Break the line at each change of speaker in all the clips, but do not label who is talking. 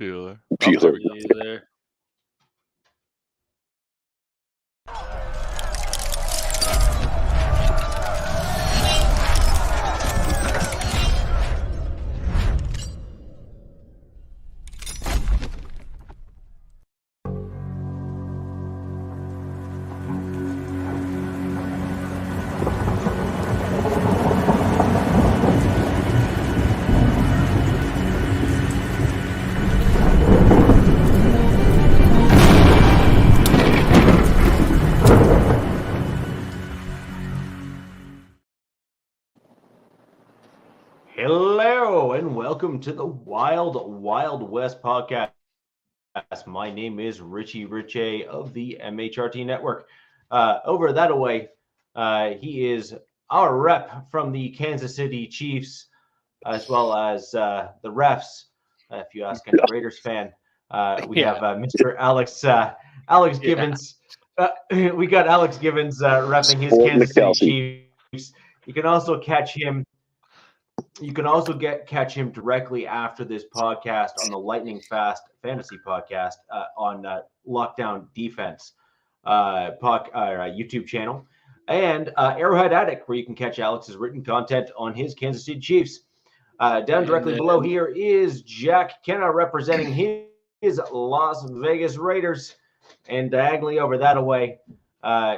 Bueller.
Bueller.
Hello and welcome to the Wild Wild West podcast. My name is Richie Riche of the MHRT Network. Over that away, he is our rep from the Kansas City Chiefs, as well as the refs. If you ask any Raiders fan, we have Mr. Alex Gibbons. We got Alex Gibbons repping his Kansas City Chiefs. You can also catch him. You can also catch him directly after this podcast on the Lightning Fast Fantasy Podcast on Lockdown Defense YouTube channel, and Arrowhead Addict, where you can catch Alex's written content on his Kansas City Chiefs. Down directly below here is Jack Kenna representing his Las Vegas Raiders, and diagonally over that away,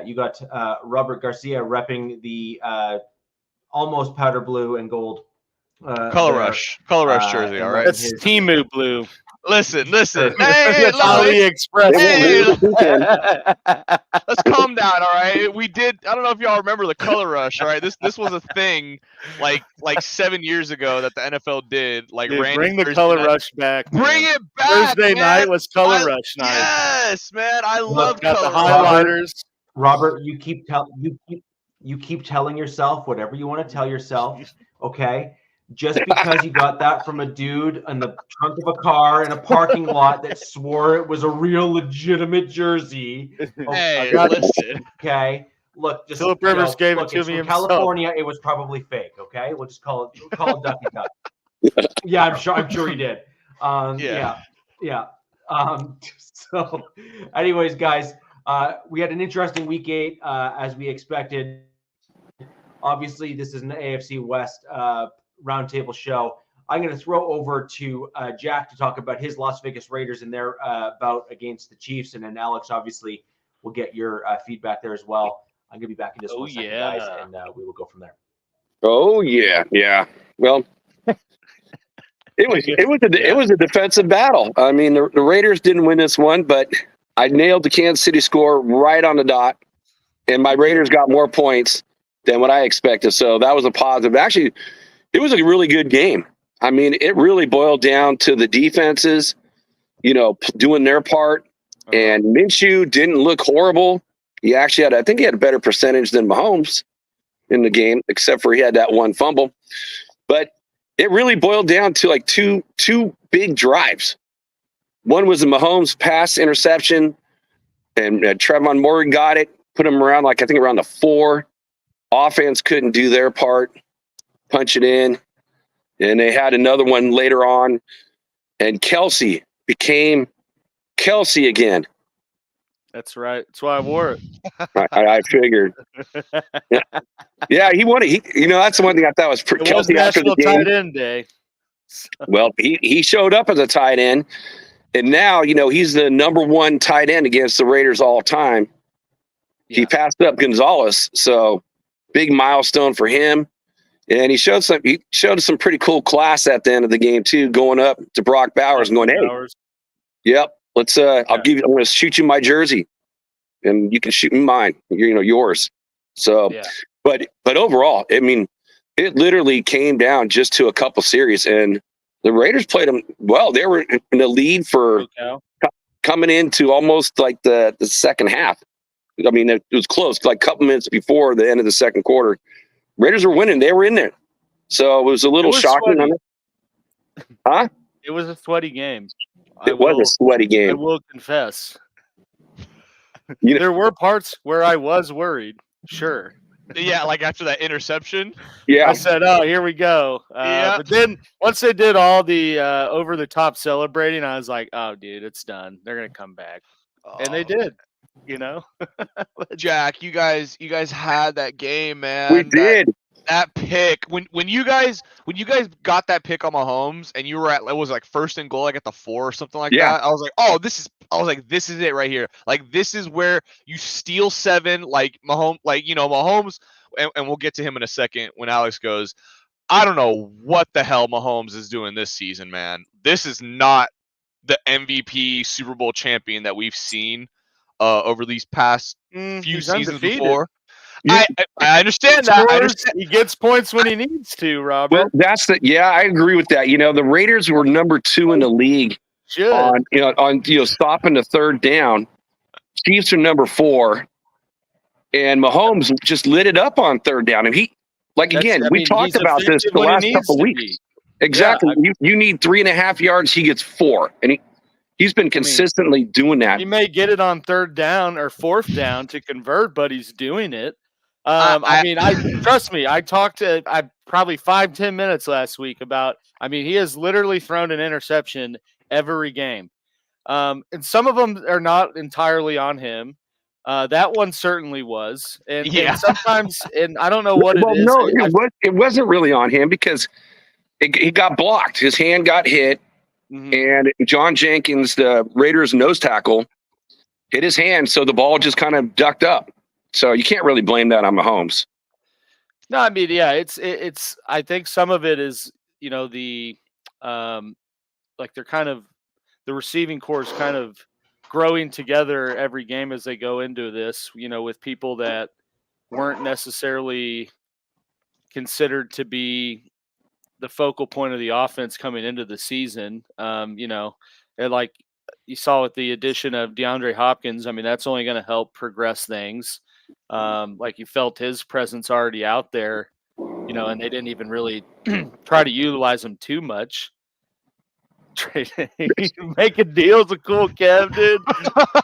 you got Robert Garcia repping the almost powder blue and gold
Color Rush jersey, all right?
That's Timu blue.
Listen.
Hey, AliExpress.
Hey, let's calm down, all right? We did. I don't know if y'all remember the Color Rush, all right? This was a thing like 7 years ago that the NFL did. Like,
dude, bring the Color Rush back.
Bring it back.
Thursday night was Color Rush night.
Yes, man. I love
got
Color
the highlighters.
Robert, you keep telling yourself whatever you want to tell yourself, okay? Just because you got that from a dude in the trunk of a car in a parking lot that swore it was a real legitimate jersey.
Hey, listen.
Okay, look, just
Philip Rivers gave it to me
from
himself.
California, it was probably fake. Okay, we'll just call it Ducky Duck. Yeah, I'm sure he did. Yeah. So, anyways, guys, we had an interesting week 8 as we expected. Obviously, this is an AFC West roundtable show. I'm going to throw over to Jack to talk about his Las Vegas Raiders and their bout against the Chiefs, and then Alex, obviously, will get your feedback there as well. I'm going to be back in just one second, guys, and we will go from there.
Oh yeah. Well, it was a defensive battle. I mean, the Raiders didn't win this one, but I nailed the Kansas City score right on the dot, and my Raiders got more points than what I expected. So that was a positive. Actually, it was a really good game. I mean, it really boiled down to the defenses, doing their part. And Minshew didn't look horrible. He actually I think he had a better percentage than Mahomes in the game, except for he had that one fumble. But it really boiled down to like two big drives. One was the Mahomes pass interception, and Trevon Morgan got it, put him around I think around the 4. Offense couldn't do their part, punch it in, and they had another one later on, and Kelsey became Kelsey again.
That's right. That's why I wore it.
I figured. Yeah, he won it. That's the one thing I thought was Kelsey after the game.
Tight end day.
Well, he showed up as a tight end, and now he's the number 1 tight end against the Raiders all time. Yeah. He passed up Gonzalez, so big milestone for him. And he showed some pretty cool class at the end of the game too, going up to Brock Bowers and going, "Hey, yep, let's I'm going to shoot you my jersey, and you can shoot me mine, yours." So, but overall, I mean, it literally came down just to a couple series, and the Raiders played them well. They were in the lead for coming into almost like the second half. I mean, it was close, like a couple minutes before the end of the second quarter. Raiders were winning. They were in there. So it was a little shocking. Huh?
It was a sweaty game.
It was a sweaty game.
I will confess. There were parts where I was worried. Sure.
Yeah, like after that interception.
Yeah.
I said, "Oh, here we go."
Yeah.
But then once they did all the over the top celebrating, I was like, "Oh, dude, it's done. They're gonna come back," and they
Oh,
did. You know,
Jack, you guys had that game, man.
We did.
That pick when you guys got that pick on Mahomes and you were at, it was like first and goal, like at the 4 or something like
Yeah.
that. I was like, this is it right here. Like, this is where you steal 7, like Mahomes, Mahomes, and we'll get to him in a second when Alex goes. I don't know what the hell Mahomes is doing this season, man. This is not the MVP Super Bowl champion that we've seen over these past few
he's
seasons
undefeated.
before.
You-
I understand that. I understand.
He gets points when he needs to, Robert.
Well, I agree with that. The Raiders were number 2 in the league
Should.
on stopping the third down. Chiefs are number 4, and Mahomes just lit it up on third down. And we talked about this the last couple of weeks. Exactly. You need 3.5 yards. He gets 4, and he's been consistently doing that.
He may get it on third down or fourth down to convert, but he's doing it. Trust me. I talked to probably 5-10 minutes last week about. He has literally thrown an interception every game, and some of them are not entirely on him. That one certainly was, and sometimes, and I don't know what it is.
No, it wasn't really on him because he got blocked. His hand got hit, and John Jenkins, the Raiders' nose tackle, hit his hand, so the ball just kind of ducked up. So you can't really blame that on Mahomes.
No, it's. I think some of it is, the, they're kind of, the receiving corps is kind of growing together every game as they go into this. With people that weren't necessarily considered to be the focal point of the offense coming into the season. And like you saw with the addition of DeAndre Hopkins, that's only going to help progress things. Like you felt his presence already out there, and they didn't even really try to utilize him too much. Making deals with cool Kev, dude.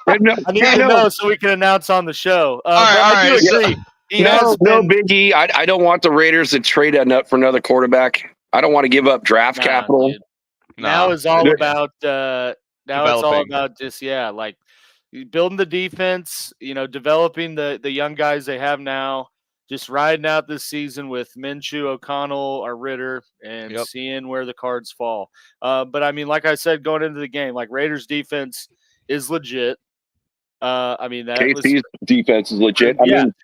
I need to know so we can announce on the show. I do agree.
No, Biggie. I don't want the Raiders to trade up for another quarterback. I don't want to give up draft capital.
Now is all about. Now it's all about just like building the defense. Developing the young guys they have now. Just riding out this season with Minshew, O'Connell, or Ritter, and seeing where the cards fall. But like I said, going into the game, Raiders defense is legit.
KC's defense is legit.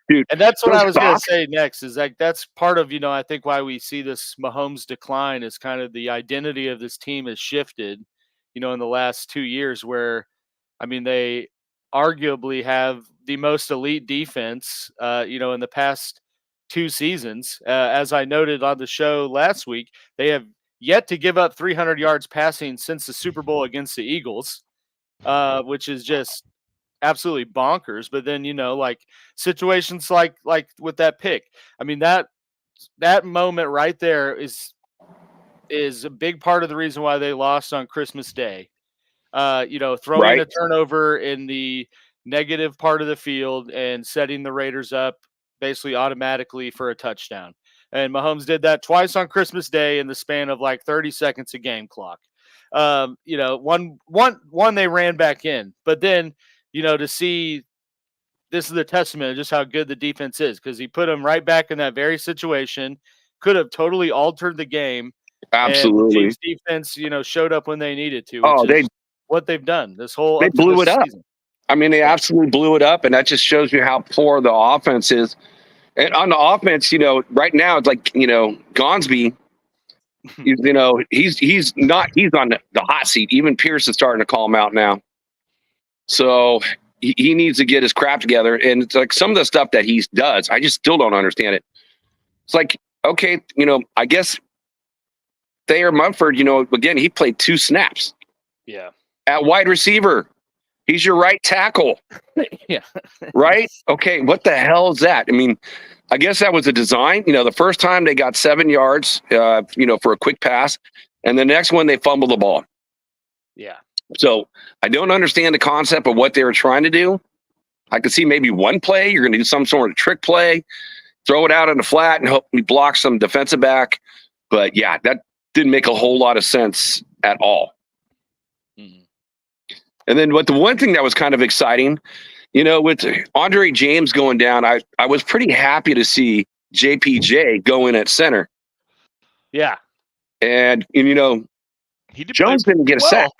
Dude, and that's what I was going to say next. Is that's part of I think why we see this Mahomes decline is kind of the identity of this team has shifted. In the last 2 years, where they arguably have the most elite defense, in the past 2 seasons. As I noted on the show last week, they have yet to give up 300 yards passing since the Super Bowl against the Eagles, which is just absolutely bonkers. But then, situations like with that pick, that moment right there is a big part of the reason why they lost on Christmas Day. Throwing a turnover in the negative part of the field and setting the Raiders up basically automatically for a touchdown. And Mahomes did that twice on Christmas Day in the span of 30 seconds of game clock. One they ran back in, but then, to see this is a testament of just how good the defense is, because he put them right back in that very situation, could have totally altered the game.
Absolutely.
And the Chiefs defense, showed up when they needed to. What they've done this whole
they blew it up.
Season.
They absolutely blew it up, and that just shows you how poor the offense is. And on the offense, right now it's Gonsby. He's on the hot seat. Even Pierce is starting to call him out now. So he needs to get his crap together. And it's some of the stuff that he does, I just still don't understand it. It's okay, I guess Thayer Mumford, again, he played 2 snaps.
Yeah.
At wide receiver. He's your right tackle.
Yeah.
Right? Okay, what the hell is that? I guess that was a design. The first time they got 7 yards, for a quick pass. And the next one, they fumbled the ball.
Yeah.
So I don't understand the concept of what they were trying to do. I could see maybe one play. You're going to do some sort of trick play. throw it out in the flat and hope we block some defensive back. But yeah, that didn't make a whole lot of sense at all.
Mhm.
And then the one thing that was kind of exciting, with Andre James going down, I was pretty happy to see JPJ go in at center.
Yeah.
And
He did
Jones
play
didn't get a
well.
sack.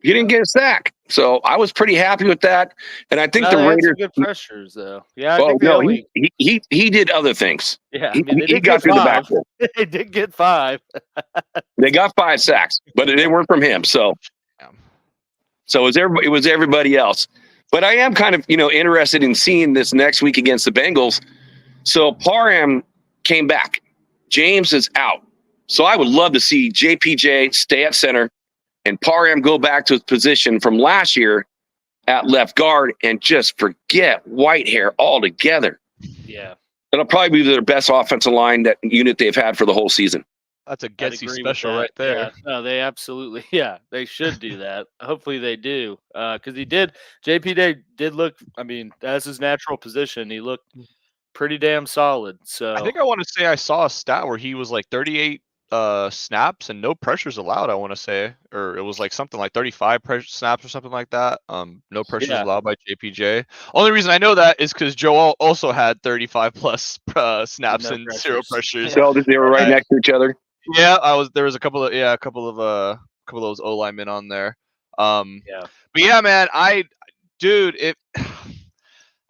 He didn't get a sack. So I was pretty happy with that. And I think
No,
the
they had
Raiders.
some good pressures, though. Yeah, I
Oh,
think they
no,
only.
he did other things.
Yeah, I
He,
mean, they
he
did
got
get
through the
5.
backfield.
They did get 5.
They got 5 sacks, but they weren't from him. So it was everybody else. But I am kind of, interested in seeing this next week against the Bengals. So Parham came back. James is out. So I would love to see JPJ stay at center and Parham go back to his position from last year at left guard and just forget Whitehair altogether.
Yeah.
That'll probably be their best offensive line unit they've had for the whole season.
That's a
I'd
Getsy
agree with
special
that.
right there.
Yeah. No, they absolutely. Yeah, they should do that. Hopefully they do. Because JPJ did look. I mean, that's his natural position. He looked pretty damn solid. So
I think I want to say I saw a stat where he was like 38 snaps and no pressures allowed. I want to say, or it was like something like 35 snaps or something like that. No pressures allowed by JPJ. Only reason I know that is because Joel also had 35 plus snaps and
pressures.
0 pressures.
So they were right next to each other.
Yeah, there was a couple of those O linemen on there.
Yeah.
But yeah, man, I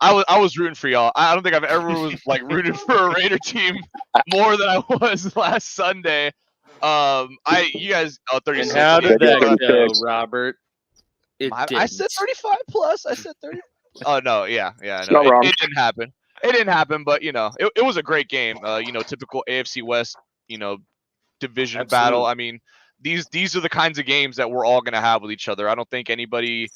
was rooting for y'all. I don't think I've ever was like rooted for a Raider team more than I was last Sunday. You guys 36.
And how did that go, Robert?
I said 35 plus. I said 30. Oh no, yeah, no,
not wrong.
It didn't happen. It didn't happen, but it was a great game. Typical AFC West, division battle. I mean, these are the kinds of games that we're all gonna have with each other. I don't think anybody.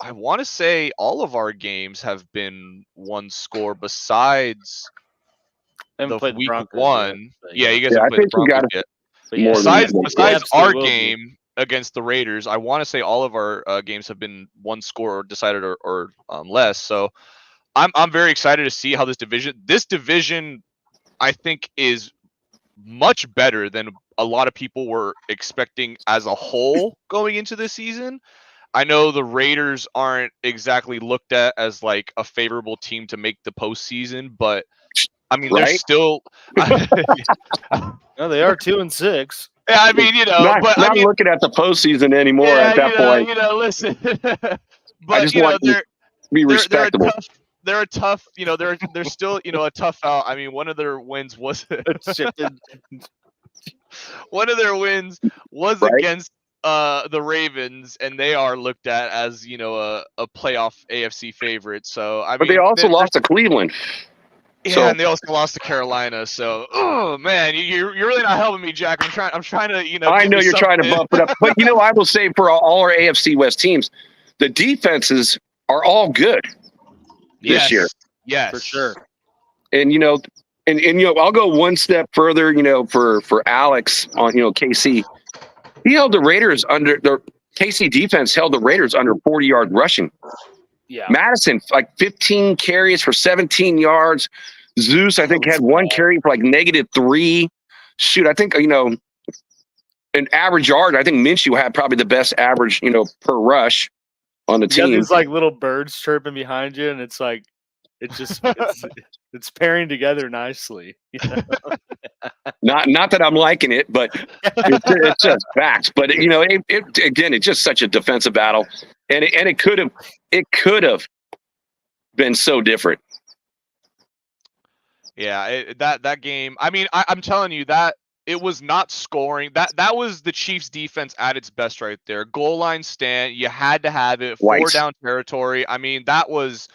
I want to say all of our games have been one score besides the week
Broncos
1.
Yet,
you guys haven't played the Broncos yet. Besides our game against the Raiders, I want to say all of our games have been one score or decided or less. So I'm very excited to see how this division I think is much better than a lot of people were expecting as a whole going into this season. I know the Raiders aren't exactly looked at as like a favorable team to make the postseason, but I mean, they're still.
No, they are 2-6.
Yeah, I mean,
not looking at the postseason anymore at that point.
Listen, but
I just want to be respectable.
They're a tough, they're still, a tough out. I mean, one of their wins was against the Ravens, and they are looked at as a playoff AFC favorite. So
but they also lost to Cleveland.
Yeah, and they also lost to Carolina. So, oh man, you're really not helping me, Jack. I'm trying to,
I know you're trying to bump it up, but I will say for all our AFC West teams, the defenses are all good this year.
Yes,
for sure.
And I'll go one step further. For Alex on KC. He held the Raiders under the KC defense held the Raiders under 40-yard rushing.
Yeah.
Madison, like 15 carries for 17 yards. Zeus, I think, had one carry for like -3. Shoot, I think, an average yard. I think Minshew had probably the best average, per rush on the team.
These like little birds chirping behind you, and it's like, it's pairing together nicely.
Not that I'm liking it, but it's just facts. But it's just such a defensive battle, and it could have been so different.
Yeah, that game. I mean, I'm telling you that it was not scoring. That was the Chiefs' defense at its best right there. Goal line stand. You had to have it. 4 down territory. I mean, that was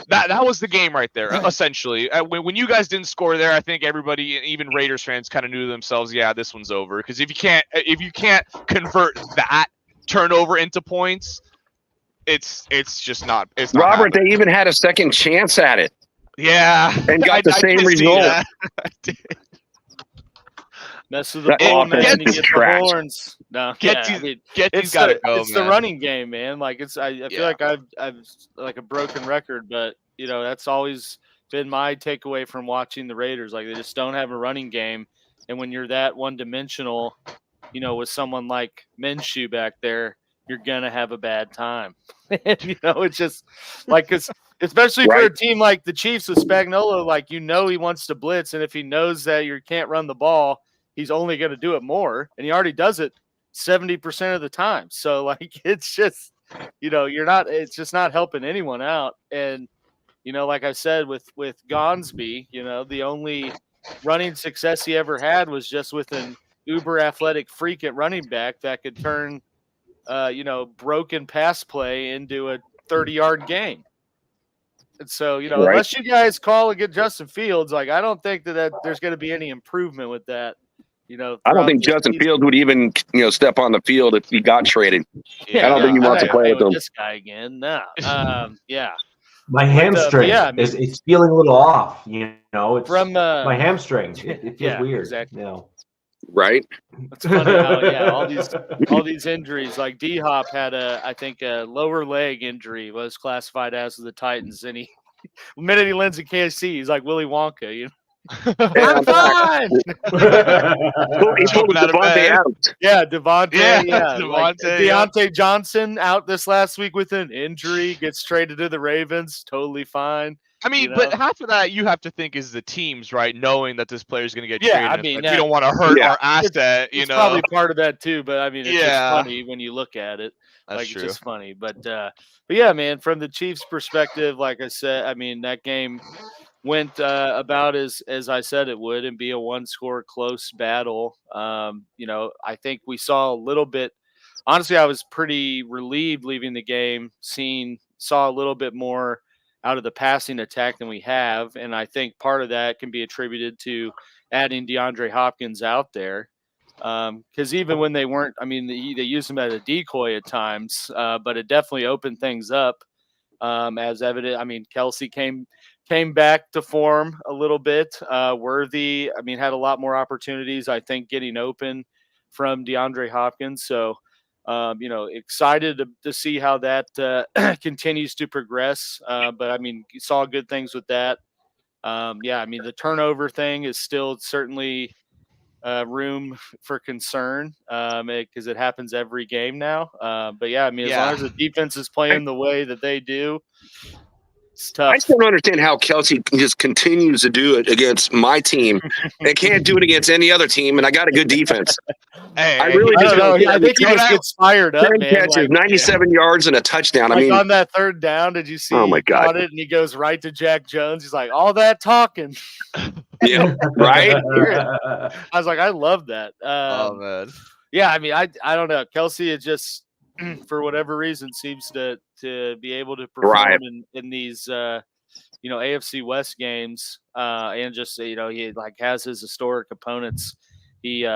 the game right there, essentially. When you guys didn't score there, I think everybody, even Raiders fans, kind of knew to themselves, yeah, this one's over. Because if you can't convert that turnover into points, it's just not. It's not
Robert,
happening.
they even had a second chance at it.
Yeah,
and got the same result.
Mess with the ball, man. You get the horns. No,
Getty's got to go.
It's the running game, man. Like I feel like I've like a broken record, but that's always been my takeaway from watching the Raiders. Like, they just don't have a running game. And when you're that one-dimensional, with someone like Minshew back there, you're going to have a bad time. It's just like, because especially for a team like the Chiefs with Spagnuolo, like, he wants to blitz. And if he knows that you can't run the ball, he's only going to do it more. And he already does it 70% of the time. So, like, it's just, it's just not helping anyone out. And, like I said, with Gonsby, the only running success he ever had was just with an uber athletic freak at running back that could turn, broken pass play into a 30-yard game. And so, unless you guys call and get Justin Fields, like, I don't think that there's going to be any improvement with that.
I don't think Justin Fields would even, step on the field if he got traded.
Yeah,
I don't think he wants to play with him.
This guy again. No. Yeah.
My hamstring it's feeling a little off. It's from my hamstring. It feels weird.
Exactly.
Right.
It's funny how all these injuries. Like D-Hop had I think a lower leg injury, was classified as with the Titans, and the minute he lands in KC, he's like Willy Wonka. I'm fine.
He's pulling Devontae out.
Yeah, Devontae.
Yeah, Devontae.
Like Deontay Johnson out this last week with an injury, gets traded to the Ravens. Totally fine.
I mean, but half of that you have to think is the teams, right? Knowing that this player is going to get traded.
I mean,
we don't want to hurt our asset.
It's probably part of that too. But I mean, it's just funny when you look at it.
That's true.
It's just funny. But yeah, man. From the Chiefs' perspective, like I said, I mean, that game went about as I said it would, and be a one-score close battle. I think we saw a little bit. Honestly, I was pretty relieved leaving the game, saw a little bit more out of the passing attack than we have, and I think part of that can be attributed to adding DeAndre Hopkins out there. Because even when they weren't, I mean, they used him as a decoy at times, but it definitely opened things up. As evident, I mean, Kelsey came back to form a little bit. Worthy, I mean, had a lot more opportunities, I think, getting open from DeAndre Hopkins. So, excited to see how that continues to progress. But I mean, you saw good things with that. I mean, the turnover thing is still certainly room for concern because it happens every game now. But yeah, I mean, as long as the defense is playing the way that they do, it's tough.
I still don't understand how Kelsey just continues to do it against my team. They can't do it against any other team, and I got a good defense.
I really don't know. I think he just gets fired up,
10
man.
catches, 97 yards, and a touchdown.
I mean, on that third down, did you see?
Oh, my God.
Got it, and he goes right to Jack Jones. He's like, all that talking.
Yeah, right?
I was like, I love that.
Oh, man.
Yeah, I mean, I don't know. Kelsey is just, for whatever reason, seems to be able to perform in these AFC West games, and just he like has his historic opponents. He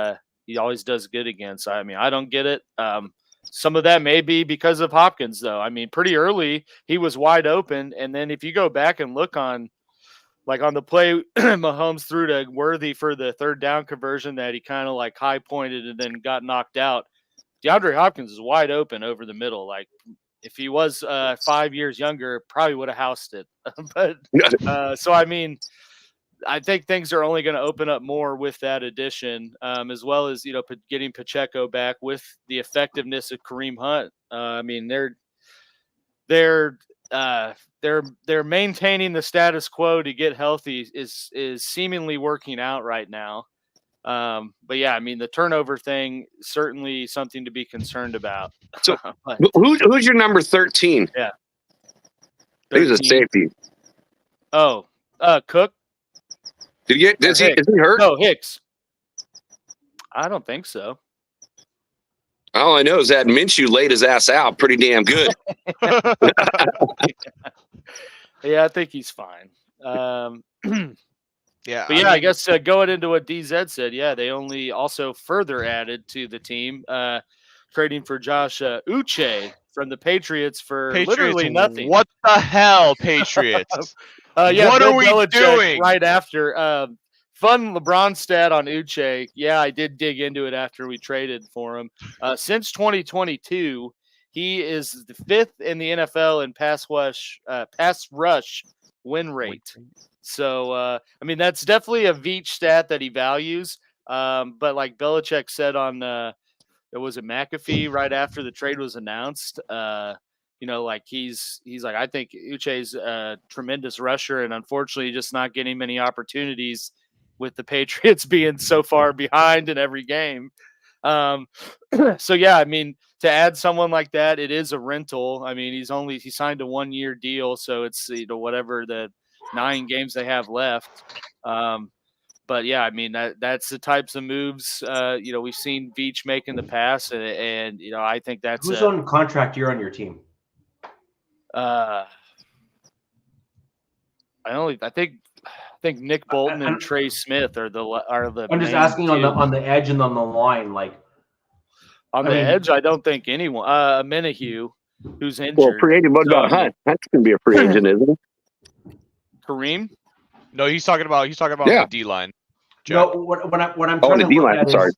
always does good against. I mean, I don't get it. Some of that may be because of Hopkins, though. I mean, pretty early he was wide open, and then if you go back and look on the play Mahomes threw to Worthy for the third down conversion that he kind of like high pointed and then got knocked out, DeAndre Hopkins is wide open over the middle. Like, if he was 5 years younger, probably would have housed it. But so, I mean, I think things are only going to open up more with that addition, as well as, getting Pacheco back with the effectiveness of Kareem Hunt. I mean, they're maintaining the status quo to get healthy is seemingly working out right now. But yeah, I mean, the turnover thing, certainly something to be concerned about.
So who's your number 13?
Yeah.
He's a safety.
Oh, Cook.
Is he hurt?
No, Hicks. I don't think so.
All I know is that Minshew laid his ass out pretty damn good.
Yeah, I think he's fine.
Yeah,
but I guess going into what DZ said, they only also further added to the team, trading for Josh Uche from the Patriots for literally nothing.
What the hell, Patriots? What
Bill
are we
Belichick
doing?
Right after fun LeBron stat on Uche. Yeah, I did dig into it after we traded for him. Since 2022, he is the 5th in the NFL in pass rush win rate. So, I mean, that's definitely a Veach stat that he values. But like Belichick said on, it was McAfee right after the trade was announced. You know, like he's like, I think Uche's a tremendous rusher, and unfortunately just not getting many opportunities with the Patriots being so far behind in every game. So yeah, I mean, to add someone like that, it is a rental. I mean, he signed a 1-year deal, so it's, you know, whatever the 9 games they have left. But yeah, I mean, that's the types of moves, you know, we've seen Veach make in the past, and you know, I think that's
who's on contract year on your team.
I think Nick Bolton and Trey Smith are the.
I'm just asking on the edge and on the line, like
on the edge. I don't think anyone. Menahue, who's injured.
Well, free agent. What about Hunt? Hunt's gonna be a free agent, isn't he?
Kareem?
No, he's talking about the D line.
No, what I'm trying to look at
is,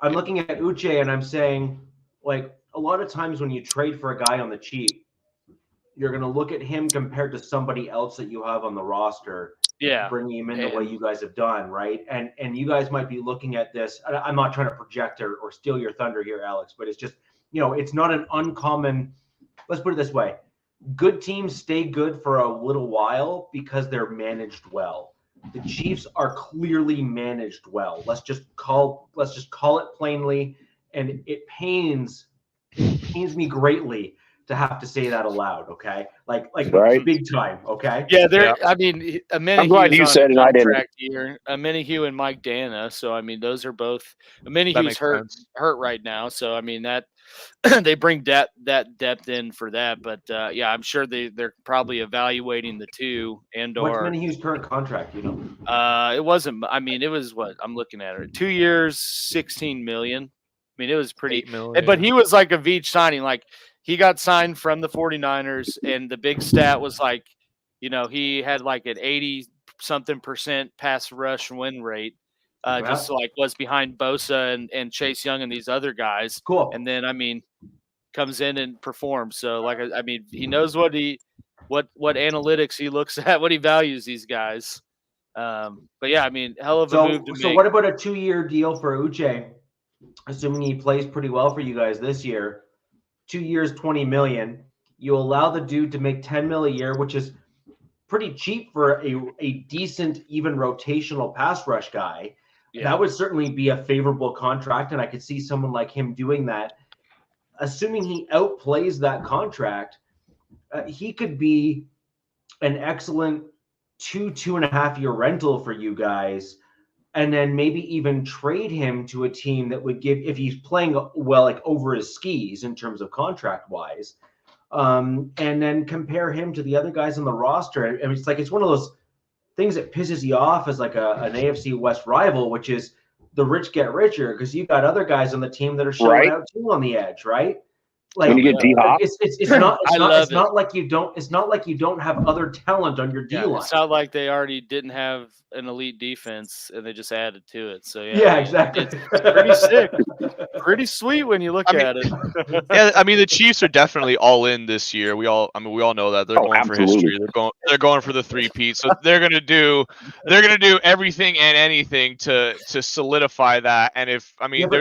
I'm looking at Uche and I'm saying, like, a lot of times when you trade for a guy on the cheap, you're going to look at him compared to somebody else that you have on the roster.
Yeah.
Bringing him in the way you guys have done, right? And you guys might be looking at this. I'm not trying to project or steal your thunder here, Alex, but it's just, you know, it's not an uncommon, let's put it this way. Good teams stay good for a little while because they're managed well. The Chiefs are clearly managed well. Let's just call it plainly. And it pains me greatly to have to say that aloud, okay? Like right. Big time, okay?
Yeah, I mean, I'm
glad you said it. I didn't.
Menahue and Mike Dana. So I mean, those are both. Menahue's hurt right now. So I mean that they bring that depth in for that. But yeah, I'm sure they're probably evaluating the two and
What's Menahue's current contract? You
know, it wasn't. I mean, it was what I'm looking at it. 2 years, $16 million. I mean, it was pretty. But he was like a Veach signing, like. He got signed from the 49ers, and the big stat was like, you know, he had like an 80-something% pass rush win rate, just like was behind Bosa and Chase Young and these other guys.
Cool.
And then, I mean, comes in and performs. So, like, I mean, he knows what analytics he looks at, what he values these guys. But yeah, I mean, hell of a move to make.
So what about a 2-year deal for Uche? Assuming he plays pretty well for you guys this year. 2 years, $20 million. You allow the dude to make $10 million a year, which is pretty cheap for a decent, even rotational pass rush guy. Yeah. That would certainly be a favorable contract, and I could see someone like him doing that. Assuming he outplays that contract, he could be an excellent 2.5 year rental for you guys. And then maybe even trade him to a team that would give, if he's playing well, like over his skis in terms of contract wise, and then compare him to the other guys on the roster. I mean, it's one of those things that pisses you off as like an AFC West rival, which is the rich get richer because you got other guys on the team that are showing out too on the edge, right? Like
when you get D-Hop,
it's not like you don't have other talent on your D line.
It's not like they already didn't have an elite defense and they just added to it. So
yeah, exactly.
It's pretty sick, pretty sweet when you look at it.
Yeah, I mean the Chiefs are definitely all in this year. We all know that they're going for history. They're going for the 3-peat. So they're gonna do everything and anything to solidify that. And
they're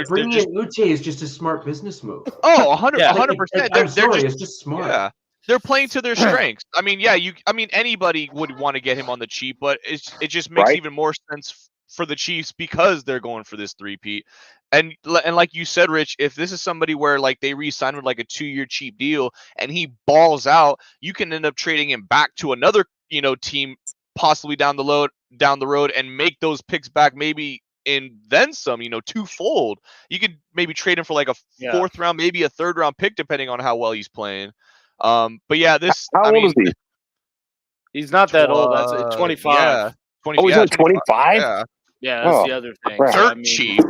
bringing in Uche is just a smart business move.
Oh, 100%.
It's just smart.
Yeah. They're playing to their strengths. I mean, anybody would want to get him on the cheap, but it just makes even more sense for the Chiefs because they're going for this 3-peat. And like you said, Rich, if this is somebody where like they re-sign with like a 2-year cheap deal and he balls out, you can end up trading him back to another, team possibly down the road and make those picks back maybe in then some, twofold. You could maybe trade him for like a 4th round, maybe a 3rd round pick, depending on how well he's playing. But yeah,
how old is he?
He's not that old. That's 25.
Yeah,
20, oh, he's 25?
Yeah, that's the other thing.
Dirt cheap.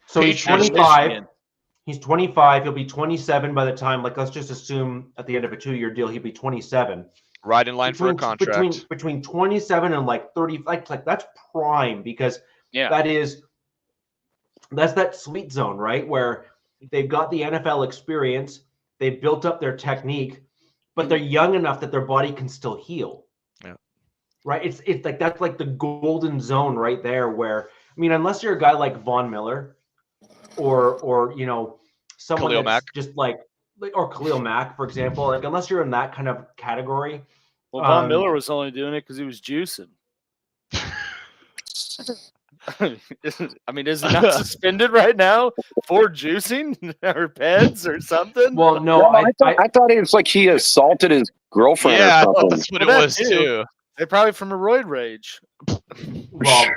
So he's 25. He's 25. He'll be 27 by the time, like, let's just assume at the end of a 2-year deal, he'll be 27.
Right in line for a contract.
Between 27 and like 30, like that's prime because that's that sweet zone, right? Where they've got the NFL experience, they've built up their technique, but they're young enough that their body can still heal.
Yeah.
right? It's like that's like the golden zone right there. Where I mean, unless you're a guy like Von Miller, or someone
Khalil
that's
Mack.
just like or Khalil Mack, for example, like unless you're in that kind of category.
Well, Von Miller was only doing it because he was juicing. I mean, is he not suspended right now for juicing or peds or something?
Well, no,
I thought it was like he assaulted his girlfriend.
Yeah, I
or
thought
something.
that's what it was too.
They probably from a roid rage.
Well,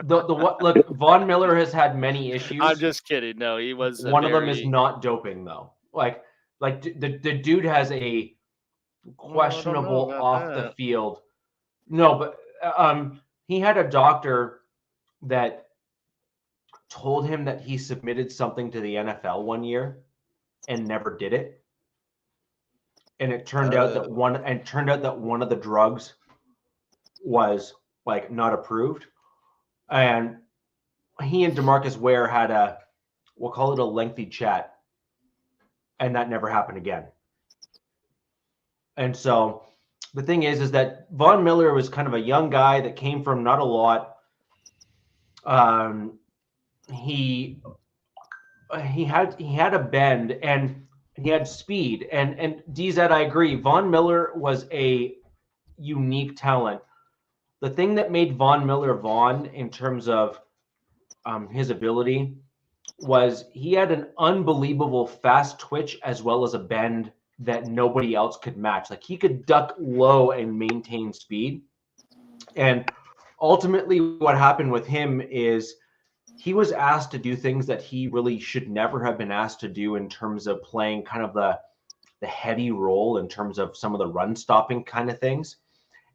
look, Von Miller has had many issues.
I'm just kidding. No, he was.
One of them is not doping, though. Like the dude has a questionable off the field. No, but he had a doctor that told him that he submitted something to the NFL one year and never did it. And it turned out that one of the drugs was like not approved. And he and DeMarcus Ware had we'll call it a lengthy chat. And that never happened again. And so the thing is that Von Miller was kind of a young guy that came from not a lot. He had a bend and he had speed and DZ, I agree. Von Miller was a unique talent. The thing that made Von Miller Von in terms of his ability was he had an unbelievable fast twitch as well as a bend that nobody else could match. Like he could duck low and maintain speed. And ultimately what happened with him is he was asked to do things that he really should never have been asked to do in terms of playing kind of the heavy role in terms of some of the run stopping kind of things.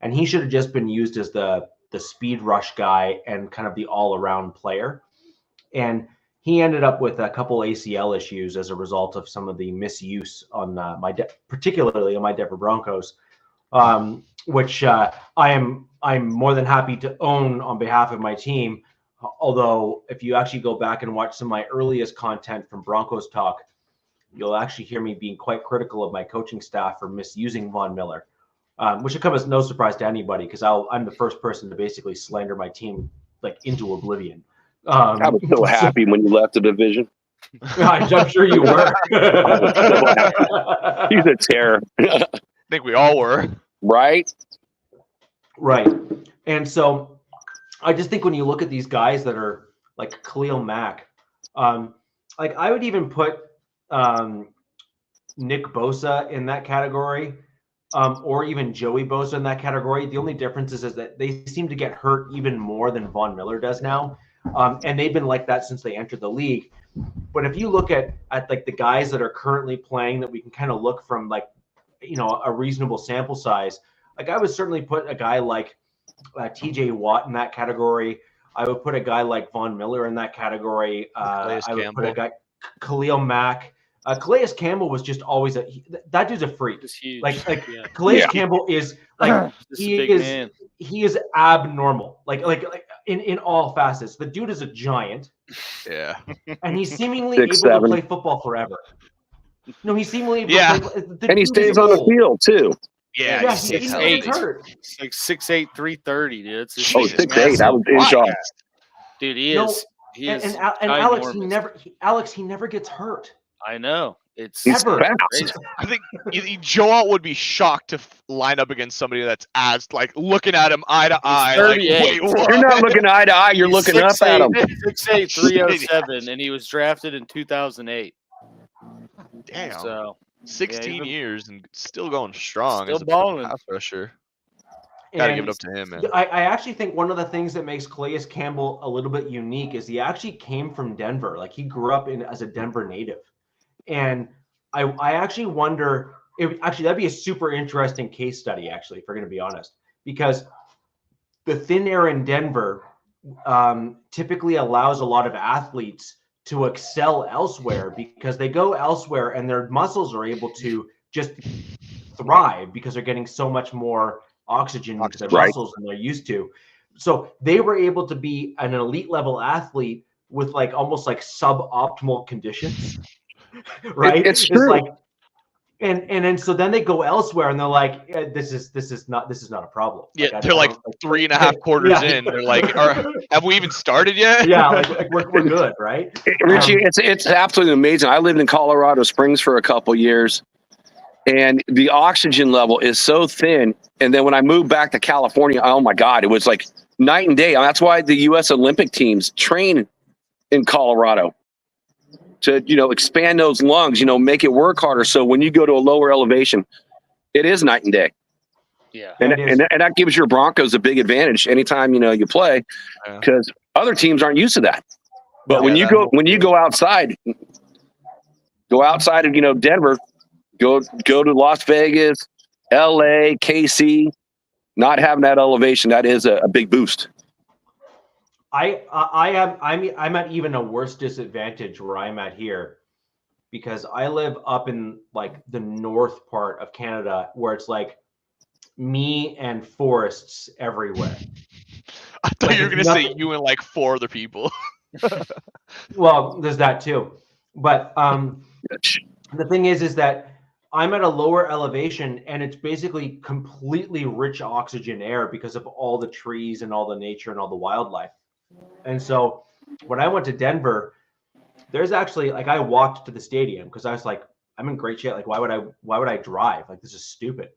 And he should have just been used as the speed rush guy and kind of the all around player. And he ended up with a couple ACL issues as a result of some of the misuse on particularly on my Denver Broncos, which I'm more than happy to own on behalf of my team. Although if you actually go back and watch some of my earliest content from Broncos Talk, you'll actually hear me being quite critical of my coaching staff for misusing Von Miller, which should come as no surprise to anybody because I'm the first person to basically slander my team like into oblivion.
I was so happy when you left the division.
I'm sure you were.
He's a terror.
I think we all were.
Right?
Right. And so I just think when you look at these guys that are like Khalil Mack, like I would even put Nick Bosa in that category, or even Joey Bosa in that category. The only difference is that they seem to get hurt even more than Von Miller does now. And they've been like that since they entered the league. But if you look at like the guys that are currently playing that we can kind of look from like, a reasonable sample size, like I would certainly put a guy like TJ Watt in that category. I would put a guy like Von Miller in that category. I would put a guy, Khalil Mack. Calais Campbell was just always that dude's a freak.
Huge.
Like Calais Campbell is like he is abnormal. Like in all facets. The dude is a giant.
Yeah.
And he's seemingly able to play football forever. No, he's seemingly able to play.
And he stays on the field too.
Yeah,
he's hurt.
Like 6'8", 330, dude. It's
6'8". I was in shock.
Dude, he is.
And Alex, he never gets hurt.
I know.
He's fast.
I think Joe would be shocked to line up against somebody that's as like looking at him eye to eye. Like, wait,
you're not looking eye to eye. You're looking up at him.
6'8", 307, and he was drafted in 2008.
Damn.
So
16 years and still going strong.
Still balling.
Pass rusher. Gotta give it up to him, man.
I actually think one of the things that makes Calais Campbell a little bit unique is he actually came from Denver. Like he grew up as a Denver native. And I actually wonder if that'd be a super interesting case study, actually, if we're going to be honest, because the thin air in Denver typically allows a lot of athletes to excel elsewhere because they go elsewhere and their muscles are able to just thrive because they're getting so much more oxygen into their muscles than they're used to. So they were able to be an elite level athlete with like almost like suboptimal conditions. Right?
It's true.
And then so then they go elsewhere and they're like, this is not a problem.
Yeah, they're like 3.5 quarters in. They're like, have we even started yet?
Yeah, like we're good, right?
Richie, it's absolutely amazing. I lived in Colorado Springs for a couple years, and the oxygen level is so thin. And then when I moved back to California, oh my God, it was like night and day. And that's why the U.S. Olympic teams train in Colorado to, expand those lungs, make it work harder. So when you go to a lower elevation, it is night and day.
Yeah.
And that gives your Broncos a big advantage anytime, you play, because other teams aren't used to that. But when you go outside of, Denver, go to Las Vegas, LA, KC, not having that elevation, that is a big boost.
I'm at even a worse disadvantage where I'm at here, because I live up in like the north part of Canada where it's like me and forests everywhere.
I thought you were gonna say you and like 4 other people.
Well, there's that too. But the thing is that I'm at a lower elevation and it's basically completely rich oxygen air because of all the trees and all the nature and all the wildlife. And so when I went to Denver, there's actually I walked to the stadium because I was like, I'm in great shape. Like, why would I drive? Like, this is stupid.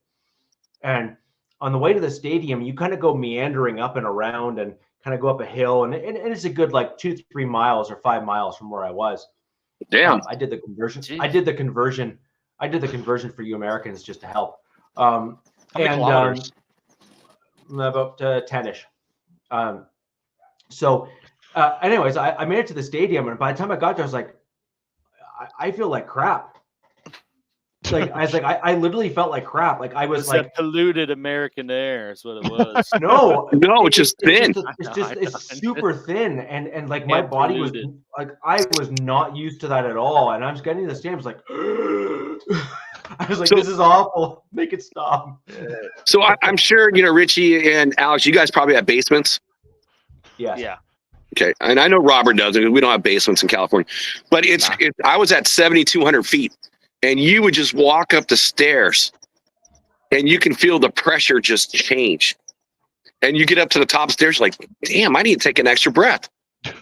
And on the way to the stadium, you kind of go meandering up and around and kind of go up a hill. And it's a good like 2-3 miles or 5 miles from where I was.
Damn.
I did the conversion. Jeez. I did the conversion for you Americans just to help. About 10-ish. So anyways, I made it to the stadium, and by the time I got there, I was like, I feel like crap. Like I literally felt like crap. Like I was like
polluted American air is what it was.
No,
it's just thin.
It's super thin, and like my body was like, I was not used to that at all. And I was getting to the stadium, I was like, I was like, this is awful. Make it stop.
So I'm sure Richie and Alex, you guys probably have basements.
Yes.
Yeah.
Okay, and I know Robert doesn't. We don't have basements in California, but I was at 7,200 feet, and you would just walk up the stairs, and you can feel the pressure just change. And you get up to the top stairs, like, damn, I need to take an extra breath. I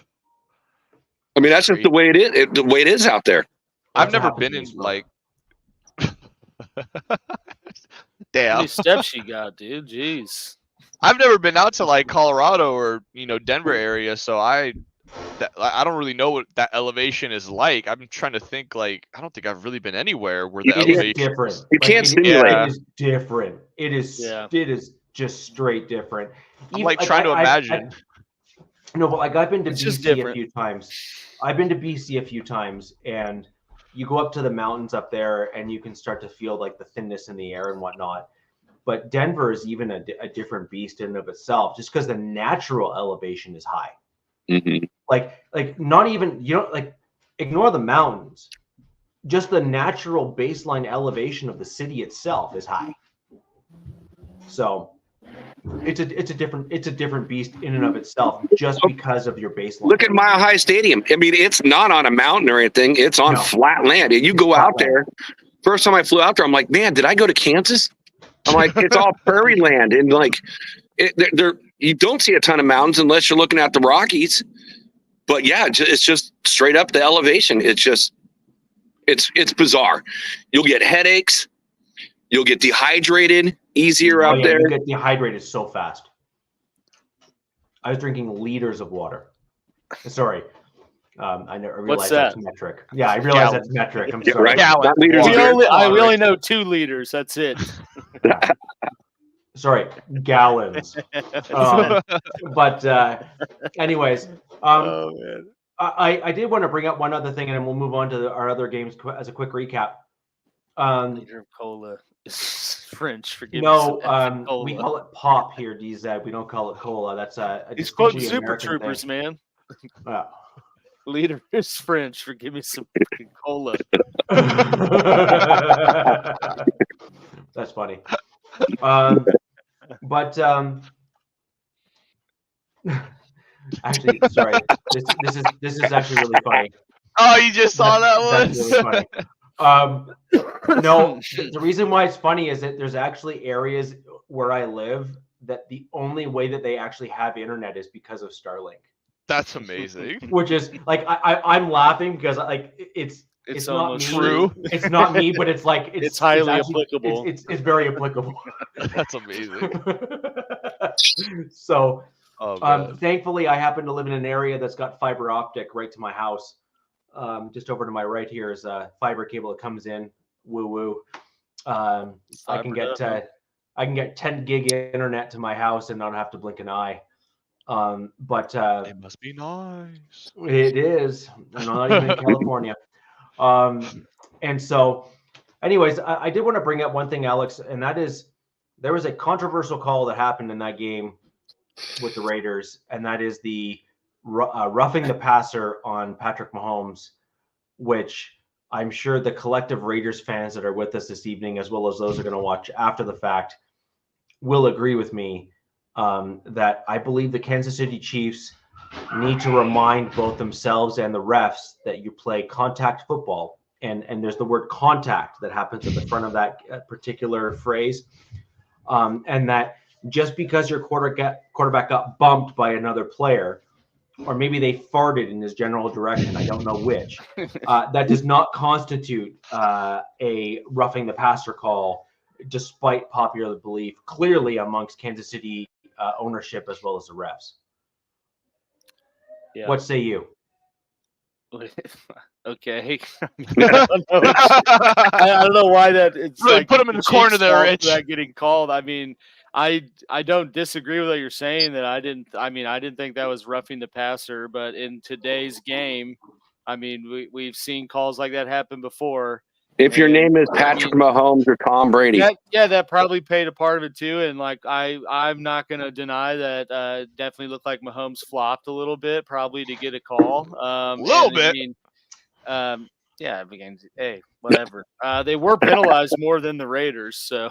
mean, that's just the way it is. The way it is out there.
I've never been in like. Damn.
How many steps you got, dude? Jeez.
I've never been out to like Colorado or Denver area, so I don't really know what that elevation is like. I'm trying to think. Like, I don't think I've really been anywhere where the elevation is
different.
You can't simulate.
It is different. It is just straight different.
I'm like trying to imagine.
No, but like I've been to BC a few times. I've been to BC a few times, and you go up to the mountains up there, and you can start to feel like the thinness in the air and whatnot. But Denver is even a different beast in and of itself, just because the natural elevation is high.
Mm-hmm.
Like not even, ignore the mountains. Just the natural baseline elevation of the city itself is high. So it's a different beast in and of itself, just because of your baseline.
Look at Mile High Stadium. I mean, it's not on a mountain or anything. It's on flat land. And you go out there. First time I flew out there, I'm like, man, did I go to Kansas? I'm like, it's all prairie land, and like, you don't see a ton of mountains unless you're looking at the Rockies. But yeah, it's just straight up the elevation. It's bizarre. You'll get headaches. You'll get dehydrated easier out there.
You get dehydrated so fast. I was drinking liters of water. Sorry. I realize that's metric. Yeah, I realize that's metric. I'm sorry.
Right.
Gallons.
We only know 2 liters. That's it.
Sorry, gallons. But anyways, I did want to bring up one other thing, and then we'll move on to our other games as a quick recap.
Liter of cola is French. Forgive me.
No, we call it pop here, DZ. We don't call it cola. That's
he's quoting Super Troopers, man. Liter is French. Forgive me some cola.
That's funny. But actually, sorry. This is actually really funny.
Oh, you just saw that one?
That's really funny. No, the reason why it's funny is that there's actually areas where I live that the only way that they actually have internet is because of Starlink.
That's amazing.
Which is like I'm laughing because like it's not me.
True.
It's not me, but it's like
it's highly
actually,
applicable.
It's very applicable.
That's amazing.
So
Oh,
thankfully I happen to live in an area that's got fiber optic right to my house. Just over to my right here is a fiber cable that comes in. Woo woo. I can get 10 gig internet to my house and not have to blink an eye. But
it must be nice.
It is. I'm not even in California. And so, anyways, I did want to bring up one thing, Alex, and that is there was a controversial call that happened in that game with the Raiders, and that is the roughing the passer on Patrick Mahomes, which I'm sure the collective Raiders fans that are with us this evening, as well as those who are going to watch after the fact, will agree with me that I believe the Kansas City Chiefs need to remind both themselves and the refs that you play contact football. And there's the word contact that happens at the front of that particular phrase. And that just because your quarterback got bumped by another player, or maybe they farted in his general direction, I don't know which, that does not constitute a roughing the passer call, despite popular belief clearly amongst Kansas City ownership as well as the refs.
Yeah.
What say you?
Okay. I don't know why that it's
Really
like
put him in the corner there, Rich.
That getting called. I mean, I don't disagree with what you're saying. That I didn't think that was roughing the passer, but in today's game, I mean, we've seen calls like that happen before.
If your name is Patrick Mahomes or Tom Brady.
That probably played a part of it too. And like I'm not gonna deny that definitely looked like Mahomes flopped a little bit, probably to get a call. A little
bit.
Hey, whatever. They were penalized more than the Raiders, so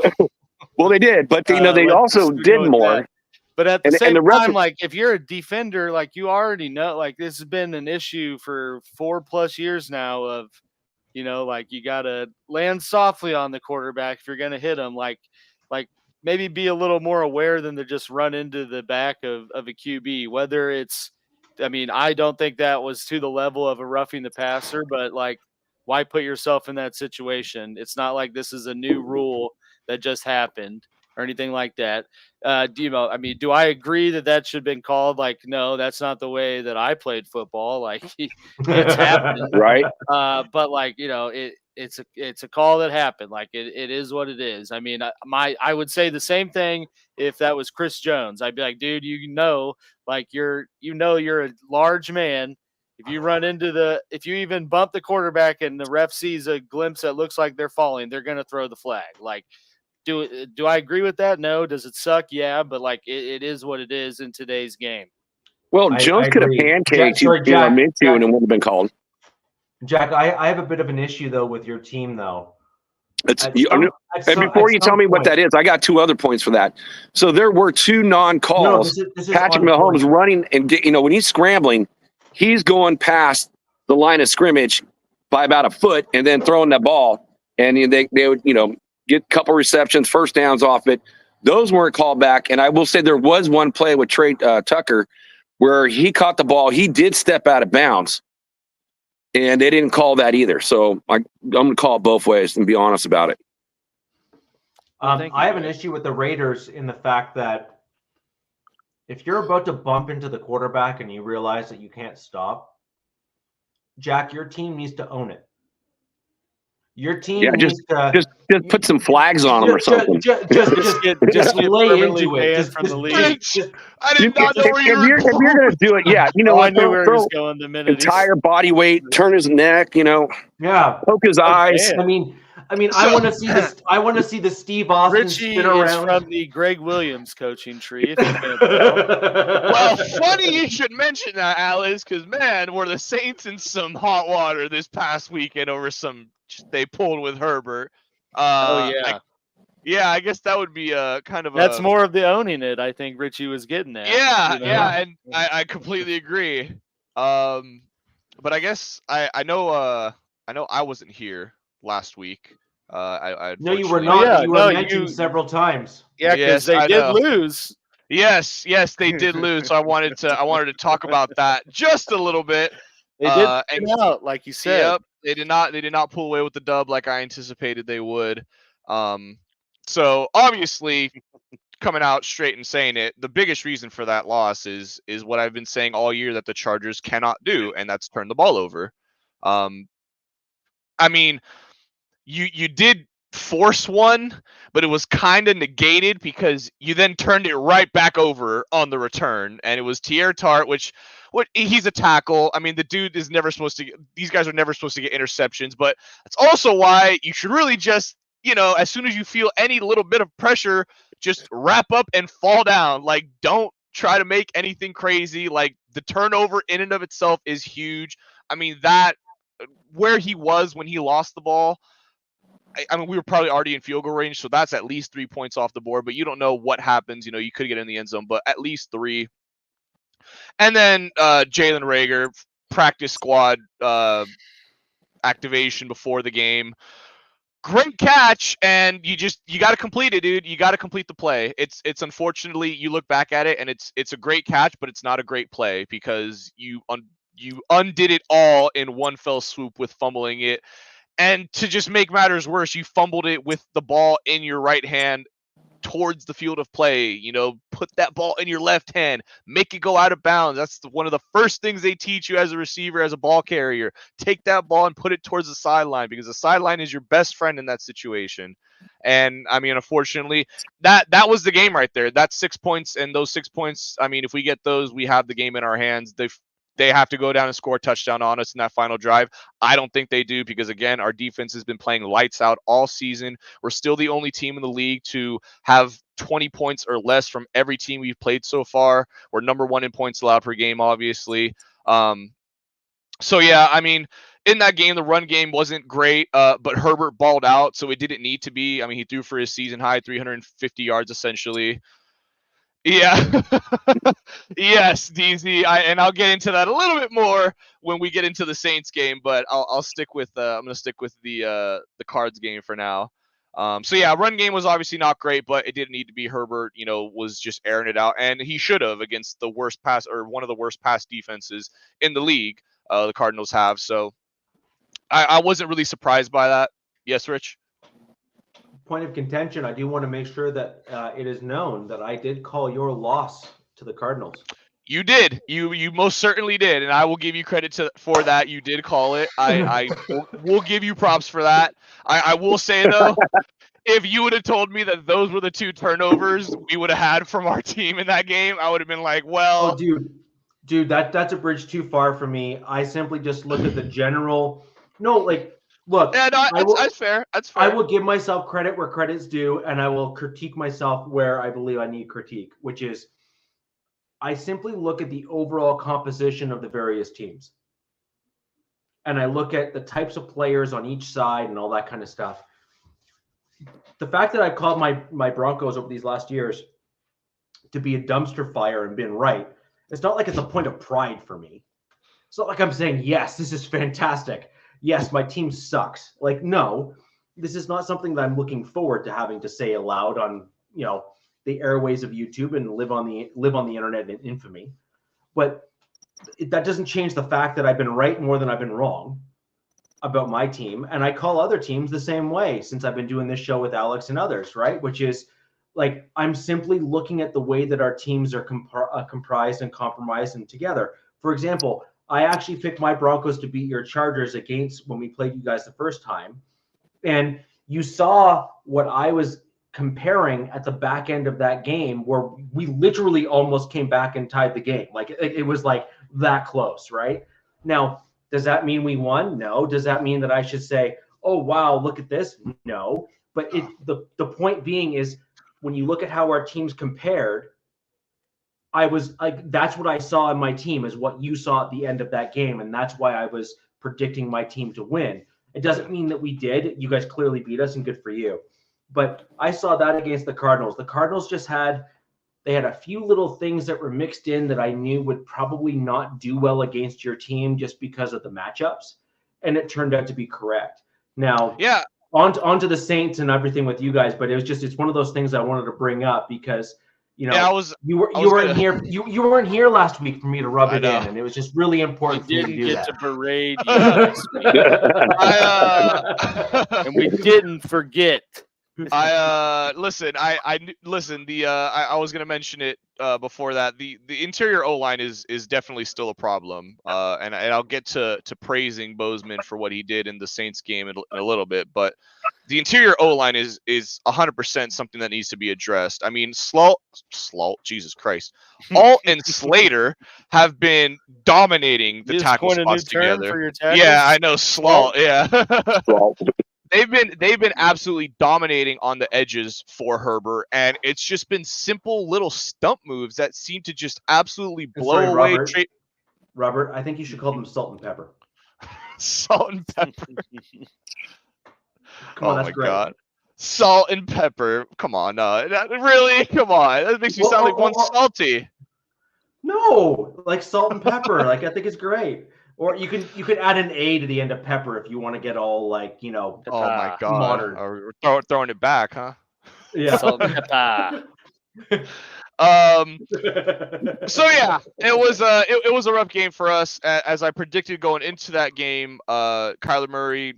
well they did, but they also did more.
That. But at the same time, like if you're a defender, like you already know, like this has been an issue for 4+ years now of like you got to land softly on the quarterback if you're going to hit him, like maybe be a little more aware than to just run into the back of a QB, whether it's, I don't think that was to the level of a roughing the passer, but like, why put yourself in that situation? It's not like this is a new rule that just happened or anything like that. Do I agree that should have been called? Like, no, that's not the way that I played football. Like, it's happened,
right?
But like, it's a call that happened. Like, it is what it is. I would say the same thing if that was Chris Jones. I'd be like, dude, like you're a large man. If you even bump the quarterback and the ref sees a glimpse that looks like they're falling, they're going to throw the flag. Like, do I agree with that? No. Does it suck? Yeah, but like it is what it is in today's game.
Well, Jones could have pancaked you, Jack, and it wouldn't have been called.
Jack, I have a bit of an issue though with your team though.
And before you tell me what that is, I got two other points for that. So there were two non-calls. This is Patrick Mahomes running and when he's scrambling, he's going past the line of scrimmage by about a foot and then throwing that ball, and they would get a couple receptions, first downs off it. Those weren't called back. And I will say there was one play with Trey Tucker where he caught the ball. He did step out of bounds, and they didn't call that either. So I'm going to call it both ways and be honest about it.
I have an issue with the Raiders in the fact that if you're about to bump into the quarterback and you realize that you can't stop, Jack, your team needs to own it. Your team needs to just
put some flags on them or something.
Just lay into it.
From the league.
I did not know where you were.
If you're going to do it,
I knew where he was going the minute.
Entire body weight, turn his neck, poke his eyes.
I want to see this. I want to see the Steve Austin
Richie
spin around.
Is from the Greg Williams coaching tree.
Well, funny you should mention that, Alice, because man, were the Saints in some hot water this past weekend over some they pulled with Herbert. I guess that would be kind of.
That's more of the owning it. I think Richie was getting at.
Yeah, and I completely agree. But I guess I know I wasn't here last week.
No, you were
unfortunately-
not.
Yeah,
you were
no,
mentioned several times.
Yeah, because
Yes,
they
I
did
know.
lose.
Yes, they did lose. So I wanted to talk about that just a little bit.
They did
and
win out, like you said.
Yep, they did not pull away with the dub like I anticipated they would. So obviously, coming out straight and saying it, the biggest reason for that loss is what I've been saying all year that the Chargers cannot do, and that's turn the ball over. I mean, you did force one, but it was kind of negated because you then turned it right back over on the return, and it was Tier Tart, which he's a tackle. I mean, the dude is never supposed to. These guys are never supposed to get interceptions, but that's also why you should really just, as soon as you feel any little bit of pressure, just wrap up and fall down. Like, don't try to make anything crazy. Like, the turnover in and of itself is huge. I mean, that where he was when he lost the ball. I mean, we were probably already in field goal range, so that's at least 3 points off the board, but you don't know what happens. You could get in the end zone, but at least 3. And then Jalen Reagor, practice squad activation before the game. Great catch, and you got to complete it, dude. You got to complete the play. It's unfortunately, you look back at it, and it's a great catch, but it's not a great play because you undid it all in one fell swoop with fumbling it. And to just make matters worse, you fumbled it with the ball in your right hand towards the field of play. Put that ball in your left hand, make it go out of bounds. That's one of the first things they teach you as a receiver, as a ball carrier. Take that ball and put it towards the sideline, because the sideline is your best friend in that situation. And I mean, unfortunately, that was the game right there. That's 6 points, and those 6 points, I mean, if we get those, we have the game in our hands. They have to go down and score a touchdown on us in that final drive. I don't think they do, because, again, our defense has been playing lights out all season. We're still the only team in the league to have 20 points or less from every team we've played so far. We're number 1 in points allowed per game, obviously. So, yeah, I mean, in that game, the run game wasn't great, but Herbert balled out, so it didn't need to be. I mean, he threw for his season high 350 yards, essentially. Yeah. Yes, DZ. I'll get into that a little bit more when we get into the Saints game, but I'll stick with I'm gonna stick with the Cards game for now. So yeah, run game was obviously not great, but it didn't need to be. Herbert, was just airing it out, and he should have against the worst pass, or one of the worst pass defenses in the league. The Cardinals have. So I wasn't really surprised by that. Yes, Rich?
Point of contention, I do want to make sure that it is known that I did call your loss to the Cardinals.
You did. You most certainly did, and I will give you credit for that. You did call it. I will give you props for that. I will say, though, if you would have told me that those were the 2 turnovers we would have had from our team in that game, I would have been like, well.
Oh, dude, that's a bridge too far for me. I simply just look at the general. No, like, look.
Yeah, no, that's fair. That's fair.
I will give myself credit where credit's due, and I will critique myself where I believe I need critique, which is I simply look at the overall composition of the various teams. And I look at the types of players on each side and all that kind of stuff. The fact that I've called my Broncos over these last years to be a dumpster fire and been right, it's not like it's a point of pride for me. It's not like I'm saying, yes, this is fantastic. Yes, my team sucks. Like, no, this is not something that I'm looking forward to having to say aloud on, the airways of YouTube and live on the internet in infamy. But that doesn't change the fact that I've been right more than I've been wrong about my team. And I call other teams the same way since I've been doing this show with Alex and others, right? Which is like, I'm simply looking at the way that our teams are comprised and compromised and together. For example, I actually picked my Broncos to beat your Chargers against when we played you guys the first time. And you saw what I was comparing at the back end of that game, where we literally almost came back and tied the game. Like, it was like that close, right? Now, does that mean we won? No. Does that mean that I should say, oh, wow, look at this? No. But the point being is, when you look at how our teams compared, I was like, that's what I saw in my team is what you saw at the end of that game. And that's why I was predicting my team to win. It doesn't mean that we did. You guys clearly beat us, and good for you. But I saw that against the Cardinals. The Cardinals they had a few little things that were mixed in that I knew would probably not do well against your team just because of the matchups. And it turned out to be correct. Now,
yeah,
onto the Saints and everything with you guys, but it's one of those things I wanted to bring up because you weren't here last week for me to rub it in, and it was just really important for me to do that.
To berate you this week. And we didn't forget.
I was gonna mention it before that. The interior O line is definitely still a problem. And I'll get to praising Bozeman for what he did in the Saints game in a little bit, but the interior O line is 100% something that needs to be addressed. I mean, Jesus Christ, Alt and Slater have been dominating the tackle spots together. Yeah, I know, Slalt. Yeah. They've been absolutely dominating on the edges for Herbert, and it's just been simple little stump moves that seem to just absolutely blow away.
Robert, I think you should call them salt and pepper.
Salt and pepper.
Come on, that's great.
God. Salt and pepper. Come on, really? Come on. That makes me sound like one salty.
No, like salt and pepper. Like I think it's great. Or you could add an A to the end of pepper if you want to get all like,
oh my God,
modern.
We're throwing it back, huh?
Yeah.
Salt and pepper.
So yeah, it was a rough game for us. As I predicted going into that game, Kyler Murray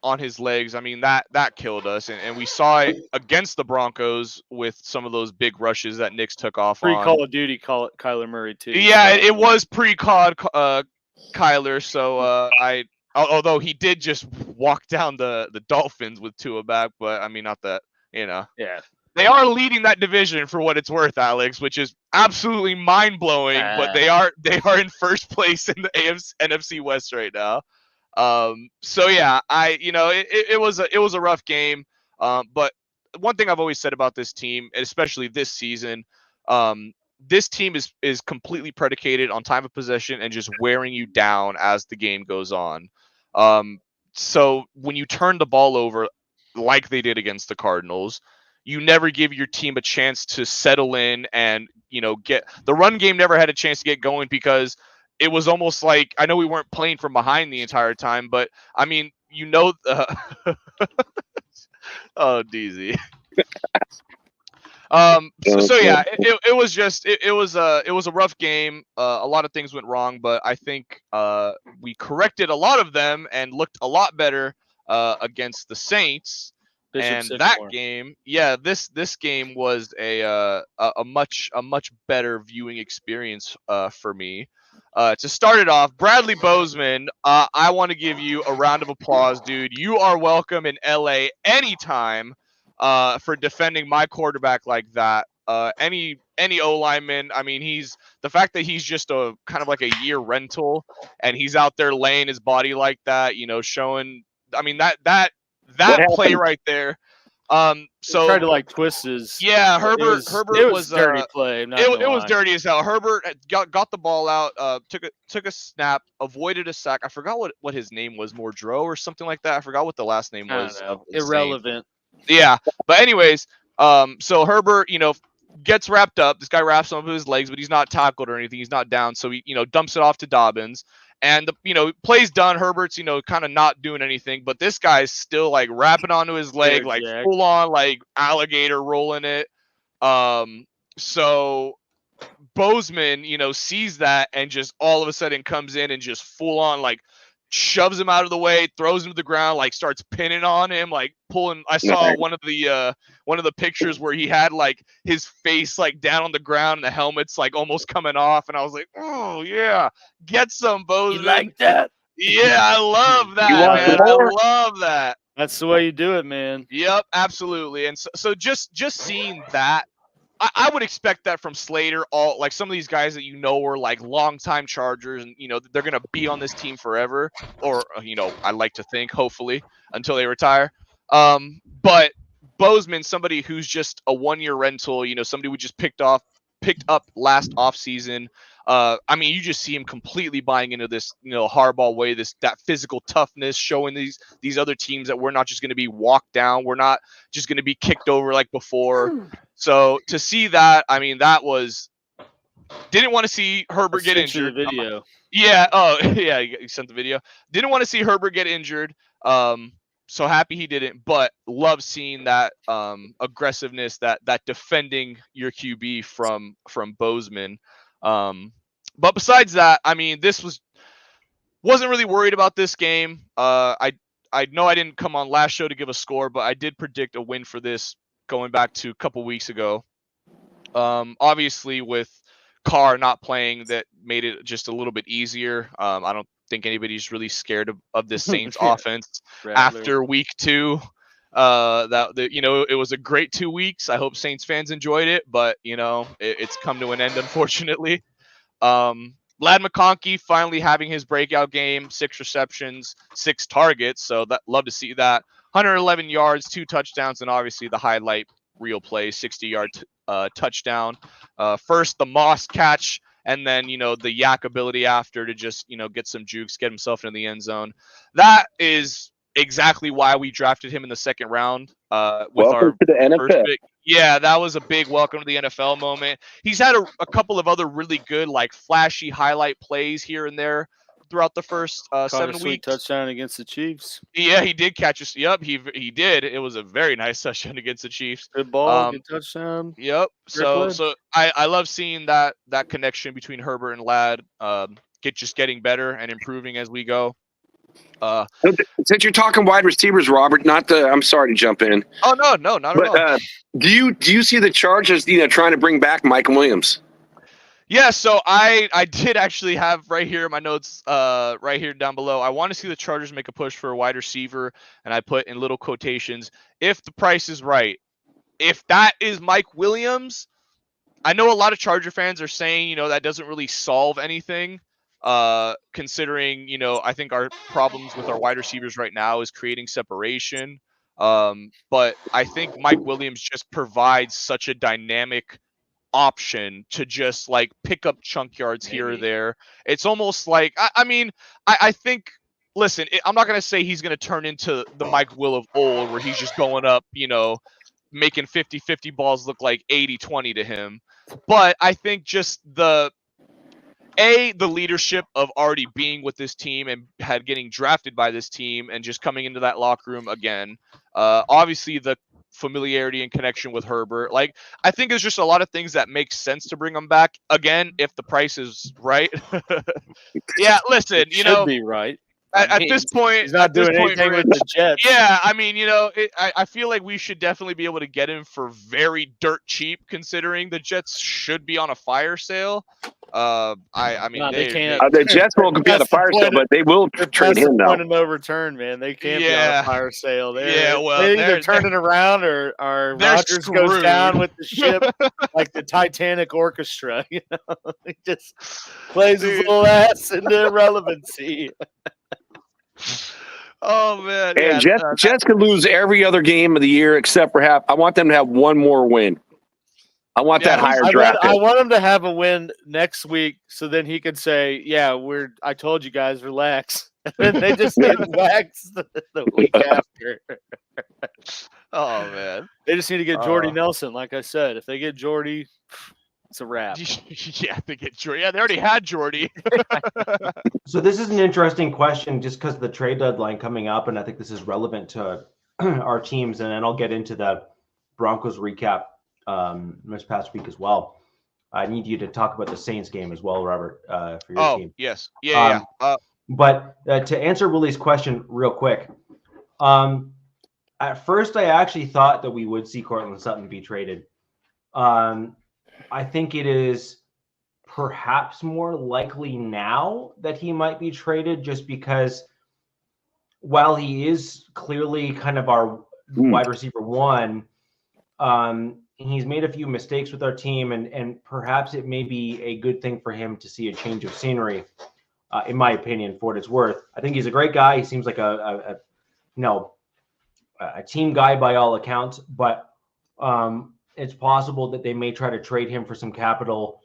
on his legs. I mean, that killed us, and we saw it against the Broncos with some of those big rushes that Knicks took off on.
Pre-Call of Duty, Kyler Murray too.
Yeah, it was pre-COD Kyler. So although he did just walk down the Dolphins with Tua back, but I mean, not that,
Yeah.
They are leading that division for what it's worth, Alex, which is absolutely mind-blowing. But they are in first place in the NFC West right now. So yeah, it was a rough game. But one thing I've always said about this team, and especially this season, this team is completely predicated on time of possession and just wearing you down as the game goes on. So when you turn the ball over like they did against the Cardinals, you never give your team a chance to settle in and, get the run game never had a chance to get going because it was almost like, I know we weren't playing from behind the entire time, but I mean, oh, DZ. So yeah, it was a rough game. A lot of things went wrong, but I think we corrected a lot of them and looked a lot better against the Saints. Game, this game was a much better viewing experience for me. To start it off, Bradley Bozeman, I want to give you a round of applause, dude. You are welcome in LA anytime. For defending my quarterback like that. Any O lineman, I mean, the fact that he's just a kind of like a year rental and he's out there laying his body like that, showing. I mean, that play right there. So
tried to twist his.
Yeah, Herbert was
dirty play.
It was dirty as hell. Herbert got the ball out, took a snap, avoided a sack. I forgot what his name was, Mordreau or something like that. I forgot what the last name was.
Irrelevant.
Yeah, but anyways, so Herbert, gets wrapped up. This guy wraps him up with his legs, but he's not tackled or anything. He's not down, so he, dumps it off to Dobbins. And the play's done. Herbert's, kind of not doing anything, but this guy's still wrapping onto his leg, full on alligator rolling it. So Bozeman, sees that and just all of a sudden comes in and just full on shoves him out of the way, throws him to the ground, starts pinning on him, pulling. I saw one of the pictures where he had his face down on the ground and the helmet's almost coming off, and I was like, oh yeah, get some, Bozeman.
You like that?
Yeah, I love that, man. I love that.
That's the way you do it, man.
Yep, absolutely. And so just seeing that, I would expect that from Slater. All some of these guys that are longtime Chargers, and they're gonna be on this team forever, or I like to think, hopefully, until they retire. But Bozeman, somebody who's just a 1-year rental, somebody we just picked up last offseason. I mean, you just see him completely buying into this, hardball way, that physical toughness, showing these other teams that we're not just going to be walked down. We're not just going to be kicked over like before. So to see that, I mean, didn't want to see Herbert get injured.
The video.
Yeah. Oh, yeah. You sent the video. Didn't want to see Herbert get injured. so happy he didn't, but love seeing that aggressiveness, that defending your QB from Bozeman. But besides that, I mean, wasn't really worried about this game. I know I didn't come on last show to give a score, but I did predict a win for this going back to a couple weeks ago. Obviously with Carr not playing, that made it just a little bit easier. I don't think anybody's really scared of this Saints offense after week 2. It was a great 2 weeks. I hope Saints fans enjoyed it, but it's come to an end, unfortunately. Ladd McConkey finally having his breakout game, 6 receptions, 6 targets. So love to see that. 111 yards, 2 touchdowns, and obviously the highlight reel play, 60-yard touchdown. First the Moss catch, and then the Yak ability after to just get some jukes, get himself into the end zone. That is exactly why we drafted him in the second round.
Welcome to the NFL.
Yeah, that was a big welcome to the NFL moment. He's had a couple of other really good, like flashy highlight plays here and there throughout the first 7 weeks.
Touchdown against the Chiefs.
Yeah, he did catch us. Yep, he did. It was a very nice touchdown against the Chiefs.
Good ball, good touchdown.
Yep. So I love seeing that connection between Herbert and Ladd getting better and improving as we go.
Since you're talking wide receivers, Robert, I'm sorry to jump in.
Oh no, not at all.
Do you see the Chargers, trying to bring back Mike Williams?
Yeah, so I did actually have right here in my notes, right here down below. I want to see the Chargers make a push for a wide receiver, and I put in little quotations, if the price is right. If that is Mike Williams, I know a lot of Charger fans are saying, that doesn't really solve anything. Considering, I think our problems with our wide receivers right now is creating separation. But I think Mike Williams just provides such a dynamic option to just like pick up chunk yards here or there. It's almost like, I think, listen, I'm not going to say he's going to turn into the Mike Will of old where he's just going up, making 50-50 balls look like 80-20 to him. But I think just the leadership of already being with this team and getting drafted by this team and just coming into that locker room again. Obviously the familiarity and connection with Herbert. Like, I think there's just a lot of things that make sense to bring him back again if the price is right. Yeah, listen,
should be right.
At this point,
he's not doing anything with the Jets.
Yeah, I feel like we should definitely be able to get him for very dirt cheap, considering the Jets should be on a fire sale.
They can't.
The Jets won't be on a fire sale, but they will trade him now.
Point of no return, man. They can't be on a fire sale. They're either turning around or Rodgers goes down with the ship like the Titanic orchestra. He just plays his little ass into irrelevancy.
Oh man!
And Jets could lose every other game of the year except for I want them to have one more win. I want that higher draft.
I want him to have a win next week, so then he could say, "Yeah, I told you guys, relax." And they just get waxed the week after.
Oh man!
They just need to get Jordy Nelson. Like I said, if they get Jordy, it's a wrap.
Yeah, they get Jordy. Yeah, they already had Jordy.
So this is an interesting question, just because of the trade deadline coming up, and I think this is relevant to our teams. And then I'll get into the Broncos recap this past week as well. I need you to talk about the Saints game as well, Robert, for your team.
Yes. Yeah.
But to answer Willie's question real quick, at first I actually thought that we would see Courtland Sutton be traded. I think it is perhaps more likely now that he might be traded, just because while he is clearly kind of our wide receiver one, he's made a few mistakes with our team, and perhaps it may be a good thing for him to see a change of scenery, in my opinion, for what it's worth. I think he's a great guy. He seems like a team guy by all accounts, but it's possible that they may try to trade him for some capital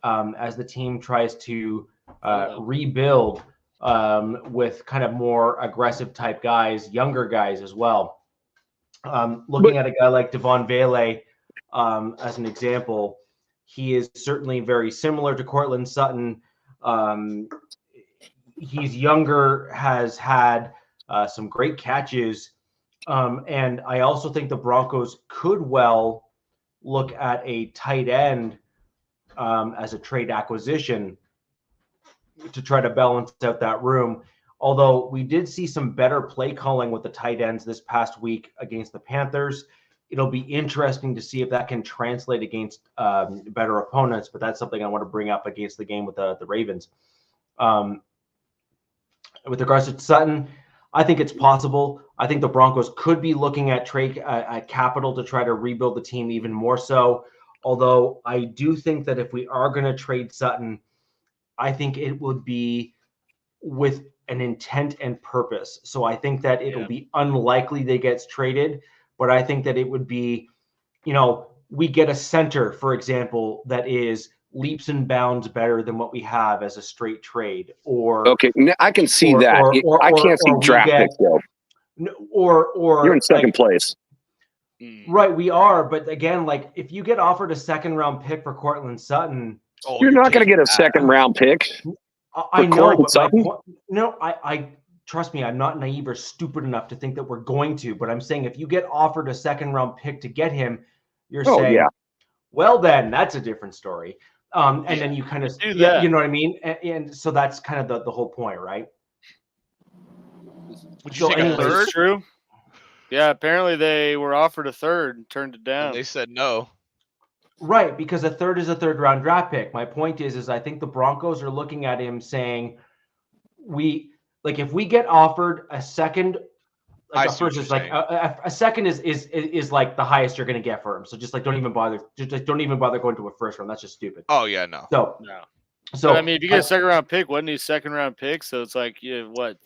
as the team tries to rebuild with kind of more aggressive type guys, younger guys as well. Looking at a guy like Devon Vele as an example, he is certainly very similar to Courtland Sutton. He's younger, has had some great catches. And I also think the Broncos could well look at a tight end as a trade acquisition to try to balance out that room. Although we did see some better play calling with the tight ends this past week against the Panthers. It'll be interesting to see if that can translate against better opponents, but that's something I want to bring up against the game with the Ravens. With regards to Sutton, I think it's possible. I think the Broncos could be looking at trade at capital to try to rebuild the team even more so. Although I do think that if we are going to trade Sutton, I think it would be with an intent and purpose. So I think that it'll be unlikely that gets traded, but I think that it would be, we get a center, for example, that is leaps and bounds better than what we have as a straight trade. Or
okay, I can see that. I can't see draft picks though.
Or
you're in second place.
Right, we are, but again, like if you get offered a second round pick for Courtland Sutton,
you're not going to get a second round pick.
I know, but I trust me, I'm not naive or stupid enough to think that we're going to. But I'm saying if you get offered a second round pick to get him, you're saying, well, then that's a different story. And then you kind of, you know what I mean? And so that's kind of the whole point, right?
Would you take a third?
True. Yeah, apparently they were offered a third and turned it down.
And they said no.
Right, because a third is a third round draft pick. My point is I think the Broncos are looking at him saying, if we get offered a second, like a first is like a second is like the highest you're going to get for him. So just like don't even bother going to a first round. That's just stupid.
Oh yeah, no.
So
but, I mean, if you get a second round pick, wasn't he a second round pick? So it's like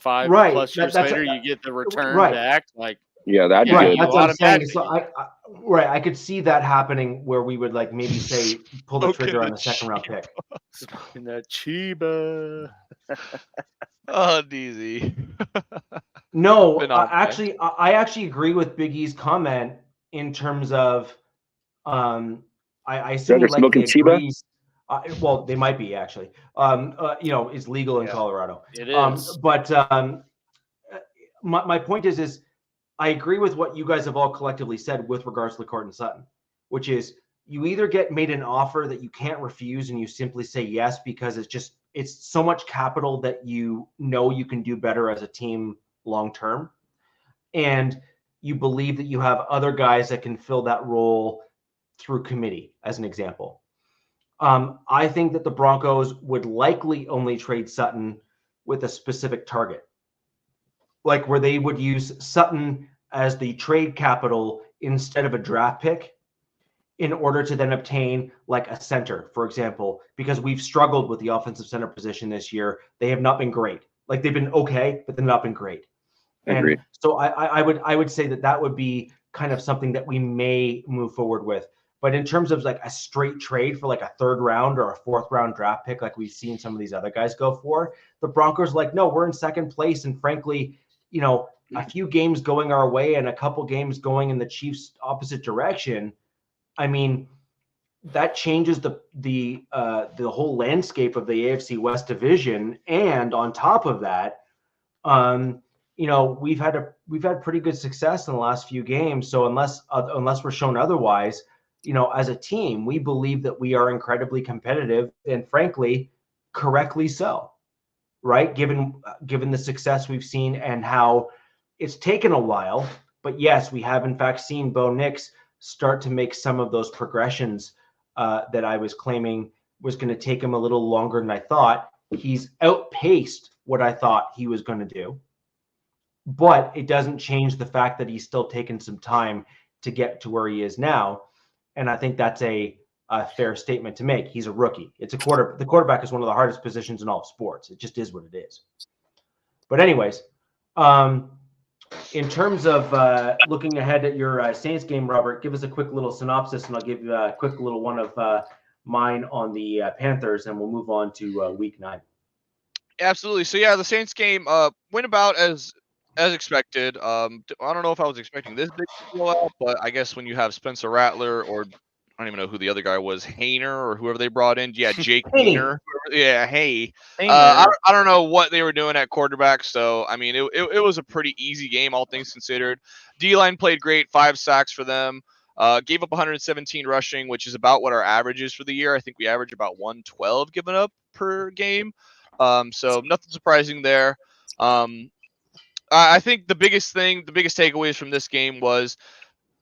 5 plus years later, you get the return back. Like
that'd be
right.
good.
That's what I'm saying. So I could see that happening where we would like maybe say pull the trigger on the second round pick.
In that Chiba.
Oh, DZ.
No, I actually agree with Big E's comment in terms of I assume he likely agrees. Well, they might be actually. It's legal in Colorado.
It is.
But my point is I agree with what you guys have all collectively said with regards to Courtland Sutton, which is you either get made an offer that you can't refuse and you simply say yes because it's so much capital that you can do better as a team long term, and you believe that you have other guys that can fill that role through committee, as an example. I think that the Broncos would likely only trade Sutton with a specific target, like where they would use Sutton as the trade capital instead of a draft pick in order to then obtain like a center, for example, because we've struggled with the offensive center position this year. They have not been great. Like they've been okay, but they've not been great. And so I would say that would be kind of something that we may move forward with. But in terms of like a straight trade for like a third round or a fourth round draft pick, like we've seen some of these other guys go for, the Broncos no, we're in second place. And frankly, a few games going our way and a couple games going in the Chiefs' opposite direction. I mean, that changes the whole landscape of the AFC West division. And on top of that, we've had pretty good success in the last few games. So unless we're shown otherwise, as a team, we believe that we are incredibly competitive and frankly, correctly so, right? Given the success we've seen and how it's taken a while, but yes, we have in fact seen Bo Nix start to make some of those progressions that I was claiming was going to take him a little longer than I thought. He's outpaced what I thought he was going to do, but it doesn't change the fact that he's still taken some time to get to where he is now. And I think that's a fair statement to make. He's a rookie. The quarterback is one of the hardest positions in all of sports. It just is what it is. But anyways, in terms of looking ahead at your Saints game, Robert, give us a quick little synopsis, and I'll give you a quick little one of mine on the Panthers, and we'll move on to Week 9.
Absolutely. So yeah, the Saints game went about as expected. I don't know if I was expecting this big blowout, but I guess when you have Spencer Rattler or I don't even know who the other guy was, Hayner or whoever they brought in. Yeah, Jake
Haney.
Hayner. Yeah, I
Hayner.
don't know what they were doing at quarterback. So, I mean, it was a pretty easy game, all things considered. D-line played great, 5 sacks for them. Gave up 117 rushing, which is about what our average is for the year. I think we average about 112 given up per game. So nothing surprising there. I think the biggest takeaways from this game was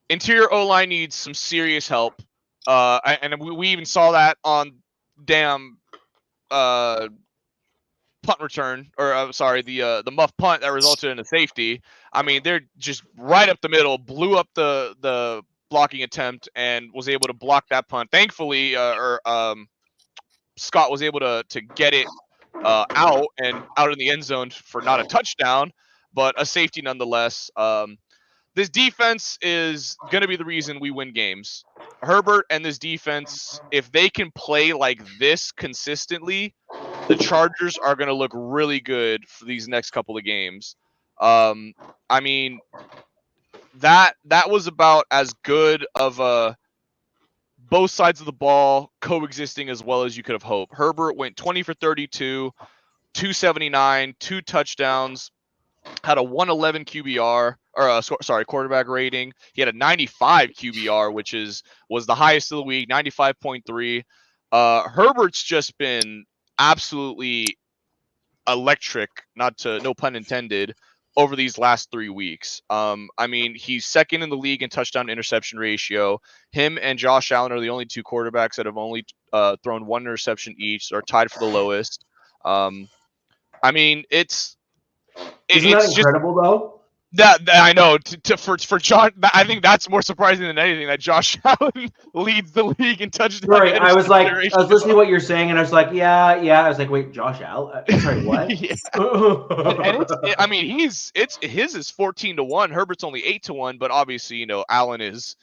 interior O-line needs some serious help. And we even saw that on damn punt return, or sorry, the muff punt that resulted in a safety. I mean, they're just right up the middle, blew up the blocking attempt, and was able to block that punt. Thankfully, Scott was able to get it out in the end zone for not a touchdown, but a safety nonetheless. This defense is going to be the reason we win games. Herbert and this defense, if they can play like this consistently, the Chargers are going to look really good for these next couple of games. I mean, that was about as good of a both sides of the ball coexisting as well as you could have hoped. Herbert went 20 for 32, 279, 2 touchdowns, had a 111 QBR, or quarterback rating. He had a 95 QBR, which was the highest of the week, 95.3. Herbert's just been absolutely electric, no pun intended, over these last 3 weeks. I mean, he's second in the league in touchdown interception ratio. Him and Josh Allen are the only 2 quarterbacks that have only thrown 1 interception each, are tied for the lowest. I mean,
isn't that incredible though?
That I know. For Josh, I think that's more surprising than anything that Josh Allen leads the league in touchdowns.
Right. I was listening to what you're saying, and I was like, yeah. I was like, wait, Josh Allen? Sorry, what?
And I mean, his is 14-1. Herbert's only 8-1, but obviously, Allen is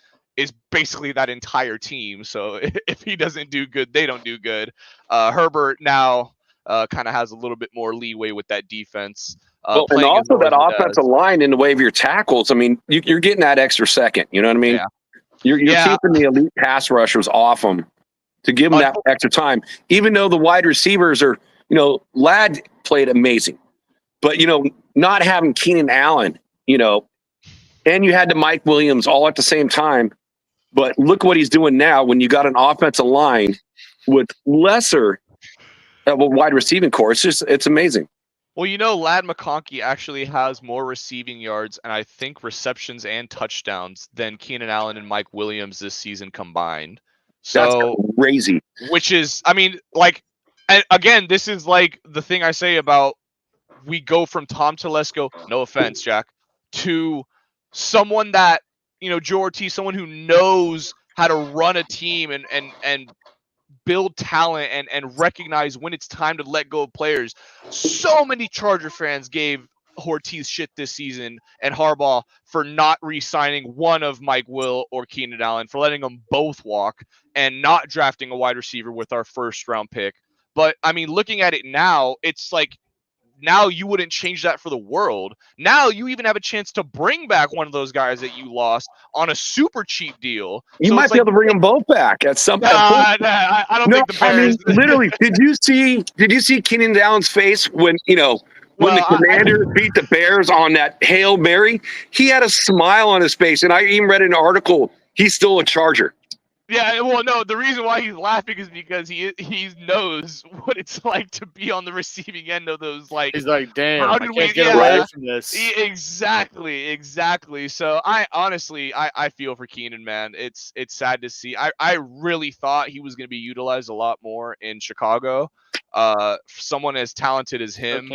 basically that entire team. So if he doesn't do good, they don't do good. Herbert now kind of has a little bit more leeway with that defense.
And also that offensive line in the way of your tackles. I mean, you're getting that extra second. You know what I mean? Yeah. You're keeping the elite pass rushers off them to give them that extra time. Even though the wide receivers are, Ladd played amazing. But, not having Keenan Allen, and you had the Mike Williams all at the same time. But look what he's doing now when you got an offensive line with lesser of a wide receiving core. It's amazing.
Well, Ladd McConkey actually has more receiving yards and I think receptions and touchdowns than Keenan Allen and Mike Williams this season combined. So
that's crazy.
Which is, I mean, and again, this is like the thing I say about we go from Tom Telesco, no offense, Jack, to someone that, Joe Ortiz, someone who knows how to run a team and build talent and recognize when it's time to let go of players. So many Charger fans gave Ortiz shit this season and Harbaugh for not re-signing one of Mike Will or Keenan Allen, for letting them both walk and not drafting a wide receiver with our first round pick. But I mean, looking at it now, it's like, now you wouldn't change that for the world. Now you even have a chance to bring back one of those guys that you lost on a super cheap deal.
You might be able to bring them both back at some point.
I don't think the Bears.
I mean, literally, did you see Keenan Allen's face when the Commanders beat the Bears on that Hail Mary? He had a smile on his face, and I even read an article. He's still a Charger.
Yeah, well, no, the reason why he's laughing is because he knows what it's like to be on the receiving end of those, like,
he's like, damn,
how
I can't get away from this.
Exactly. So I honestly feel for Keenan, man. It's sad to see. I really thought he was going to be utilized a lot more in Chicago. Someone as talented as him,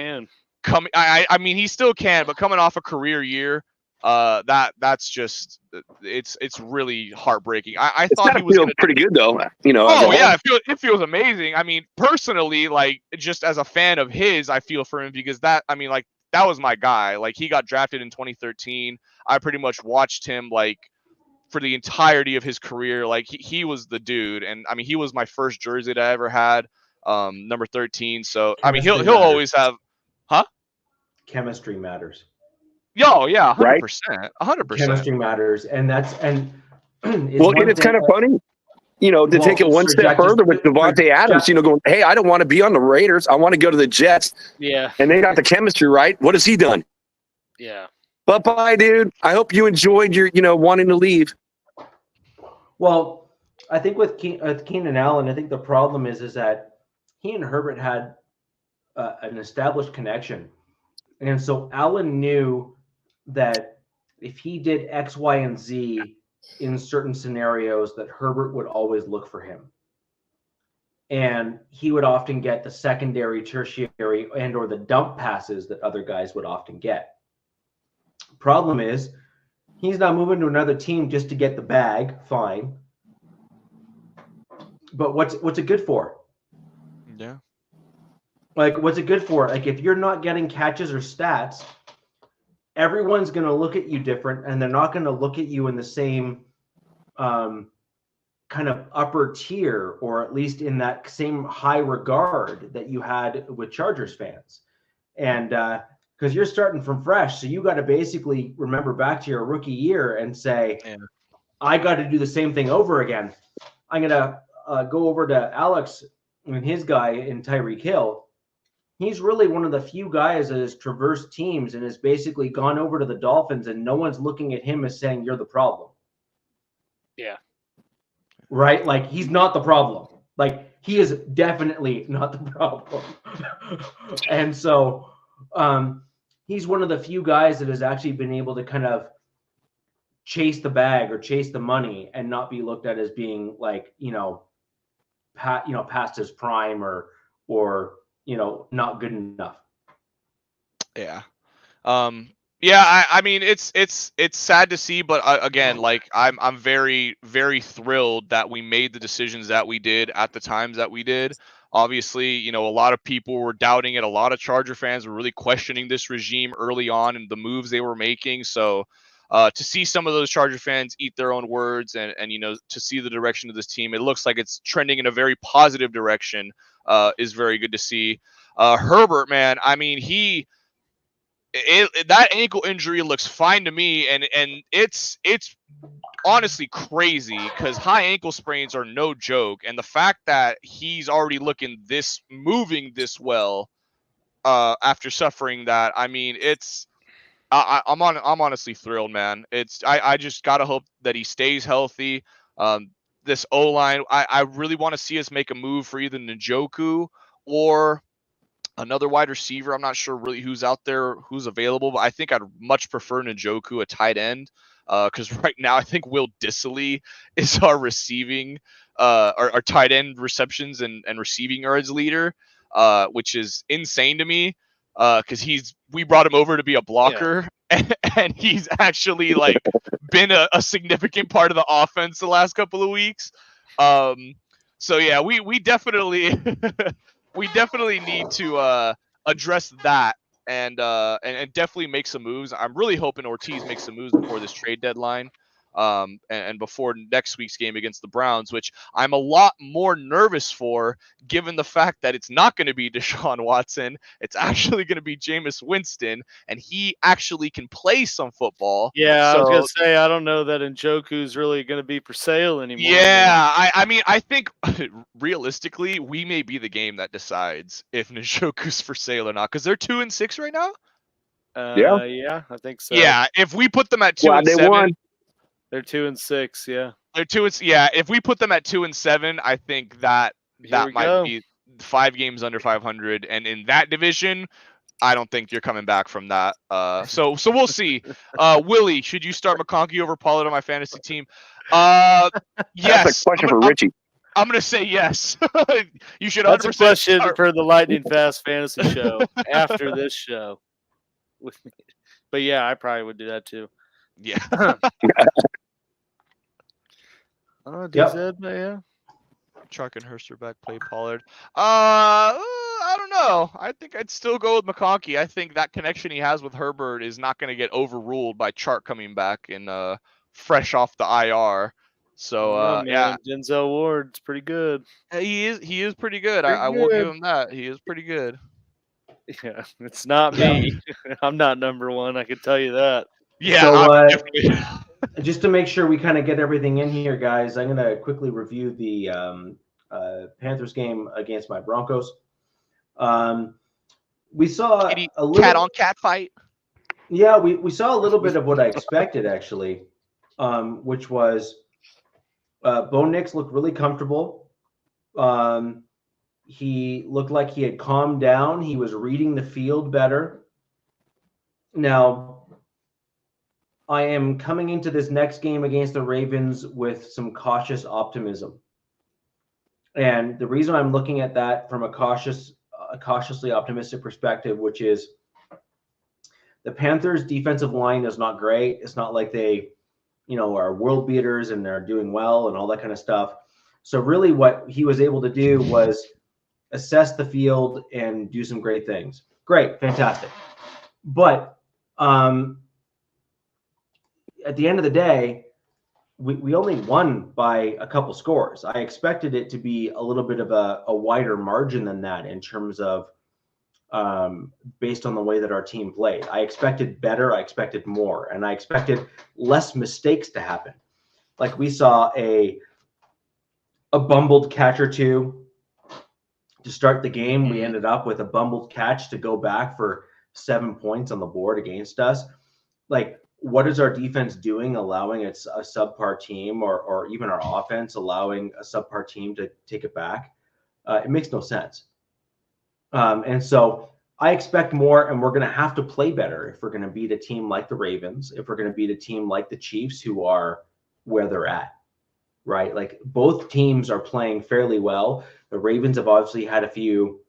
I mean, he still can, but coming off a career year, that's just it's really heartbreaking. I thought he was
pretty good though.
It feels amazing. I mean, personally, like, just as a fan of his, I feel for him because that was my guy. Like, he got drafted in 2013. I pretty much watched him like for the entirety of his career. Like, he was the dude, and I mean, he was my first jersey that I ever had, number 13. So I mean, he'll always have,
Chemistry matters.
Yo, yeah, 100%, 100%.
Chemistry matters, and it's
kind of funny. to take it one
Sir
step
Jack,
further with Devontae Adams, going, hey, I don't want to be on the Raiders. I want to go to the Jets.
Yeah.
And they got the chemistry right. What has he done?
Yeah.
Bye, dude. I hope you enjoyed your, wanting to leave.
Well, I think with Keenan Allen, I think the problem is that he and Herbert had an established connection. And so Allen knew that if he did X, Y, and Z in certain scenarios, that Herbert would always look for him. And he would often get the secondary, tertiary, and or the dump passes that other guys would often get. Problem is, he's not moving to another team just to get the bag, fine. But what's it good for?
Yeah.
Like, what's it good for? Like, if you're not getting catches or stats, everyone's going to look at you different, and they're not going to look at you in the same kind of upper tier, or at least in that same high regard that you had with Chargers fans. And because you're starting from fresh, so you got to basically remember back to your rookie year and say, I got to do the same thing over again. I'm going to go over to Alex and his guy in Tyreek Hill. He's really one of the few guys that has traversed teams and has basically gone over to the Dolphins, and no one's looking at him as saying you're the problem.
Yeah.
Right? Like, he's not the problem. Like, he is definitely not the problem. And so he's one of the few guys that has actually been able to kind of chase the bag or chase the money and not be looked at as being like, past his prime or not good enough.
Yeah. I mean, it's sad to see, but again, like I'm very, very thrilled that we made the decisions that we did at the times that we did. Obviously, a lot of people were doubting it. A lot of Charger fans were really questioning this regime early on and the moves they were making. So to see some of those Charger fans eat their own words and to see the direction of this team, it looks like it's trending in a very positive direction, is very good to see. Herbert, man, I mean, that ankle injury looks fine to me, and it's honestly crazy because high ankle sprains are no joke, and the fact that he's already moving this well after suffering that, I mean, I'm honestly thrilled, man. I just gotta hope that he stays healthy. This O-line, I really want to see us make a move for either Njoku or another wide receiver. I'm not sure really who's out there, who's available, but I think I'd much prefer Njoku, a tight end, because right now I think Will Dissly is our receiving, our tight end receptions and receiving yards leader, which is insane to me, because we brought him over to be a blocker, and he's actually like been a significant part of the offense the last couple of weeks. So yeah, we definitely we definitely need to address that and definitely make some moves. I'm really hoping Ortiz makes some moves before this trade deadline, and before next week's game against the Browns, which I'm a lot more nervous for, given the fact that it's not going to be Deshaun Watson. It's actually going to be Jameis Winston, and he actually can play some football.
Yeah, I was going to say, I don't know that Njoku's really going to be for sale anymore.
Yeah, I mean, I think realistically, we may be the game that decides if Njoku's for sale or not, because they're 2-6 right now.
Yeah, I think so.
Yeah, if we put them at 2-7,
they're 2-6. Yeah,
they're 2. Yeah, if we put them at 2-7, I think that might be 5 games under 500, and in that division, I don't think you're coming back from that. So we'll see. Willie, should you start McConkey over Pollard on my fantasy team? Yes.
That's a question for Richie.
I'm gonna say yes. You should.
That's a question for the Lightning Fast Fantasy Show after this show with me. But yeah, I probably would do that too.
Yeah.
Yeah.
Chuck and Hursterback play Pollard. I don't know. I think I'd still go with McConkey. I think that connection he has with Herbert is not going to get overruled by Chark coming back and fresh off the IR. So yeah,
Denzel Ward's pretty good.
He is pretty good. I will give him that. He is pretty good.
Yeah, it's not me. I'm not number one. I can tell you that.
Yeah.
just to make sure we kind of get everything in here, guys, I'm going to quickly review the Panthers game against my Broncos. We saw a little
cat on cat fight.
Yeah, we saw a little bit of what I expected, actually, which was Bo Nix looked really comfortable. He looked like he had calmed down. He was reading the field better. Now, I am coming into this next game against the Ravens with some cautious optimism. And the reason I'm looking at that from a cautiously optimistic perspective, which is the Panthers' defensive line is not great. It's not like they, are world beaters and they're doing well and all that kind of stuff. So really what he was able to do was assess the field and do some great things. Great, fantastic. But at the end of the day, we only won by a couple scores. I expected it to be a little bit of a wider margin than that in terms of based on the way that our team played. I expected better, I expected more, and I expected less mistakes to happen. Like we saw a bumbled catch or two to start the game. We ended up with a bumbled catch to go back for 7 points on the board against us. Like, what is our defense doing, allowing a subpar team or even our offense allowing a subpar team to take it back? It makes no sense. And so I expect more, and we're going to have to play better if we're going to beat a team like the Ravens, if we're going to beat a team like the Chiefs, who are where they're at, right? Like, both teams are playing fairly well. The Ravens have obviously had a few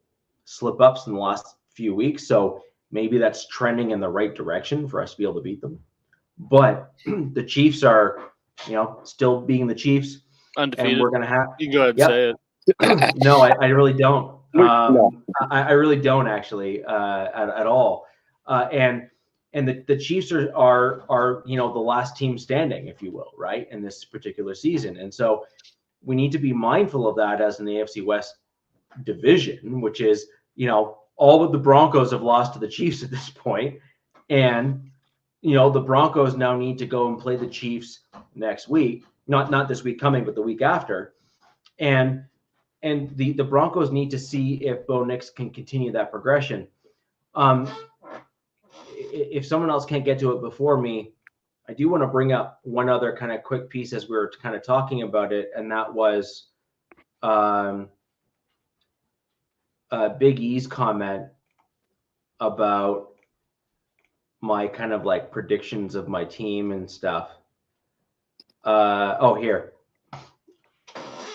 slip-ups in the last few weeks, so maybe that's trending in the right direction for us to be able to beat them. But the Chiefs are, still being the Chiefs.
Undefeated.
And we're going to have –
you can go ahead and say it.
No, I really don't.
No.
I really don't, actually, at all. And the Chiefs are the last team standing, if you will, right, in this particular season. And so we need to be mindful of that as an AFC West division, which is, all of the Broncos have lost to the Chiefs at this point. And the Broncos now need to go and play the Chiefs next week, not this week coming, but the week after. And the Broncos need to see if Bo Nix can continue that progression. If someone else can't get to it before me, I do want to bring up one other kind of quick piece as we were kind of talking about it, and that was Big E's comment about my kind of like predictions of my team and stuff. Here.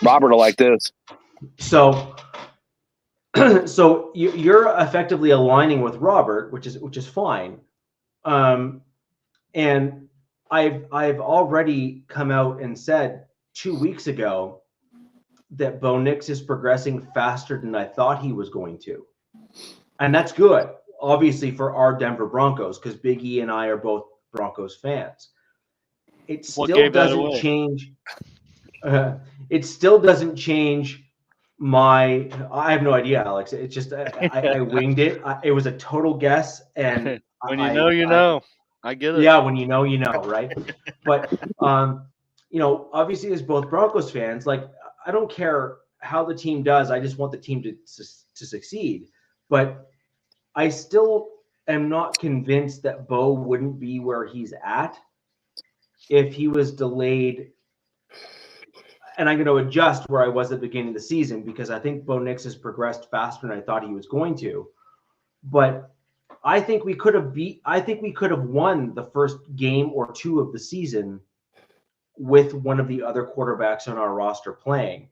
Robert will like this.
So you're effectively aligning with Robert, which is fine. And I've already come out and said 2 weeks ago that Bo Nix is progressing faster than I thought he was going to. And that's good, obviously, for our Denver Broncos, because Big E and I are both Broncos fans. It still doesn't change. It still doesn't change I have no idea, Alex. It's just I winged it. It was a total guess, and
when you know. I get it.
Yeah, when you know, right? But obviously, as both Broncos fans, like, I don't care how the team does. I just want the team to succeed. But I still am not convinced that Bo wouldn't be where he's at if he was delayed. And I'm going to adjust where I was at the beginning of the season, because I think Bo Nix has progressed faster than I thought he was going to. But I think we could have won the first game or two of the season with one of the other quarterbacks on our roster playing,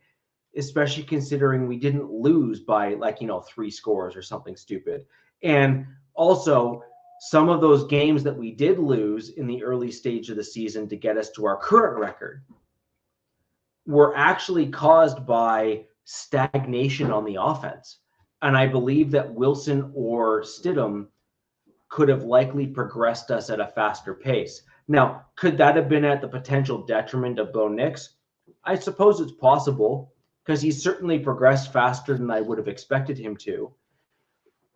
especially considering we didn't lose by 3 scores or something stupid. And also, some of those games that we did lose in the early stage of the season to get us to our current record were actually caused by stagnation on the offense. And I believe that Wilson or Stidham could have likely progressed us at a faster pace. Now, could that have been at the potential detriment of Bo Nix? I suppose it's possible, because he's certainly progressed faster than I would have expected him to.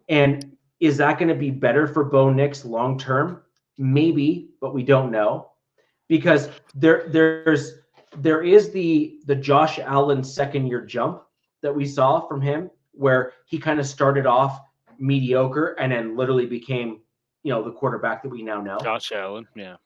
And is that going to be better for Bo Nix long term? Maybe, but we don't know. because there is the Josh Allen second-year jump that we saw from him, where he kind of started off mediocre and then literally became, the quarterback that we now know.
Josh Allen, yeah.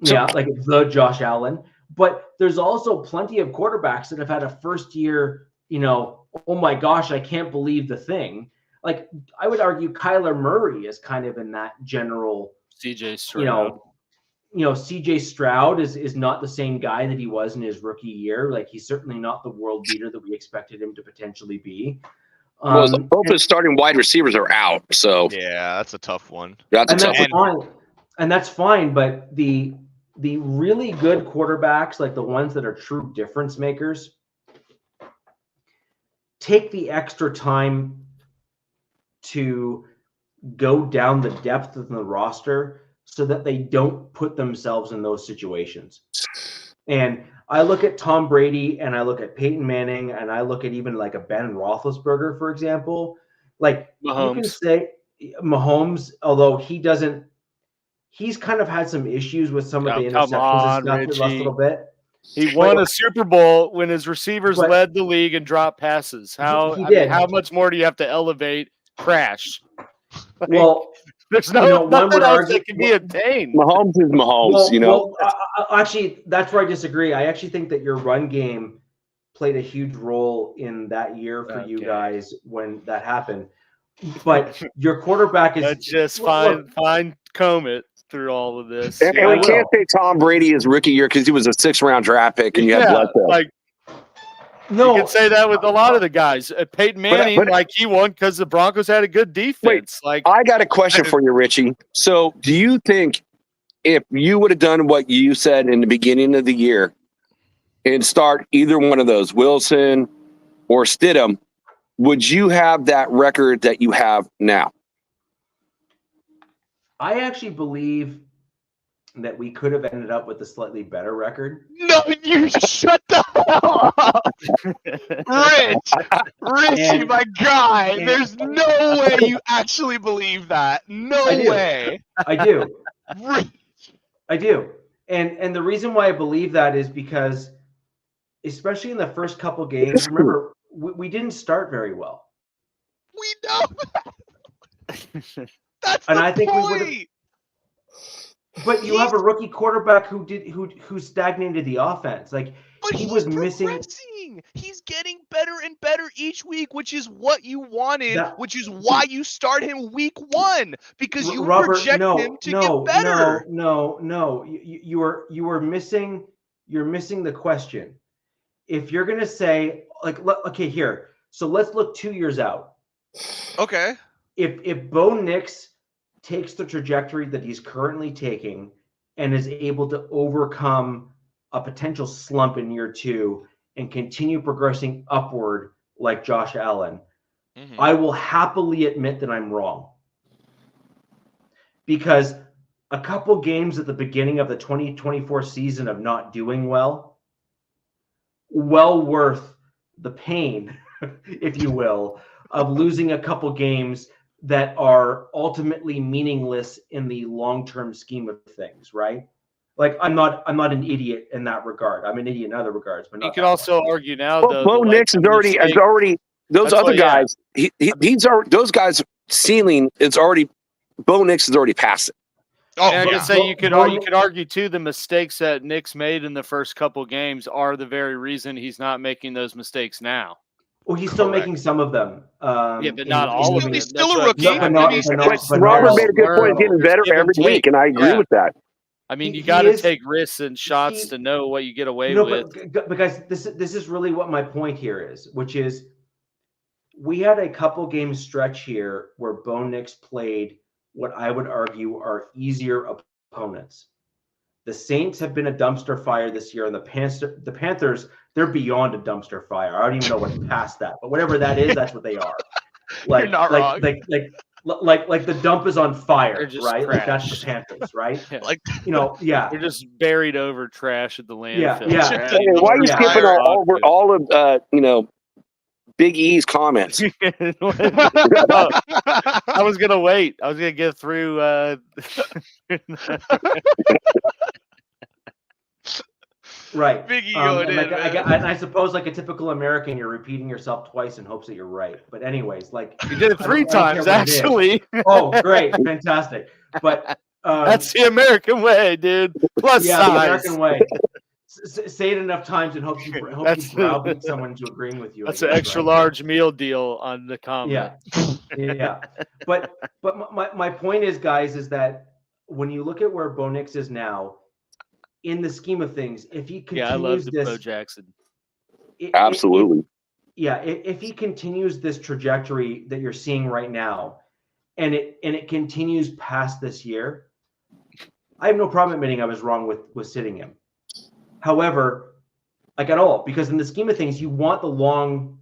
Yeah, like the Josh Allen. But there's also plenty of quarterbacks that have had a first year, oh my gosh, I can't believe the thing. Like, I would argue Kyler Murray is kind of in that general.
CJ Stroud.
CJ Stroud is not the same guy that he was in his rookie year. Like, he's certainly not the world beater that we expected him to potentially be.
Both his starting wide receivers are out, so
yeah, that's a tough one.
That's fine. And that's fine, but the really good quarterbacks, like the ones that are true difference makers, take the extra time to go down the depth of the roster so that they don't put themselves in those situations. And I look at Tom Brady and I look at Peyton Manning and I look at even like a Ben Roethlisberger, for example. Like,
Mahomes.
You can say Mahomes, although he's kind of had some issues with some of the interceptions and stuff the last little bit.
He won a Super Bowl when his receivers led the league and dropped passes. How much more do you have to elevate trash?
Well,
there's nothing else that can be obtained.
Mahomes is Mahomes,
actually, that's where I disagree. I actually think that your run game played a huge role in that year for you guys when that happened. But your quarterback is
just fine comb it through all of this.
And we can't say Tom Brady is rookie year because he was a 6th-round draft pick and you had Bledsoe.
No, you can say that with a lot of the guys. Peyton Manning, he won because the Broncos had a good defense.
I got a question for you, Richie. So, do you think if you would have done what you said in the beginning of the year and start either one of those, Wilson or Stidham, would you have that record that you have now?
I actually believe that we could have ended up with a slightly better record.
No, you shut the hell up. Richie, my guy, there's no way you actually believe that. No way.
I do. I do. And the reason why I believe that is because, especially in the first couple games, remember, we didn't start very well.
We know that. That's
and
the
I think
point.
We would have. But you have a rookie quarterback who stagnated the offense. But he was missing.
He's getting better and better each week, which is what you wanted, which is why you start him week 1, because you project him to get better.
No. You were missing. You're missing the question. If you're gonna say okay, here. So let's look 2 years out.
Okay.
If Bo Nix takes the trajectory that he's currently taking and is able to overcome a potential slump in year 2 and continue progressing upward like Josh Allen, I will happily admit that I'm wrong. Because a couple games at the beginning of the 2024 season of not doing well worth the pain, if you will, of losing a couple games that are ultimately meaningless in the long-term scheme of things, right? I'm not an idiot in that regard. I'm an idiot in other regards, but not.
You could also argue now, though.
Bo Nix is already those other guys. Those guys' ceiling is already. Bo Nix is already past it.
Oh, I can say you could argue too. The mistakes that Nix made in the first couple games are the very reason he's not making those mistakes now.
Well, he's still making some of them.
But not all of them.
He's still a rookie.
Robert made a good point. Getting better every week, and I agree with that.
I mean, you got to take risks and shots to know what you get away with.
Because this is really what my point here is, which is we had a couple game stretch here where Bo Nix played what I would argue are easier opponents. The Saints have been a dumpster fire this year, and the Panthers, they're beyond a dumpster fire. I don't even know what's past that, but whatever that is, that's what they are.
You're not wrong.
Like the dump is on fire, right?
Trash.
That's the Panthers, right?
Yeah. They're just buried over trash at the landfill.
Yeah.
Hey, why are you skipping all of Big E's comments?
I was gonna wait. I was gonna get through.
Right.
Big ego it
and
is,
like,
man.
I suppose, like a typical American, you're repeating yourself twice in hopes that you're right. But anyways, like
You did it
I
3
don't care
times,
what it is.
actually.
Oh, great, fantastic. But
That's the American way, dude. Plus
yeah, the
size.
American way. Say it enough times and hope you browbeat someone into agreeing with you.
That's
I
an
guess,
extra
right?
large meal deal on the comment.
Yeah. But my point is, guys, is that when you look at where Bo Nix is now, in the scheme of things, if he continues
Yeah, I love the Bo
this,
Jackson.
Absolutely.
if he continues this trajectory that you're seeing right now, and it continues past this year, I have no problem admitting I was wrong with sitting him. However, like at all, because in the scheme of things, you want the long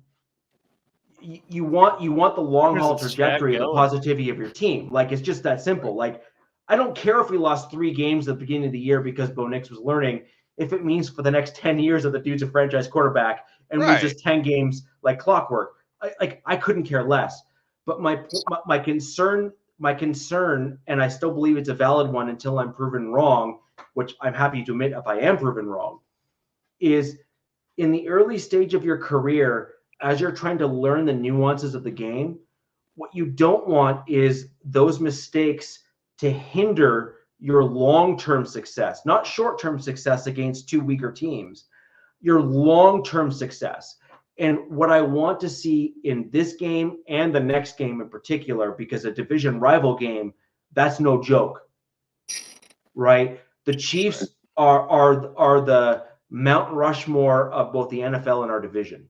haul trajectory of the positivity of your team. Like, it's just that simple. Like, I don't care if we lost 3 games at the beginning of the year because Bo Nix was learning, if it means for the next 10 years that the dude's a franchise quarterback and loses 10 games like clockwork. I couldn't care less. But my concern, and I still believe it's a valid one until I'm proven wrong, which I'm happy to admit if I am proven wrong, is in the early stage of your career, as you're trying to learn the nuances of the game, what you don't want is those mistakes to hinder your long-term success, not short-term success against 2 weaker teams, your long-term success. And what I want to see in this game and the next game in particular, because a division rival game, that's no joke, right? The Chiefs are the Mount Rushmore of both the NFL and our division,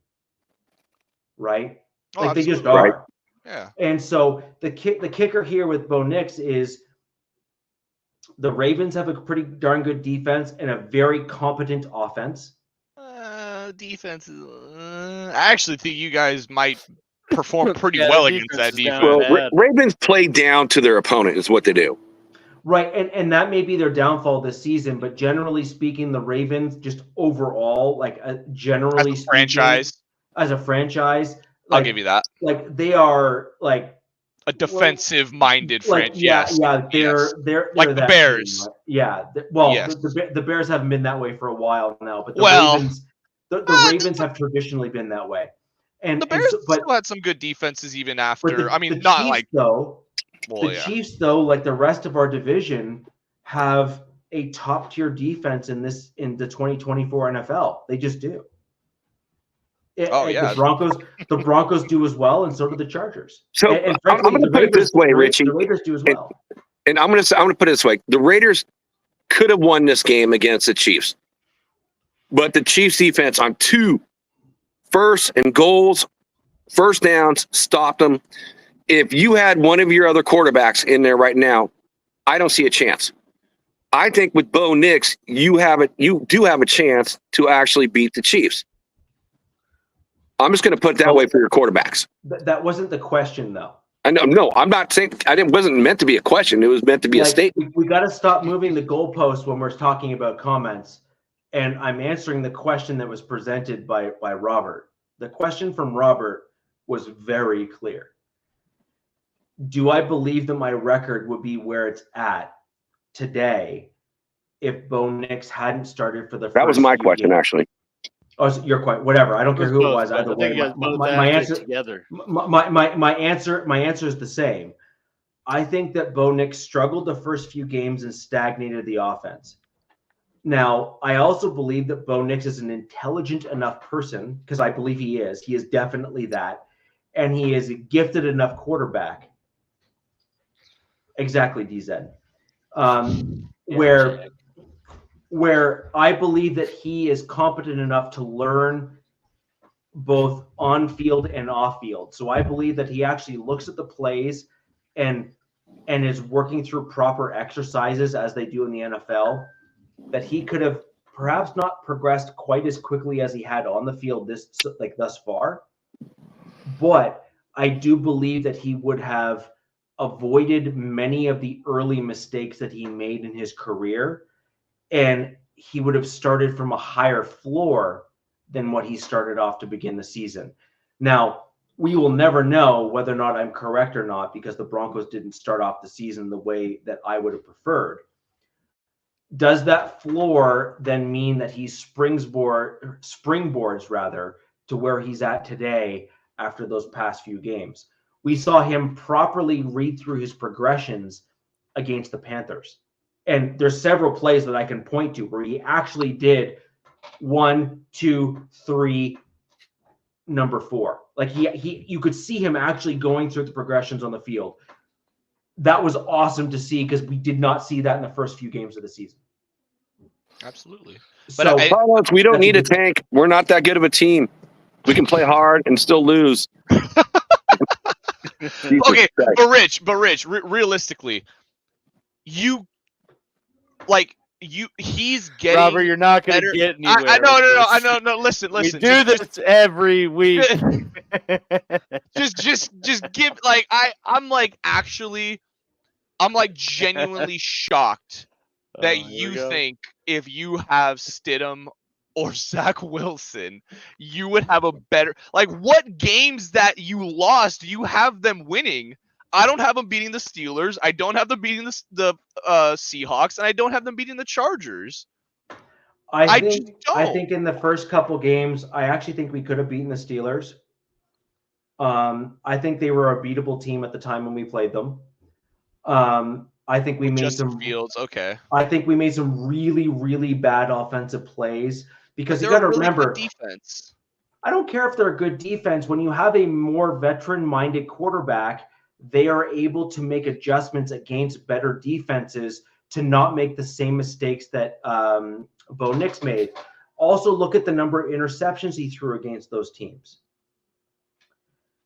right?
Oh,
like, they
absolutely.
just are.
Right.
Yeah.
And so the kicker here with Bo Nix is the Ravens have a pretty darn good defense and a very competent offense.
Defense is. I actually think you guys might perform pretty
Yeah,
well
the
against that
defense is
defense.
down.
Well, Ravens play down to their opponent is what they do.
Right, and that may be their downfall this season, but generally speaking, the Ravens just overall, like generally
As a franchise,
as a franchise,
I'll
like,
give you that.
like they are like
A defensive-minded
like
franchise.
they're
like the
that
Bears.
team, right? Yeah,
Yes.
the Bears haven't been that way for a while now, but the
Well,
Ravens, the Ravens have traditionally been that way. And
the Bears
but
still had some good defenses even after.
the
I mean,
Chiefs,
not like.
though.
Well,
The
yeah.
Chiefs, though, like the rest of our division, have a top tier defense in the 2024 NFL. They just do.
Yeah.
The Broncos do as well, and so do the Chargers.
So
and
I'm going to put it this way, Richie.
The Raiders do as well.
And I'm going to put it this way: the Raiders could have won this game against the Chiefs, but the Chiefs defense on 2 first and goals, first downs, stopped them. If you had one of your other quarterbacks in there right now, I don't see a chance. I think with Bo Nix, you do have a chance to actually beat the Chiefs. I'm just going to put it that way for your quarterbacks.
That wasn't the question, though.
I know. No, I'm not saying. It wasn't meant to be a question. It was meant to be a statement.
We got to stop moving the goalposts when we're talking about comments. And I'm answering the question that was presented by Robert. The question from Robert was very clear. Do I believe that my record would be where it's at today if Bo Nix hadn't started for the first
That was my question,
games?
actually.
Oh, so your question. Whatever. I don't care who it was. Either way, my answer
together.
My answer is the same. I think that Bo Nix struggled the first few games and stagnated the offense. Now, I also believe that Bo Nix is an intelligent enough person, because I believe he is. He is definitely that. And he is a gifted enough quarterback. Exactly, DZ. Where I believe that he is competent enough to learn both on field and off field. So I believe that he actually looks at the plays and is working through proper exercises as they do in the NFL, that he could have perhaps not progressed quite as quickly as he had on the field thus far. But I do believe that he would have avoided many of the early mistakes that he made in his career, and he would have started from a higher floor than what he started off to begin the season. Now, we will never know whether or not I'm correct or not, because the Broncos didn't start off the season the way that I would have preferred. does that floor then mean that he springboards rather to where he's at today after those past few games? We saw him properly read through his progressions against the Panthers. And there's several plays that I can point to where he actually did 1, 2, 3, number 4. Like you could see him actually going through the progressions on the field. That was awesome to see because we did not see that in the first few games of the season.
Absolutely.
So
But we don't need a tank. We're not that good of a team. We can play hard and still lose.
Okay, but Rich, realistically, he's getting
Robert, you're not going to get anywhere.
I know. No, listen.
We do this every week.
just give I'm genuinely shocked that you think if you have Stidham or Zach Wilson, you would have a better what games that you lost, you have them winning. I don't have them beating the Steelers. I don't have them beating the Seahawks, and I don't have them beating the Chargers.
I think in the first couple games, I actually think we could have beaten the Steelers. I think they were a beatable team at the time when we played them. I think we made some
Fields. Okay.
I think we made some really, really bad offensive plays because you got to remember
defense.
I don't care if they're a good defense. When you have a more veteran-minded quarterback, they are able to make adjustments against better defenses to not make the same mistakes that Bo Nix made. Also, look at the number of interceptions he threw against those teams.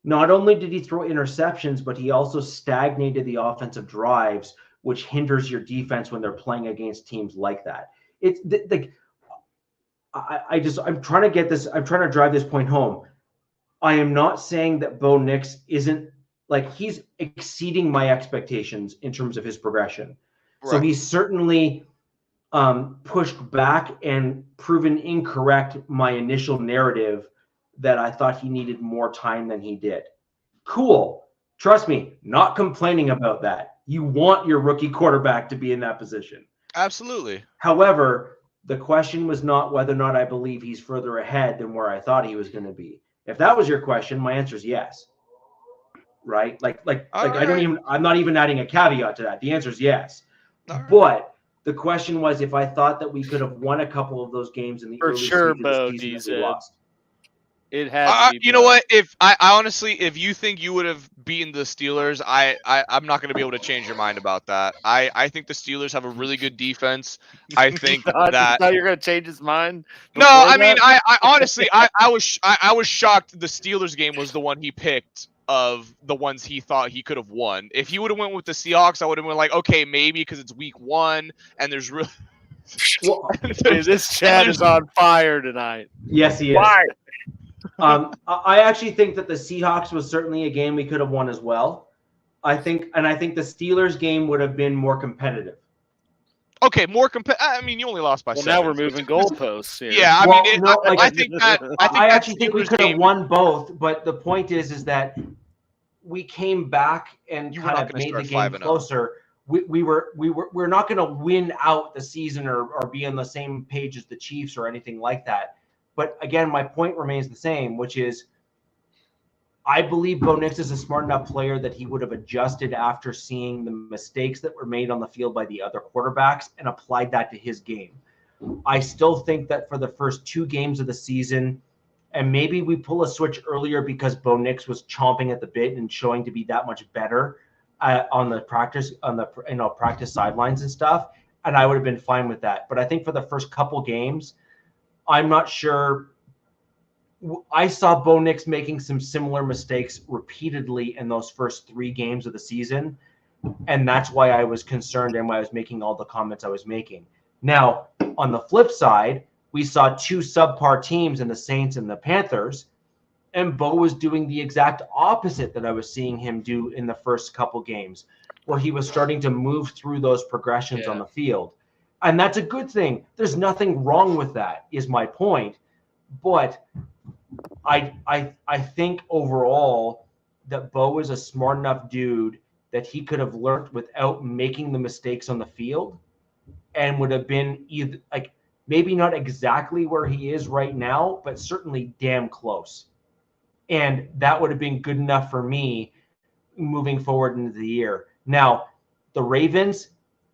Not only did he throw interceptions, but he also stagnated the offensive drives, which hinders your defense when they're playing against teams like that. I'm trying to drive this point home. I am not saying that Bo Nix isn't he's exceeding my expectations in terms of his progression. Right. So he's certainly pushed back and proven incorrect my initial narrative that I thought he needed more time than he did. Cool. Trust me, not complaining about that. You want your rookie quarterback to be in that position.
Absolutely.
However, the question was not whether or not I believe he's further ahead than where I thought he was going to be. If that was your question, my answer is yes. Right? I'm not even adding a caveat to that. The answer is yes. Right. But the question was if I thought that we could have won a couple of those games in the early season of the season we lost.
It had
you know what? If I honestly, if you think you would have beaten the Steelers, I'm not going to be able to change your mind about that. I think the Steelers have a really good defense. I think that
you're going to change his mind.
No, I mean, I honestly, I was shocked. The Steelers game was the one he picked of the ones he thought he could have won. If he would have went with the Seahawks, I would have been like, okay, maybe because it's week 1 and there's really.
This chat is on fire tonight.
Yes, he is. Fire. I actually think that the Seahawks was certainly a game we could have won as well. I think the Steelers game would have been more competitive.
Okay, more competitive. I mean, you only lost by 7.
Now we're moving goalposts here.
Yeah, I
actually think we could have won both, but the point is that we came back and kind of made the game closer. We're not going to win out the season or be on the same page as the Chiefs or anything like that. But again, my point remains the same, which is I believe Bo Nix is a smart enough player that he would have adjusted after seeing the mistakes that were made on the field by the other quarterbacks and applied that to his game. I still think that for the first 2 games of the season, and maybe we pull a switch earlier because Bo Nix was chomping at the bit and showing to be that much better on the practice sidelines and stuff, and I would have been fine with that. But I think for the first couple games, I'm not sure. I saw Bo Nix making some similar mistakes repeatedly in those first 3 games of the season, and that's why I was concerned and why I was making all the comments I was making. Now, on the flip side, we saw 2 subpar teams in the Saints and the Panthers, and Bo was doing the exact opposite that I was seeing him do in the first couple games, where he was starting to move through those progressions on the field. And that's a good thing. There's nothing wrong with that, is my point. But I think overall that Bo is a smart enough dude that he could have learned without making the mistakes on the field. and would have been either like maybe not exactly where he is right now, but certainly damn close. And that would have been good enough for me moving forward into the year. Now, the Ravens,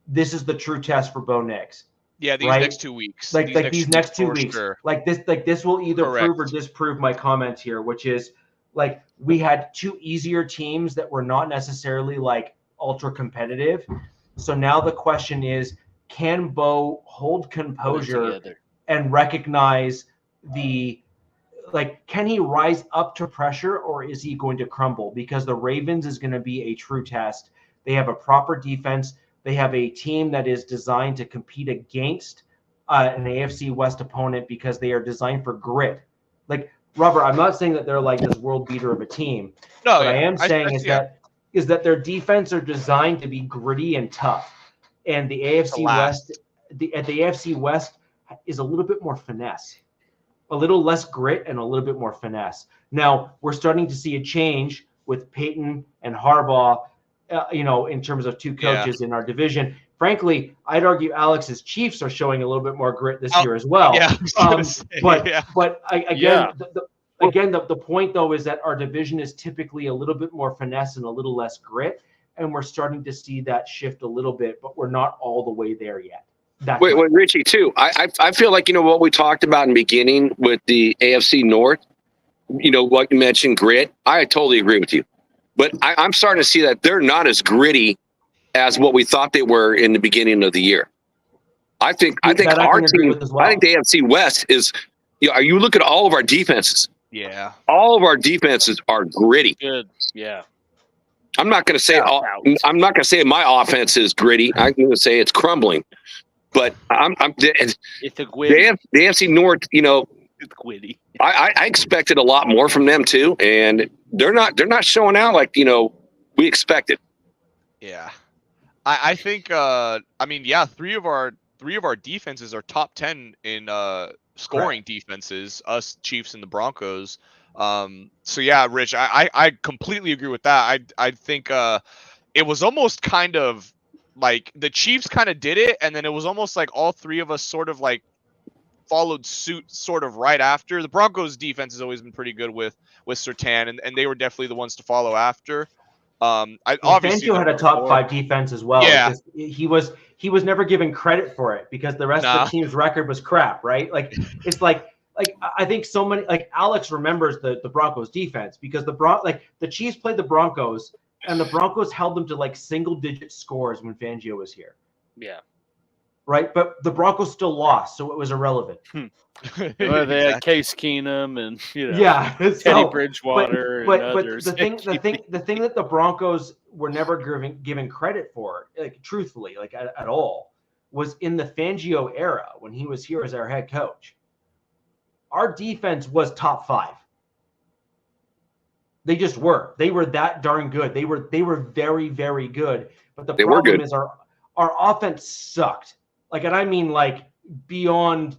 this is the true test for Bo Nix.
Yeah, these
right?
next 2 weeks.
These next two weeks.
Sure.
Like this will either prove or disprove my comment here, which is like we had two easier teams that were not necessarily like ultra competitive. So now the question is, can Bo hold composure and recognize can he rise up to pressure, or is he going to crumble? Because the Ravens is going to be a true test. They have a proper defense. They have a team that is designed to compete against an AFC West opponent because they are designed for grit. Like, Robert, I'm not saying that they're like this world beater of a team.
No,
what I am saying is that their defense are designed to be gritty and tough. And the AFC West, the AFC West is a little bit more finesse, a little less grit and a little bit more finesse. Now we're starting to see a change with Peyton and Harbaugh, in terms of two coaches in our division. Frankly, I'd argue Alex's Chiefs are showing a little bit more grit this year as well.
Yeah,
The point though is that our division is typically a little bit more finesse and a little less grit, and we're starting to see that shift a little bit, but we're not all the way there yet.
Wait, Richie, too. I feel like, what we talked about in the beginning with the AFC North, what you mentioned, grit. I totally agree with you. But I'm starting to see that they're not as gritty as what we thought they were in the beginning of the year. I think our team, I think the AFC West is, you look at all of our defenses.
Yeah.
All of our defenses are gritty.
Good. Yeah.
I'm not going to say I'm not going to say my offense is gritty. I'm going to say it's crumbling. But
it's a gritty.
The AFC North,
it's gritty.
I expected a lot more from them too, and they're not showing out like we expected.
Yeah, I think three of our defenses are top 10 in scoring defenses. Us, Chiefs, and the Broncos. So yeah, Rich, I completely agree with that. I think it was almost kind of like the Chiefs kind of did it, and then it was almost like all three of us sort of like followed suit sort of right after. The Broncos defense has always been pretty good with Surtain, and they were definitely the ones to follow after. Obviously
Fangio had a top 5 defense as well.
Yeah.
He was never given credit for it because the rest of the team's record was crap, right? Like it's like I think so many, like Alex remembers the Broncos defense because the Chiefs played the Broncos and the Broncos held them to like single-digit scores when Fangio was here.
Yeah.
Right, but the Broncos still lost, so it was irrelevant.
Well, they had Case Keenum and
Teddy
Bridgewater
but
and others.
the thing that the Broncos were never given credit for, like truthfully, like at all, was in the Fangio era when he was here as our head coach. Our defense was top 5. They just were. They were that darn good. They were very, very good. But the problem is our offense sucked. Like, and I mean like beyond,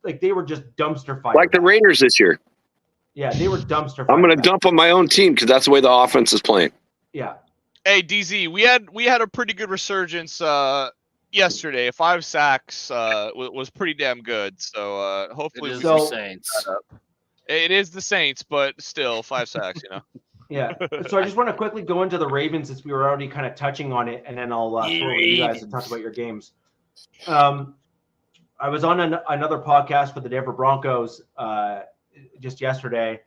like they were just dumpster fire.
Like the Raiders this year.
Yeah, they were dumpster fire.
I'm going to dump on my own team because that's the way the offense is playing.
Yeah.
Hey, DZ, we had a pretty good resurgence yesterday. 5 sacks was pretty damn good. So hopefully
the Saints.
It is the Saints, but still 5 sacks,
Yeah. So I just want to quickly go into the Ravens since we were already kind of touching on it, and then I'll throw it to you guys to talk about your games. I was on another podcast with the Denver Broncos just yesterday.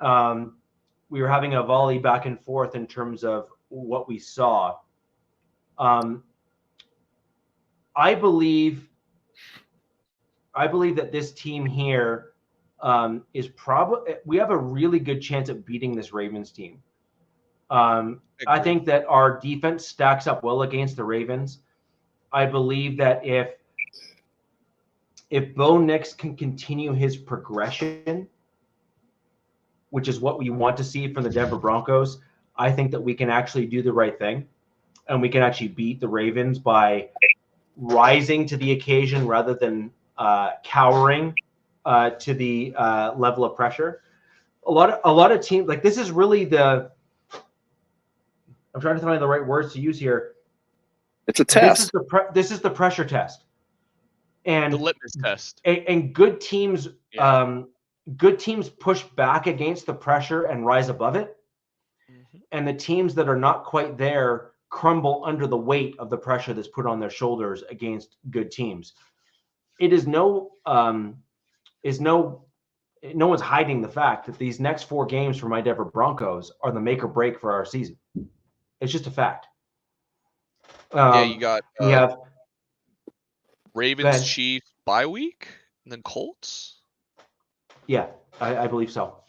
We were having a volley back and forth in terms of what we saw. I believe that this team here is probably, we have a really good chance at beating this Ravens team. I think that our defense stacks up well against the Ravens. I believe that if Bo Nix can continue his progression, which is what we want to see from the Denver Broncos, I think that we can actually do the right thing and we can actually beat the Ravens by rising to the occasion rather than cowering to the level of pressure. A lot of teams, like this is really I'm trying to find the right words to use here.
It's a test.
This is the pressure test. And
The litmus test.
And good teams, good teams push back against the pressure and rise above it.
Mm-hmm.
And the teams that are not quite there crumble under the weight of the pressure that's put on their shoulders against good teams. It is no one's hiding the fact that these next 4 games for my Denver Broncos are the make or break for our season. It's just a fact.
You got
we have
Ravens, Chiefs, bye week, and then Colts.
Yeah, I believe so.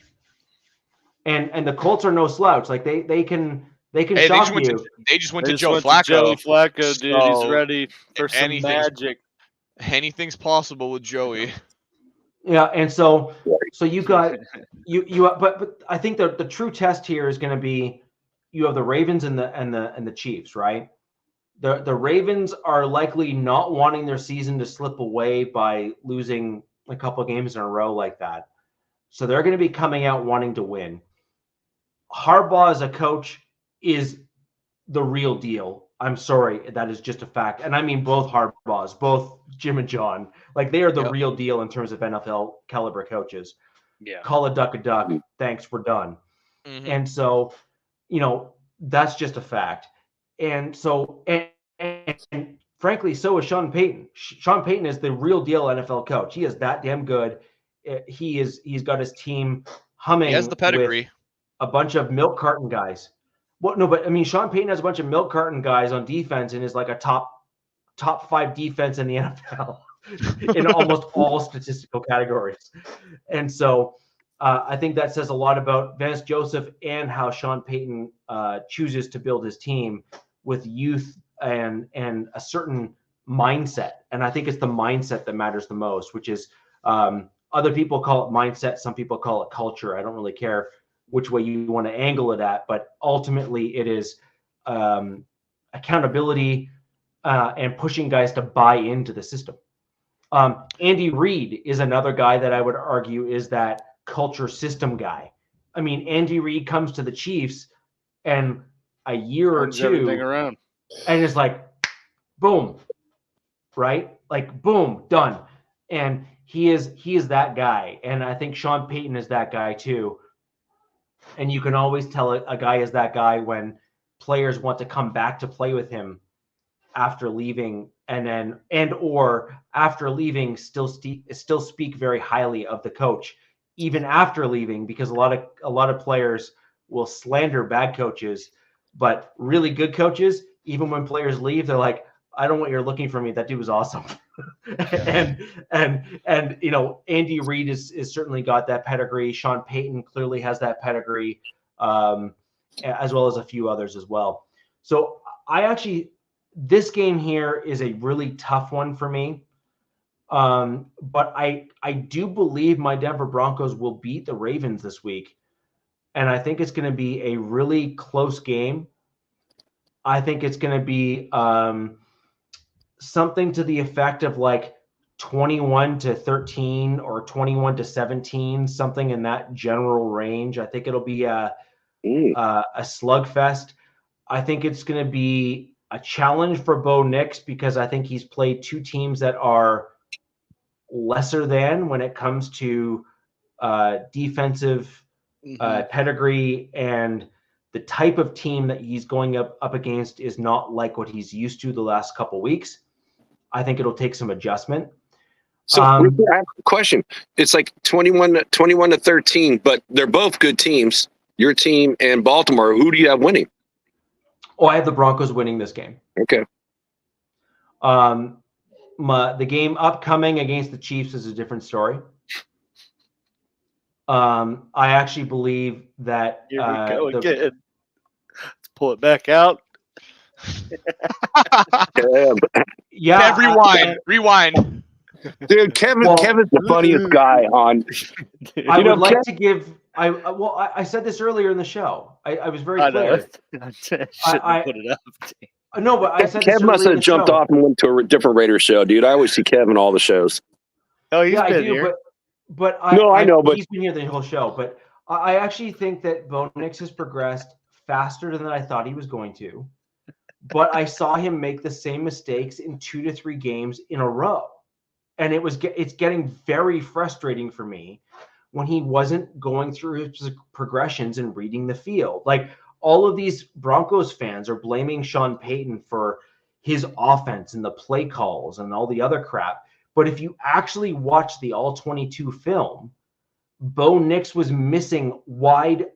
And the Colts are no slouch. Like they can shock you.
They just went to Joe Flacco.
Joey Flacco, dude. He's ready for some magic.
Anything's possible with Joey.
Yeah, and so you got but I think the true test here is going to be you have the Ravens and the Chiefs, right? The Ravens are likely not wanting their season to slip away by losing a couple of games in a row like that. So they're going to be coming out wanting to win. Harbaugh as a coach is the real deal. I'm sorry, that is just a fact. And I mean both Harbaughs, both Jim and John. Like they are the real deal in terms of NFL caliber coaches.
Yeah.
Call a duck a duck. Thanks, we're done.
Mm-hmm.
And so, that's just a fact. And so, and frankly, so is Sean Payton. Sean Payton is the real deal NFL coach. He is that damn good. He's got his team humming.
He has the pedigree.
With a bunch of milk carton guys. Well, no, but I mean, Sean Payton has a bunch of milk carton guys on defense and is like a top 5 defense in the NFL in almost all statistical categories. And so I think that says a lot about Vance Joseph and how Sean Payton chooses to build his team with youth and a certain mindset. And I think it's the mindset that matters the most, which is other people call it mindset. Some people call it culture. I don't really care which way you want to angle it at, but ultimately it is accountability and pushing guys to buy into the system. Andy Reid is another guy that I would argue is that culture system guy. I mean, Andy Reid comes to the Chiefs and a year or two
everything around
and it's like, boom, right? Like, boom, done. And he is that guy. And I think Sean Payton is that guy too. And you can always tell a guy is that guy when players want to come back to play with him after leaving, or after leaving still speak very highly of the coach, even after leaving, because a lot of players will slander bad coaches, but really good coaches, even when players leave, they're like, I don't want you're looking for me. That dude was awesome. and Andy Reid is certainly got that pedigree. Sean Payton clearly has that pedigree, as well as a few others as well. So this game here is a really tough one for me. But I do believe my Denver Broncos will beat the Ravens this week. And I think it's going to be a really close game. I think it's going to be something to the effect of like 21-13 or 21-17, something in that general range. I think it'll be a slugfest. I think it's going to be a challenge for Bo Nix because I think he's played 2 teams that are lesser than when it comes to defensive pedigree, and the type of team that he's going up against is not like what he's used to the last couple weeks. I think it'll take some adjustment.
So I have a question. It's like 21-13, but they're both good teams. Your team and Baltimore. Who do you have winning?
Oh, I have the Broncos winning this game.
Okay.
The game upcoming against the Chiefs is a different story. I actually believe that.
Here we go again. Let's pull it back out.
Yeah.
Rewind.
Dude, Kevin's the funniest guy on.
I would like to give. I said this earlier in the show. I was very clear.
I shouldn't have put it up.
No, but I said
Kevin must have jumped off and went to a different Raiders show, dude. I always see Kevin all the shows.
Oh, he's been here.
But
I know, but
he's been here the whole show. But I actually think that Bo Nix has progressed faster than I thought he was going to. But I saw him make the same mistakes in 2 to 3 games in a row. And it's getting very frustrating for me when he wasn't going through his progressions and reading the field. Like, all of these Broncos fans are blaming Sean Payton for his offense and the play calls and all the other crap. But if you actually watch the all 22 film, Bo Nix was missing wide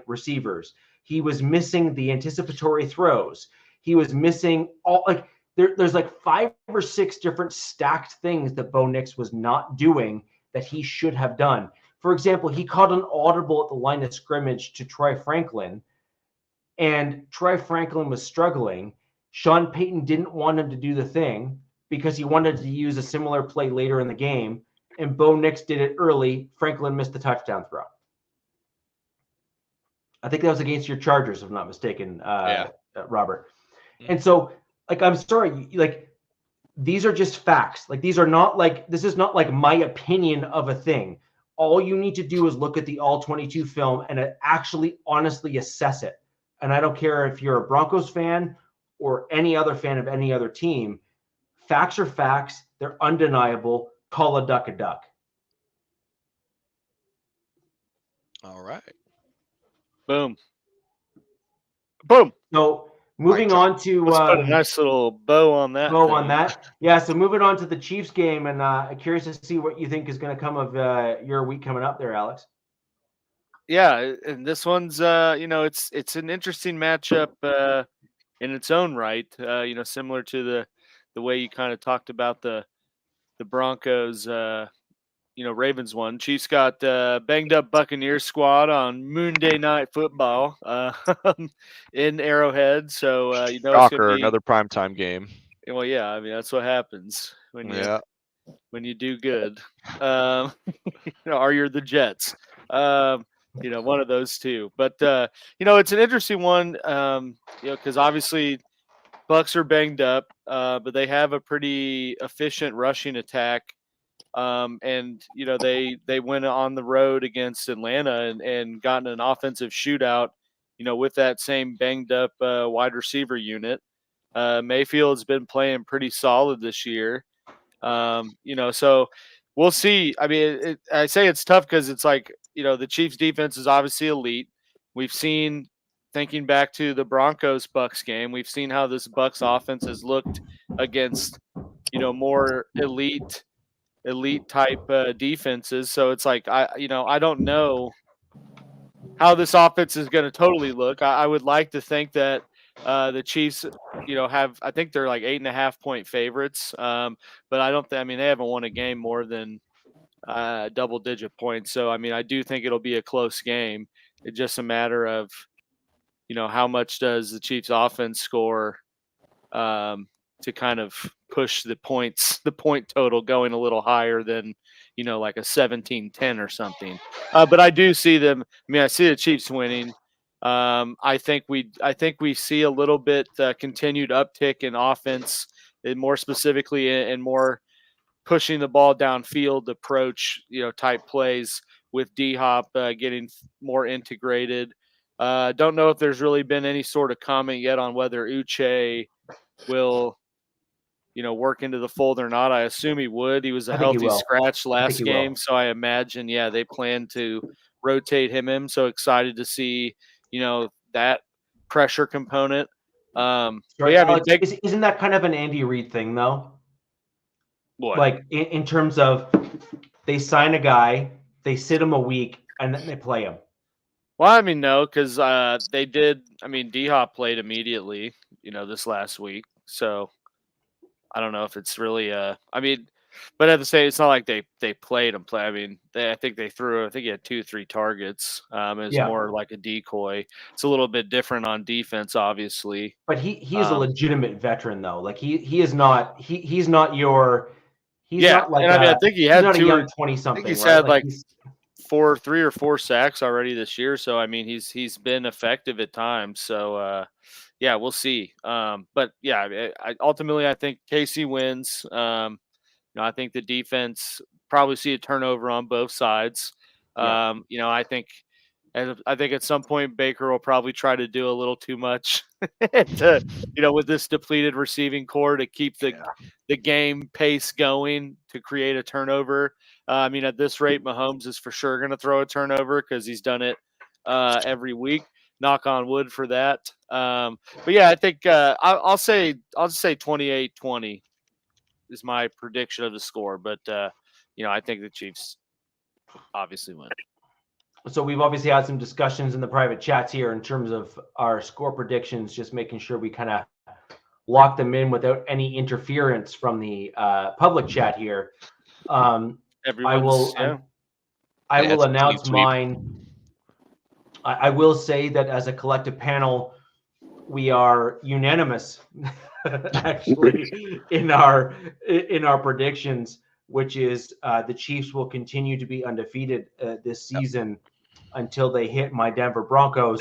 receivers. He was missing the anticipatory throws. He was missing all, like, there's like 5 or 6 different stacked things that Bo Nix was not doing that he should have done. For example, he caught an audible at the line of scrimmage to Troy Franklin, and Troy Franklin was struggling. Sean Payton didn't want him to do the thing because he wanted to use a similar play later in the game, and Bo Nix did it early. Franklin missed the touchdown throw. I think that was against your Chargers, if I'm not mistaken, Robert. And so, like, I'm sorry, like, these are just facts. Like, these are not like, this is not like my opinion of a thing. All you need to do is look at the all 22 film and actually honestly assess it. And I don't care if you're a Broncos fan or any other fan of any other team. Facts are facts. They're undeniable. Call a duck a duck.
All right.
Boom. Boom.
So moving on to
let's put a nice little bow on that.
Yeah. So moving on to the Chiefs game, and curious to see what you think is going to come of your week coming up there, Alex.
Yeah, and this one's it's an interesting matchup in its own right. Similar to the way you kind of talked about the Broncos Ravens one. Chiefs got banged up Buccaneers squad on Monday Night Football in Arrowhead. So
Shocker, another primetime game.
Well, yeah, I mean, that's what happens when you do good. Or you're the Jets. One of those two. But it's an interesting one. Because obviously Bucs are banged up, but they have a pretty efficient rushing attack. And they went on the road against Atlanta and gotten an offensive shootout, with that same banged up wide receiver unit. Mayfield's been playing pretty solid this year. So we'll see. I mean, I say it's tough because it's like, the Chiefs defense is obviously elite. We've seen, thinking back to the Broncos Bucs game, we've seen how this Bucs offense has looked against, more elite type defenses. So it's like, I don't know how this offense is going to totally look. I would like to think that the Chiefs, I think they're like 8.5 point favorites. But I don't think, they haven't won a game more than double digit points. So, I do think it'll be a close game. It's just a matter of, how much does the Chiefs offense score to kind of push the point total going a little higher than, like a 17-10 or something. But I do see them. I see the Chiefs winning. I think we see a little bit continued uptick in offense, and more specifically in more pushing the ball downfield approach, type plays with D-Hop getting more integrated. Don't know if there's really been any sort of comment yet on whether Uche will, work into the fold or not. I assume he would. He was a healthy scratch last game, so I imagine, they plan to rotate him in. So excited to see, that pressure component.
Alex, isn't that kind of an Andy Reid thing, though?
What?
Like, in terms of, they sign a guy, they sit him a week, and then they play him.
Well, no, because they did. D-Hop played immediately, this last week. So I don't know if it's really but at the same, it's not like they played him play. I think they threw. I think he had 2-3 targets. It's more like a decoy. It's a little bit different on defense, obviously.
But he is a legitimate veteran, though. Like, he is not. He's not your. He's not like.
And I think he had
20-something.
He's had like 3 or 4 sacks already this year. So he's been effective at times. So we'll see. But ultimately I think KC wins. I think the defense probably see a turnover on both sides. I think And I think at some point Baker will probably try to do a little too much to, with this depleted receiving core to keep the game pace going, to create a turnover. I mean, at this rate, Mahomes is for sure going to throw a turnover because he's done it every week. Knock on wood for that. But yeah, I think I'll say 28-20 is my prediction of the score. But I think the Chiefs obviously win.
So we've obviously had some discussions in the private chats here in terms of our score predictions, just making sure we kind of lock them in without any interference from the public chat here. I will announce mine. I will say that as a collective panel, we are unanimous actually in our predictions, which is the Chiefs will continue to be undefeated this season until they hit my Denver Broncos,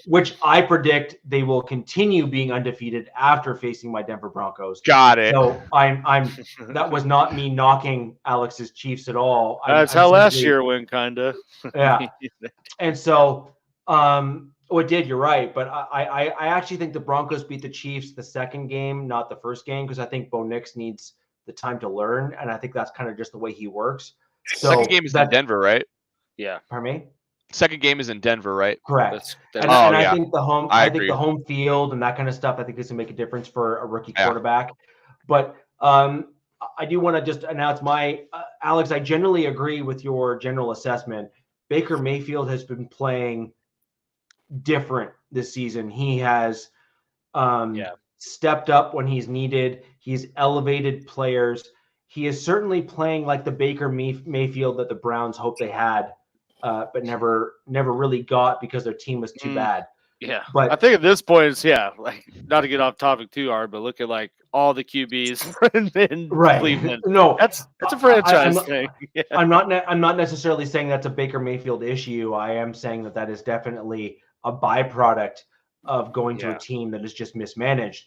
which I predict they will continue being undefeated after facing my Denver Broncos.
Got it.
So I'm that was not me knocking Alex's Chiefs at all.
That's how last year went, kinda.
Yeah. And so it did, you're right. But I actually think the Broncos beat the Chiefs the second game, not the first game, because I think Bo Nix needs the time to learn, and I think that's kind of just the way he works. So
second game is in Denver, right?
Yeah.
Pardon me?
Second game is in Denver, right?
Correct. I think the home field and that kind of stuff, I think this will make a difference for a rookie quarterback. But I do want to just announce my Alex, I generally agree with your general assessment. Baker Mayfield has been playing different this season. He has stepped up when he's needed. He's elevated players. He is certainly playing like the Baker Mayfield that the Browns hoped they had, but never really got because their team was too bad.
Yeah,
but
I think at this point, it's like not to get off topic too hard, but look at like all the QBs in Cleveland.
No,
that's a franchise thing. Yeah.
I'm not necessarily saying that's a Baker Mayfield issue. I am saying that is definitely a byproduct of going to a team that is just mismanaged.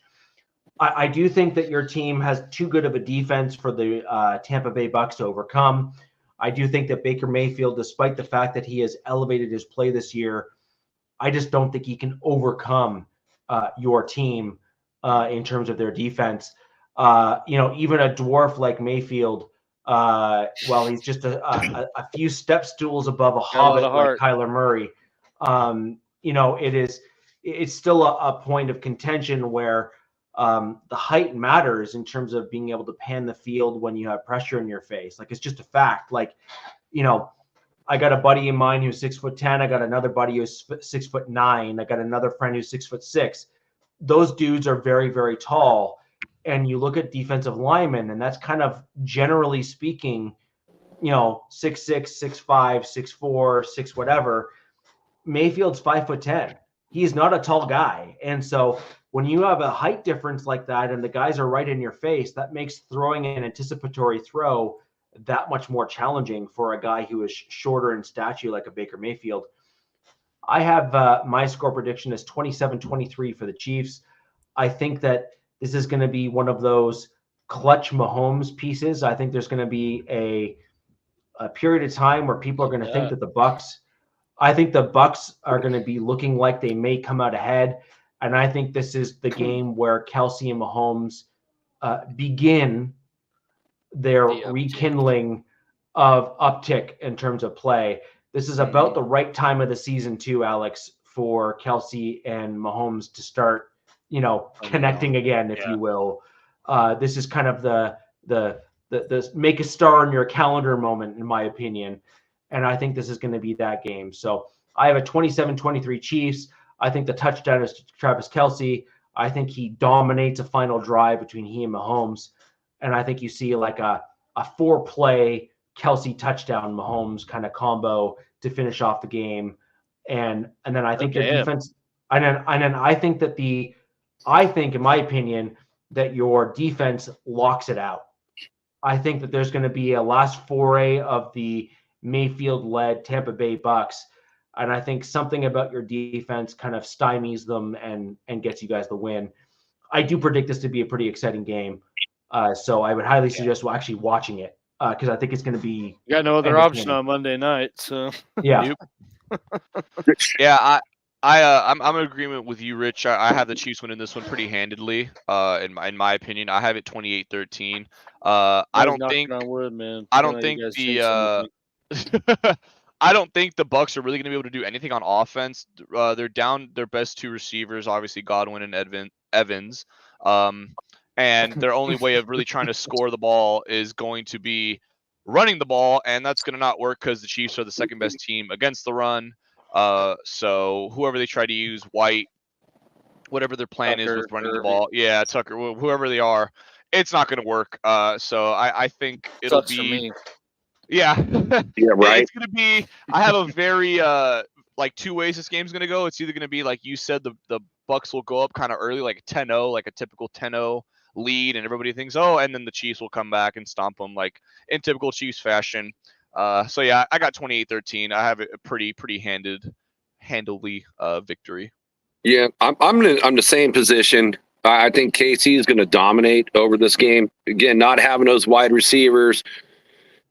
I do think that your team has too good of a defense for the Tampa Bay Bucks to overcome. I do think that Baker Mayfield, despite the fact that he has elevated his play this year, I just don't think he can overcome your team in terms of their defense. Even a dwarf like Mayfield, while he's just a few step stools above a hobbit like Kyler Murray, it's still a point of contention where the height matters in terms of being able to pan the field when you have pressure in your face. Like, it's just a fact. Like, I got a buddy of mine who's 6'10". I got another buddy who's 6'9". I got another friend who's 6'6". Those dudes are very, very tall. And you look at defensive linemen, and that's kind of generally speaking, 6'6", 6'5", 6'4", 6 whatever. Mayfield's 5'10". He's not a tall guy. And so when you have a height difference like that and the guys are right in your face, that makes throwing an anticipatory throw that much more challenging for a guy who is shorter in stature like a Baker Mayfield. I have my score prediction is 27-23 for the Chiefs. I think that this is going to be one of those clutch Mahomes pieces. I think there's going to be a period of time where people are going to think that the Bucks are going to be looking like they may come out ahead. And I think this is the game where Kelsey and Mahomes begin their rekindling of uptick in terms of play. This is about the right time of the season too, Alex, for Kelsey and Mahomes to start, connecting again, if you will. This is kind of the make a star in your calendar moment, in my opinion. And I think this is going to be that game. So I have a 27-23 Chiefs. I think the touchdown is to Travis Kelsey. I think he dominates a final drive between he and Mahomes. And I think you see like a 4-play Kelsey touchdown Mahomes kind of combo to finish off the game. And then I think the defense, and then I think in my opinion, that your defense locks it out. I think that there's going to be a last foray of the Mayfield-led Tampa Bay Bucks. And I think something about your defense kind of stymies them and gets you guys the win. I do predict this to be a pretty exciting game. So I would highly suggest actually watching it because I think it's going to be.
You got no other option on Monday night, so
yeah.
Yeah, I'm in agreement with you, Rich. I have the Chiefs winning this one pretty handedly. In my opinion, I have it 28-13. I don't think
on wood, man.
I don't think the I don't think the Bucs are really going to be able to do anything on offense. They're down their best two receivers, obviously Godwin and Evans. And their only way of really trying to score the ball is going to be running the ball, and that's going to not work because the Chiefs are the second best team against the run. So whoever they try to use, White, whatever their plan is with running the ball, yeah, Tucker, whoever they are, it's not going to work. So I think it'll be, yeah,
yeah, right.
It's going to be. I have a very like two ways this game's going to go. It's either going to be like you said, the Bucs will go up kind of early, like 10-0, like a typical 10-0 lead, and everybody thinks, oh, and then the Chiefs will come back and stomp them like in typical Chiefs fashion. So yeah, I got 28-13. I have a pretty handily victory.
Yeah, I'm the same position. I think KC is going to dominate over this game. Again, not having those wide receivers,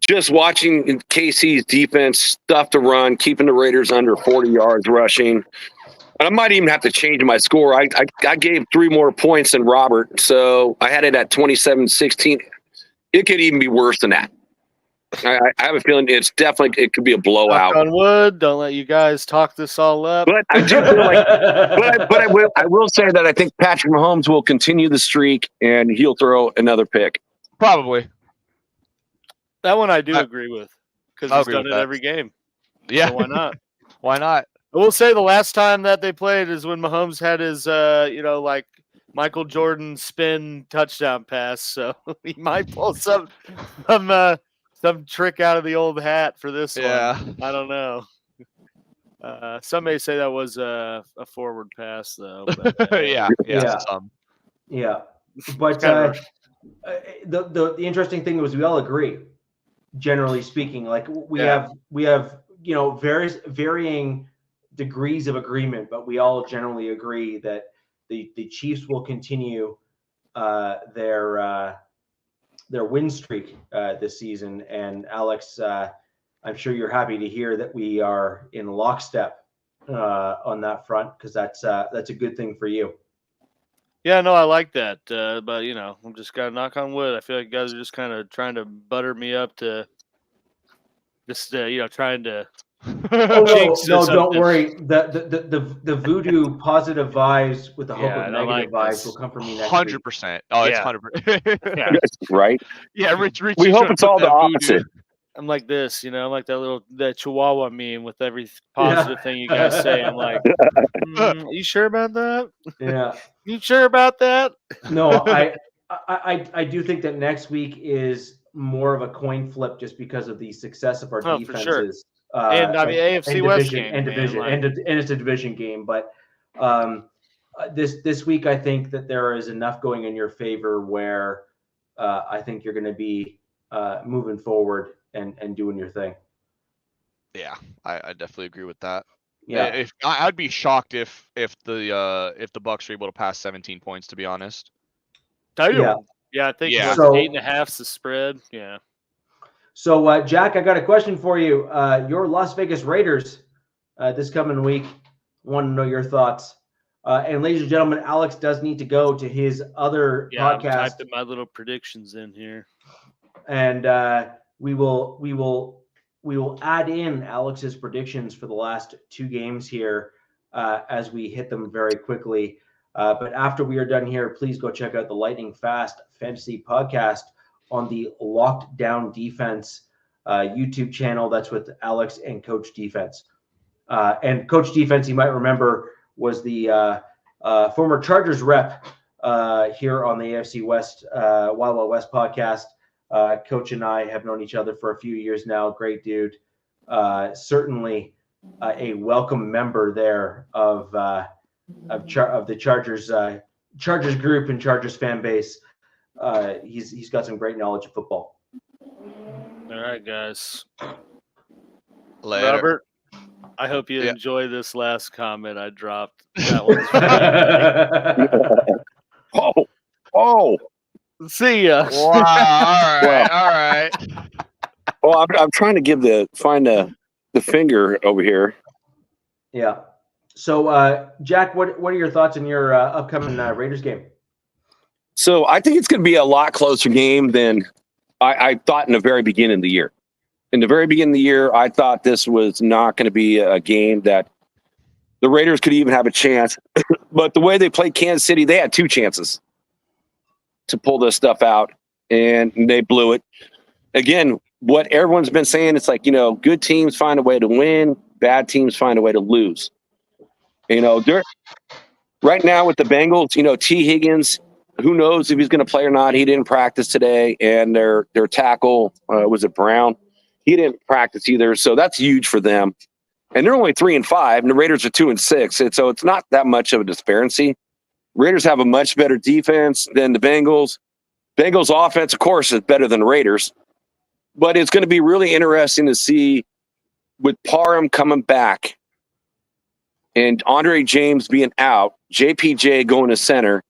just watching KC's defense stuff to run, keeping the Raiders under 40 yards rushing. And I might even have to change my score. I gave 3 more points than Robert, so I had it at 27-16. It could even be worse than that. I have a feeling it could be a blowout.
Knock on wood. Don't let you guys talk this all up.
But I do feel like, but I will say that I think Patrick Mahomes will continue the streak and he'll throw another pick.
Probably.
That one I do agree with because he's done it every game.
Yeah,
so why not?
Why not?
I will say the last time that they played is when Mahomes had his, like Michael Jordan spin touchdown pass. So he might pull some trick out of the old hat for this one. I don't know. Some may say that was a forward pass, though. But,
yeah. But the interesting thing was we all agree, generally speaking. Like we have various varying degrees of agreement, but we all generally agree that the Chiefs will continue their win streak this season. And Alex, I'm sure you're happy to hear that we are in lockstep on that front, because that's a good thing for you.
Yeah, no, I like that. But I'm just gotta knock on wood. I feel like you guys are just kind of trying to butter me up to just trying to.
No, don't worry. The voodoo positive vibes with the hope of negative vibes will come from me next
100%. Oh, it's
100%. Yeah. Right?
Yeah, Rich.
We hope it's all the opposite.
I'm like this, I'm like that Chihuahua meme with every positive thing you guys say. I'm like, you sure about that?
Yeah.
You sure about that?
No, I do think that next week is more of a coin flip just because of the success of our defenses.
For sure. And I mean AFC West game
and division, and it's a division game. But this week, I think that there is enough going in your favor where I think you're going to be moving forward and doing your thing.
Yeah, I definitely agree with that.
Yeah,
I'd be shocked if the Bucs are able to pass 17 points, to be honest.
I think 8.5's the spread. Yeah.
So, Jack, I got a question for you. Your Las Vegas Raiders this coming week. Want to know your thoughts. And ladies and gentlemen, Alex does need to go to his other podcast.
I typed my little predictions in here.
And we will add in Alex's predictions for the last 2 games here as we hit them very quickly. But after we are done here, please go check out the Lightning Fast Fantasy Podcast on the Locked Down Defense YouTube channel. That's with Alex and Coach Defense. And Coach Defense, you might remember, was the former Chargers rep here on the AFC West Wild Wild West podcast. Coach and I have known each other for a few years now. Great dude. Certainly a welcome member there of the Chargers group and Chargers fan base. He's got some great knowledge of football.
All right, guys.
Later.
Robert, I hope you enjoy this last comment I dropped. That one's
Oh.
See ya.
Wow. All right.
Well, I'm trying to find the finger over here.
Yeah. So, Jack, what are your thoughts on your upcoming Raiders game?
So I think it's going to be a lot closer game than I thought in the very beginning of the year. In the very beginning of the year, I thought this was not going to be a game that the Raiders could even have a chance. But the way they played Kansas City, they had 2 chances to pull this stuff out, and they blew it. Again, what everyone's been saying, it's like, good teams find a way to win, bad teams find a way to lose. Right now with the Bengals, T. Higgins, who knows if he's going to play or not? He didn't practice today, and their tackle, was it Brown? He didn't practice either, so that's huge for them. And they're only 3-5, and the Raiders are 2-6, and so it's not that much of a disparity. Raiders have a much better defense than the Bengals. Bengals offense, of course, is better than the Raiders, but it's going to be really interesting to see with Parham coming back and Andre James being out, JPJ going to center.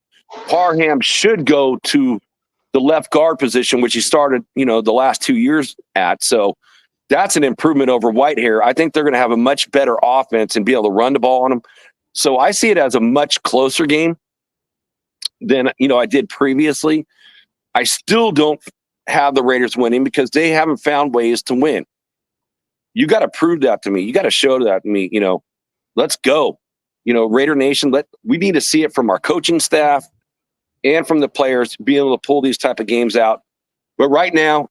Parham should go to the left guard position, which he started, the last 2 years at. So that's an improvement over Whitehair. I think they're going to have a much better offense and be able to run the ball on them. So I see it as a much closer game than, I did previously. I still don't have the Raiders winning because they haven't found ways to win. You got to prove that to me. You got to show that to me, let's go. Raider Nation, we need to see it from our coaching staff and from the players being able to pull these type of games out. But right now,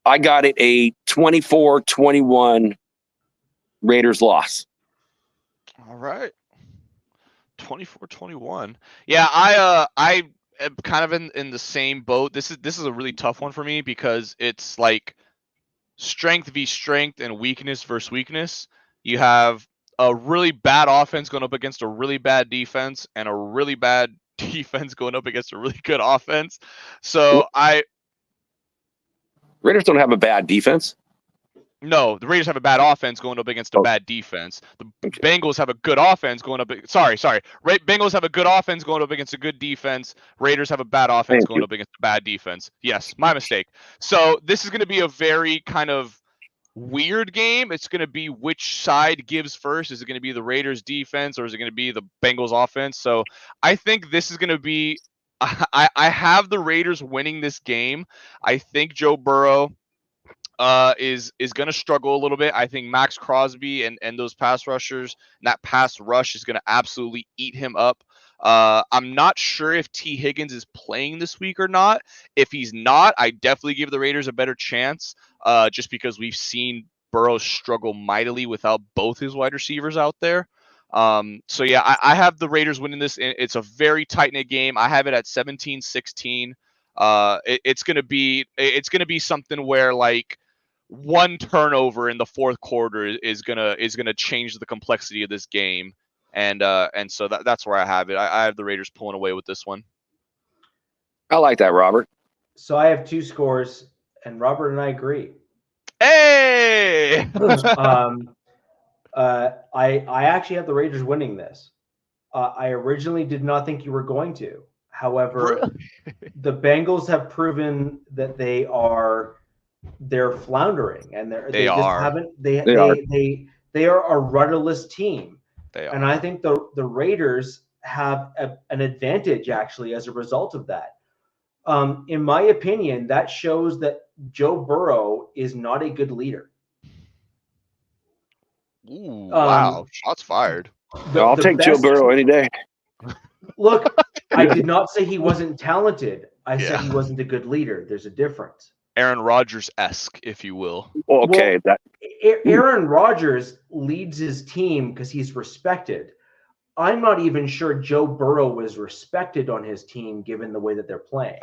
I got it a 24-21 Raiders loss.
All right. 24-21. Yeah, I am kind of in the same boat. This is a really tough one for me because it's like strength v strength and weakness versus weakness. You have a really bad offense going up against a really bad defense and a really bad defense going up against a really good offense. So
Raiders don't have a bad defense.
No, the Raiders have a bad offense going up against a bad defense. The Bengals have a good offense going up. Bengals have a good offense going up against a good defense. Raiders have a bad offense going up against a bad defense. Yes, my mistake. So this is going to be a very kind of weird game. It's going to be which side gives first. Is it going to be the Raiders defense or is it going to be the Bengals offense? So I think this is going to be, I have the Raiders winning this game. I think Joe Burrow is going to struggle a little bit. I think Max Crosby and those pass rushers, and that pass rush is going to absolutely eat him up. I'm not sure if T. Higgins is playing this week or not. If he's not, I definitely give the Raiders a better chance just because we've seen Burrow struggle mightily without both his wide receivers out there. So, yeah, I have the Raiders winning this. It's a very tight-knit game. I have it at 17-16. It's going to be something where, like, one turnover in the fourth quarter is gonna change the complexity of this game. And so that's where I have it. I have the Raiders pulling away with this one.
I like that, Robert.
So I have 2 scores, and Robert and I agree.
Hey!
I actually have the Raiders winning this. I originally did not think you were going to. However, the Bengals have proven that they're floundering, and they are a rudderless team. And I think the Raiders have an advantage actually as a result of that. In my opinion, that shows that Joe Burrow is not a good leader.
Ooh, wow, shots fired.
I'll take Joe Burrow any day.
Look, I did not say he wasn't talented. I said he wasn't a good leader. There's a difference.
Aaron Rodgers-esque, if you will.
Okay.
Aaron Rodgers leads his team because he's respected. I'm not even sure Joe Burrow was respected on his team given the way that they're playing.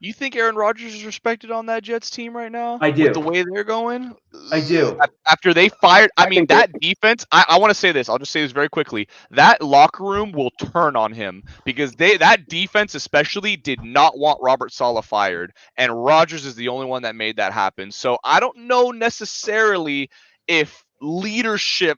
You think Aaron Rodgers is respected on that Jets team right now?
I do.
With the way they're going?
I do.
After they fired, that defense, I want to say this. I'll just say this very quickly. That locker room will turn on him because that defense especially did not want Robert Saleh fired. And Rodgers is the only one that made that happen. So I don't know necessarily if leadership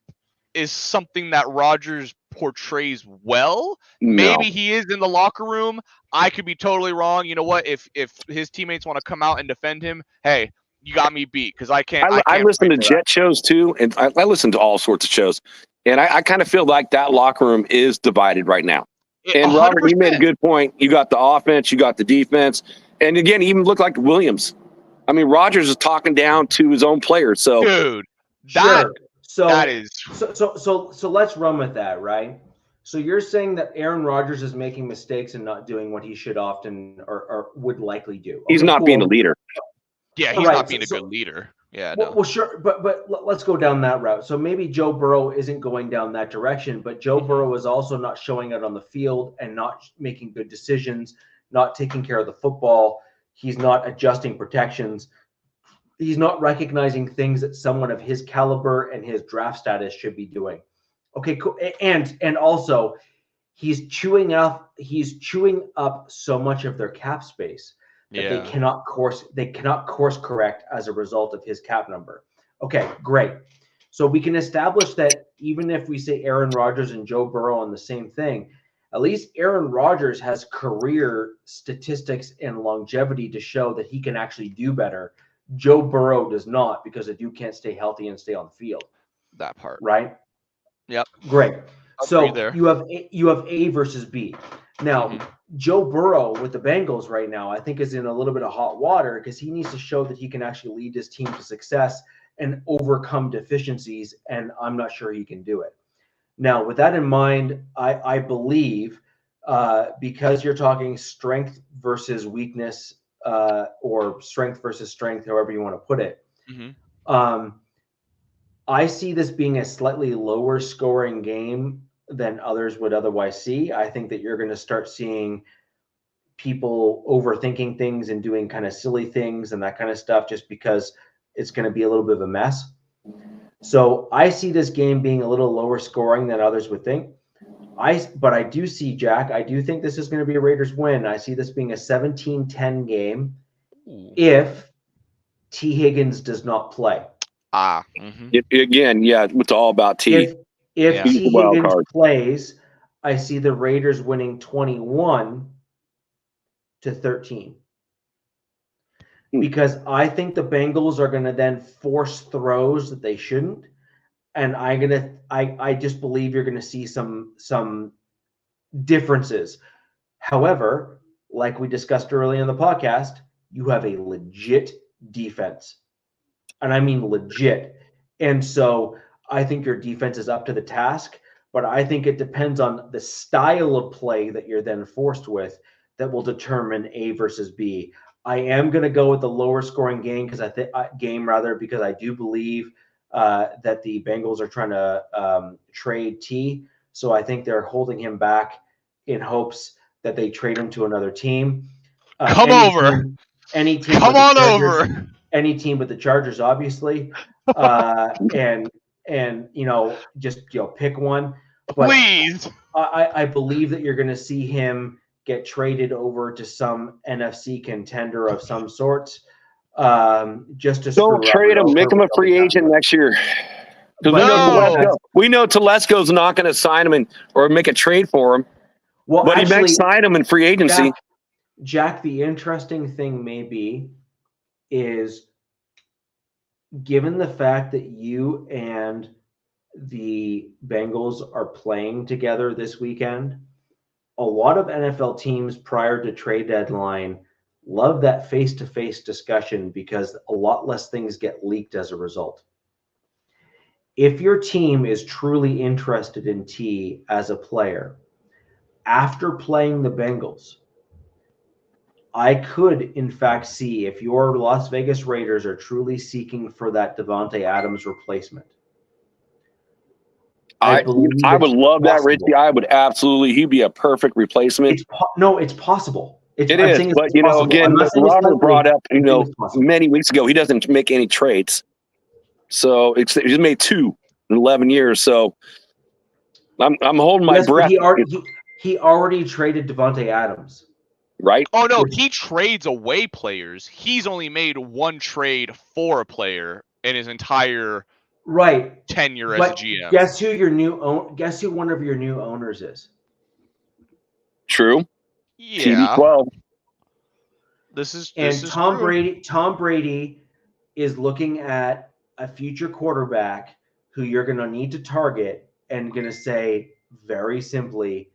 is something that Rodgers portrays well. Maybe he is in the locker room. I could be totally wrong. You know what? If his teammates want to come out and defend him, hey, you got me beat because I can't.
I listen to
fight for
Jet shows too, and I listen to all sorts of shows, and I kind of feel like that locker room is divided right now.
that.
And Robert,
100%.
you made a good point. You got the offense, you got the defense, and again, he even looked like Williams. I mean, Rodgers is talking down to his own players. So,
Dude,
Sure. So
that is
so let's run with that, right? So you're saying that Aaron Rodgers is making mistakes and not doing what he should often or would likely do.
he's
Okay,
not being a
cool.
leader.
yeah, he's
Right,
not being a
so-
good leader. Yeah,
Well,
no.
well, sure, but let's go down that route. So maybe Joe Burrow isn't going down that direction, but Joe Burrow is also not showing out on the field and not making good decisions, not taking care of the football. He's not adjusting protections. He's not recognizing things that someone of his caliber and his draft status should be doing. Okay, cool. And also he's chewing up so much of their cap space that
Yeah.
they cannot course correct as a result of his cap number. Okay, great. So we can establish that even if we say Aaron Rodgers and Joe Burrow on the same thing, at least Aaron Rodgers has career statistics and longevity to show that he can actually do better. Joe Burrow does not, because the dude can't stay healthy and stay on the field,
That part.
right?
Yep.
Great. So
Agree there.
you have A versus B. Now,
Mhm.
Joe Burrow with the Bengals right now, I think, is in a little bit of hot water because he needs to show that he can actually lead his team to success and overcome deficiencies, and I'm not sure he can do it. Now, with that in mind, I believe because you're talking strength versus weakness or strength versus strength, however you want to put it,
Mhm.
I see this being a slightly lower scoring game than others would otherwise see. I think that you're going to start seeing people overthinking things and doing kind of silly things and that kind of stuff just because it's going to be a little bit of a mess. So I see this game being a little lower scoring than others would think. But I do see, Jack, I do think this is going to be a Raiders win. I see this being a 17-10 game
Ooh.
if T. Higgins does not play.
Mhm.
Again, yeah, it's all about T.
If
Yeah.
T.
He's the wild
Higgins
card.
plays, I see the Raiders winning 21-13. Because I think the Bengals are going to then force throws that they shouldn't. And I just believe you're going to see some differences. However, like we discussed earlier in the podcast, you have a legit defense. And I mean legit. And so I think your defense is up to the task, but I think it depends on the style of play that you're then forced with that will determine A versus B. I am going to go with the lower scoring game because because I do believe that the Bengals are trying to trade T. So I think they're holding him back in hopes that they trade him to another team.
Come over.
Any team.
Come
with the
on
Chargers,
over.
Any team with the Chargers, obviously, and just pick one. But
Please.
I believe that you're going to see him get traded over to some NFC contender of some sorts. Just to
Don't trade him. Make him a free agent next year. Because we know Telesco's not going to sign him or make a trade for him.
Well,
but
actually,
he may sign him in free agency.
Jack, the interesting thing maybe is, given the fact that you and the Bengals are playing together this weekend, a lot of NFL teams prior to trade deadline love that face-to-face discussion because a lot less things get leaked as a result. If your team is truly interested in T as a player, after playing the Bengals, I could, in fact, see if your Las Vegas Raiders are truly seeking for that Devontae Adams replacement.
I would love that, Richie. I would absolutely. He'd be a perfect replacement.
It's possible.
It is, but again, Robert brought up, many weeks ago, he doesn't make any trades. So he's made 2 in 11 years. So I'm holding my breath.
He already traded Devontae Adams.
Right?
Oh no, he trades away players. He's only made 1 trade for a player in his entire tenure as a GM.
Guess who one of your new owners is?
True.
Yeah.
TB12.
This is
Tom
true.
Brady is looking at a future quarterback who you're going to need to target and going to say very simply,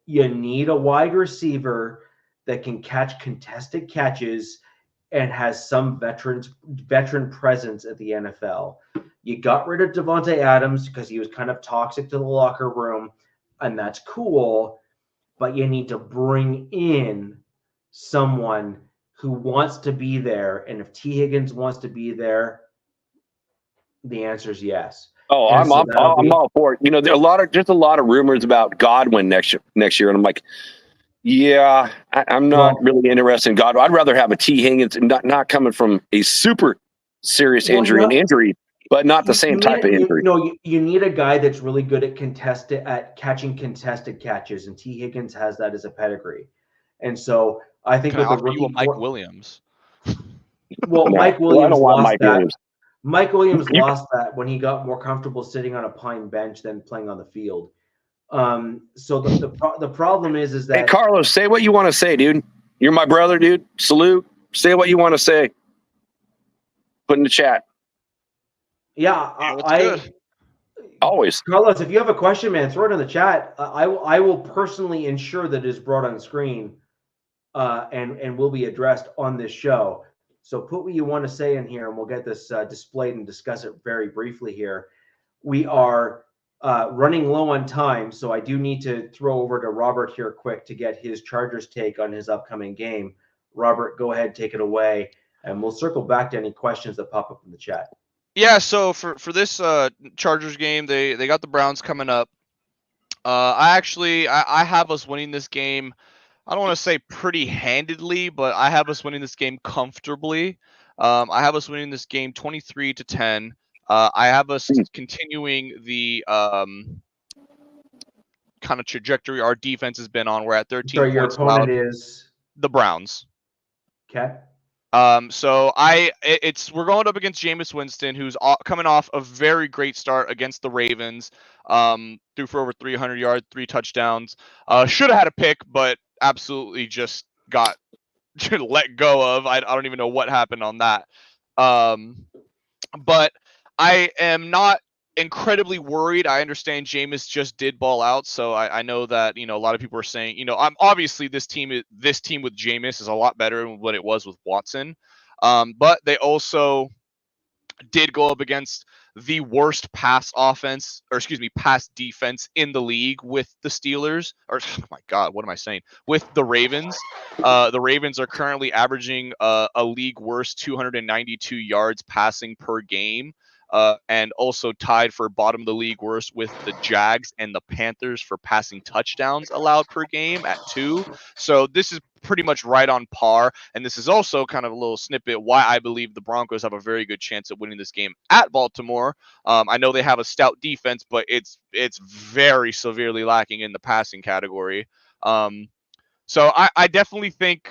you need a wide receiver that can catch contested catches and has some veteran presence at the NFL. You got rid of Devontae Adams because he was kind of toxic to the locker room, and that's cool, but you need to bring in someone who wants to be there. And if T. Higgins wants to be there, the answer is yes.
Oh,
And
I'm all for it. You know, there's a lot of rumors about Godwin next year, and I'm like, yeah, I'm not really interested in Godwin. I'd rather have a T. Higgins, not coming from a super serious injury, but not the same type of injury.
You need a guy that's really good at catching contested catches, and T. Higgins has that as a pedigree. And so I think with the rookie,
Mike Williams.
Well, Mike Williams
I don't want
lost
Mike
that.
Williams.
Mike Williams lost that when he got more comfortable sitting on a pine bench than playing on the field. So the problem is that,
hey, Carlos, say what you want to say, dude. You're my brother, dude. Salute. Say what you want to say. Put in the chat.
Yeah,
good?
Always.
Carlos, if you have a question, man, throw it in the chat. I will personally ensure that it is brought on screen, and will be addressed on this show. So put what you want to say in here, and we'll get this displayed and discuss it very briefly here. We are running low on time, so I do need to throw over to Robert here quick to get his Chargers take on his upcoming game. Robert, go ahead, take it away, and we'll circle back to any questions that pop up in the chat.
Yeah, so for this Chargers game, they got the Browns coming up. I have us winning this game. I don't want to say pretty handedly, but I have us winning this game comfortably. I have us winning this game 23-10. I have us continuing the kind of trajectory our defense has been on. We're at 13
So your
points
opponent
allowed.
is
The Browns.
Okay.
So we're going up against Jameis Winston, who's coming off a very great start against the Ravens. Threw for over 300 yards, 3 touchdowns. Should have had a pick, but absolutely just got let go of. I don't even know what happened on that. But I am not incredibly worried. I understand Jameis just did ball out, so I know that a lot of people are saying I'm obviously this team with Jameis is a lot better than what it was with Watson, but they also did go up against the worst pass defense in the league with the Steelers. Or oh my God, what am I saying? With the Ravens. The Ravens are currently averaging a league worst 292 yards passing per game. And also tied for bottom of the league worst with the Jags and the Panthers for passing touchdowns allowed per game at 2. So this is pretty much right on par. And this is also kind of a little snippet why I believe the Broncos have a very good chance of winning this game at Baltimore. I know they have a stout defense, but it's very severely lacking in the passing category. So I definitely think,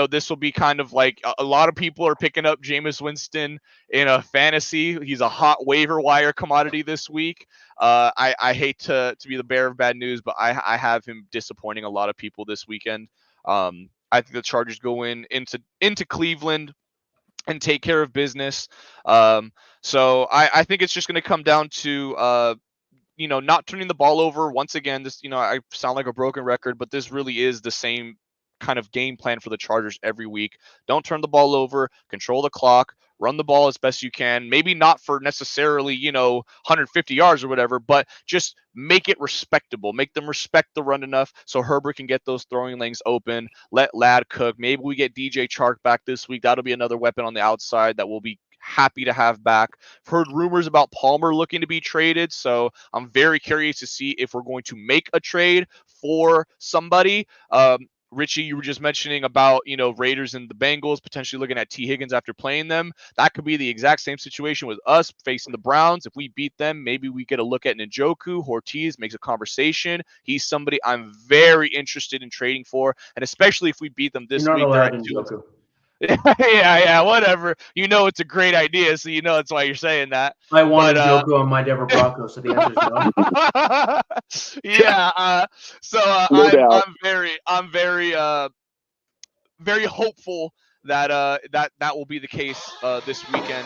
this will be kind of like a lot of people are picking up Jameis Winston in a fantasy. He's a hot waiver wire commodity this week. I hate to be the bearer of bad news, but I have him disappointing a lot of people this weekend. I think the Chargers go into Cleveland and take care of business. So I think it's just going to come down to not turning the ball over. Once again, this, I sound like a broken record, but this really is the same kind of game plan for the Chargers every week. Don't turn the ball over, control the clock, run the ball as best you can. Maybe not for necessarily, 150 yards or whatever, but just make it respectable. Make them respect the run enough so Herbert can get those throwing lanes open. Let Ladd cook. Maybe we get DJ Chark back this week. That'll be another weapon on the outside that will be happy to have back. I've heard rumors about Palmer looking to be traded, so I'm very curious to see if we're going to make a trade for somebody. Richie, you were just mentioning about, Raiders and the Bengals potentially looking at T. Higgins after playing them. That could be the exact same situation with us facing the Browns. If we beat them, maybe we get a look at Njoku. Ortiz makes a conversation. He's somebody I'm very interested in trading for, and especially if we beat them this week. They're at Njoku. Yeah, whatever. It's a great idea, so that's why you're saying that.
I want Njoku on my Denver Broncos, so the answer is no.
Yeah, I'm very hopeful that that will be the case this weekend.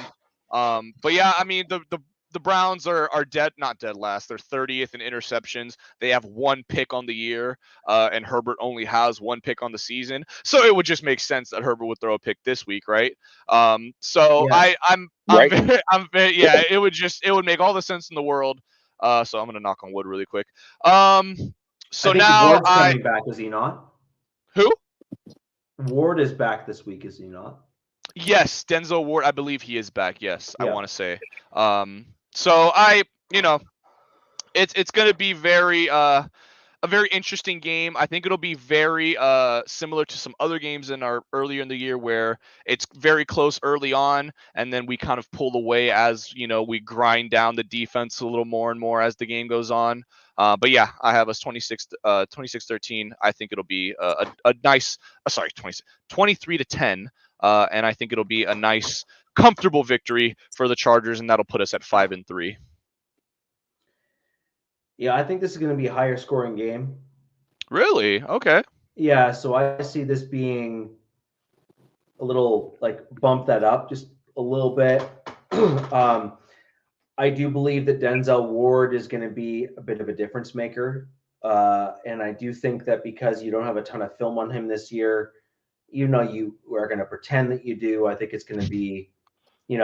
But yeah, I mean the Browns are not dead last. They're 30th in interceptions. They have 1 pick on the year, and Herbert only has 1 pick on the season. So it would just make sense that Herbert would throw a pick this week, right? So
Yeah.
I'm
Right.
very yeah. It would make all the sense in the world. So I'm gonna knock on wood really quick. So
I think
now
Ward's coming back, is he not?
who?
Ward is back this week, is he not?
Yes, Denzel Ward. I believe he is back. Yes, I
Yeah.
want to say. So it's going to be a very interesting game. I think it'll be very similar to some other games in our earlier in the year where it's very close early on, and then we kind of pull away as we grind down the defense a little more and more as the game goes on. But yeah, I have us 26-13. I think it'll be a nice 23-10. And I think it'll be a nice, comfortable victory for the Chargers, and that'll put us at 5-3.
Yeah, I think this is going to be a higher scoring game.
Really? Okay.
Yeah, so I see this being a little bump that up just a little bit. I do believe that Denzel Ward is going to be a bit of a difference maker. And I do think that because you don't have a ton of film on him this year, even though you are going to pretend that you do, I think it's going to be, he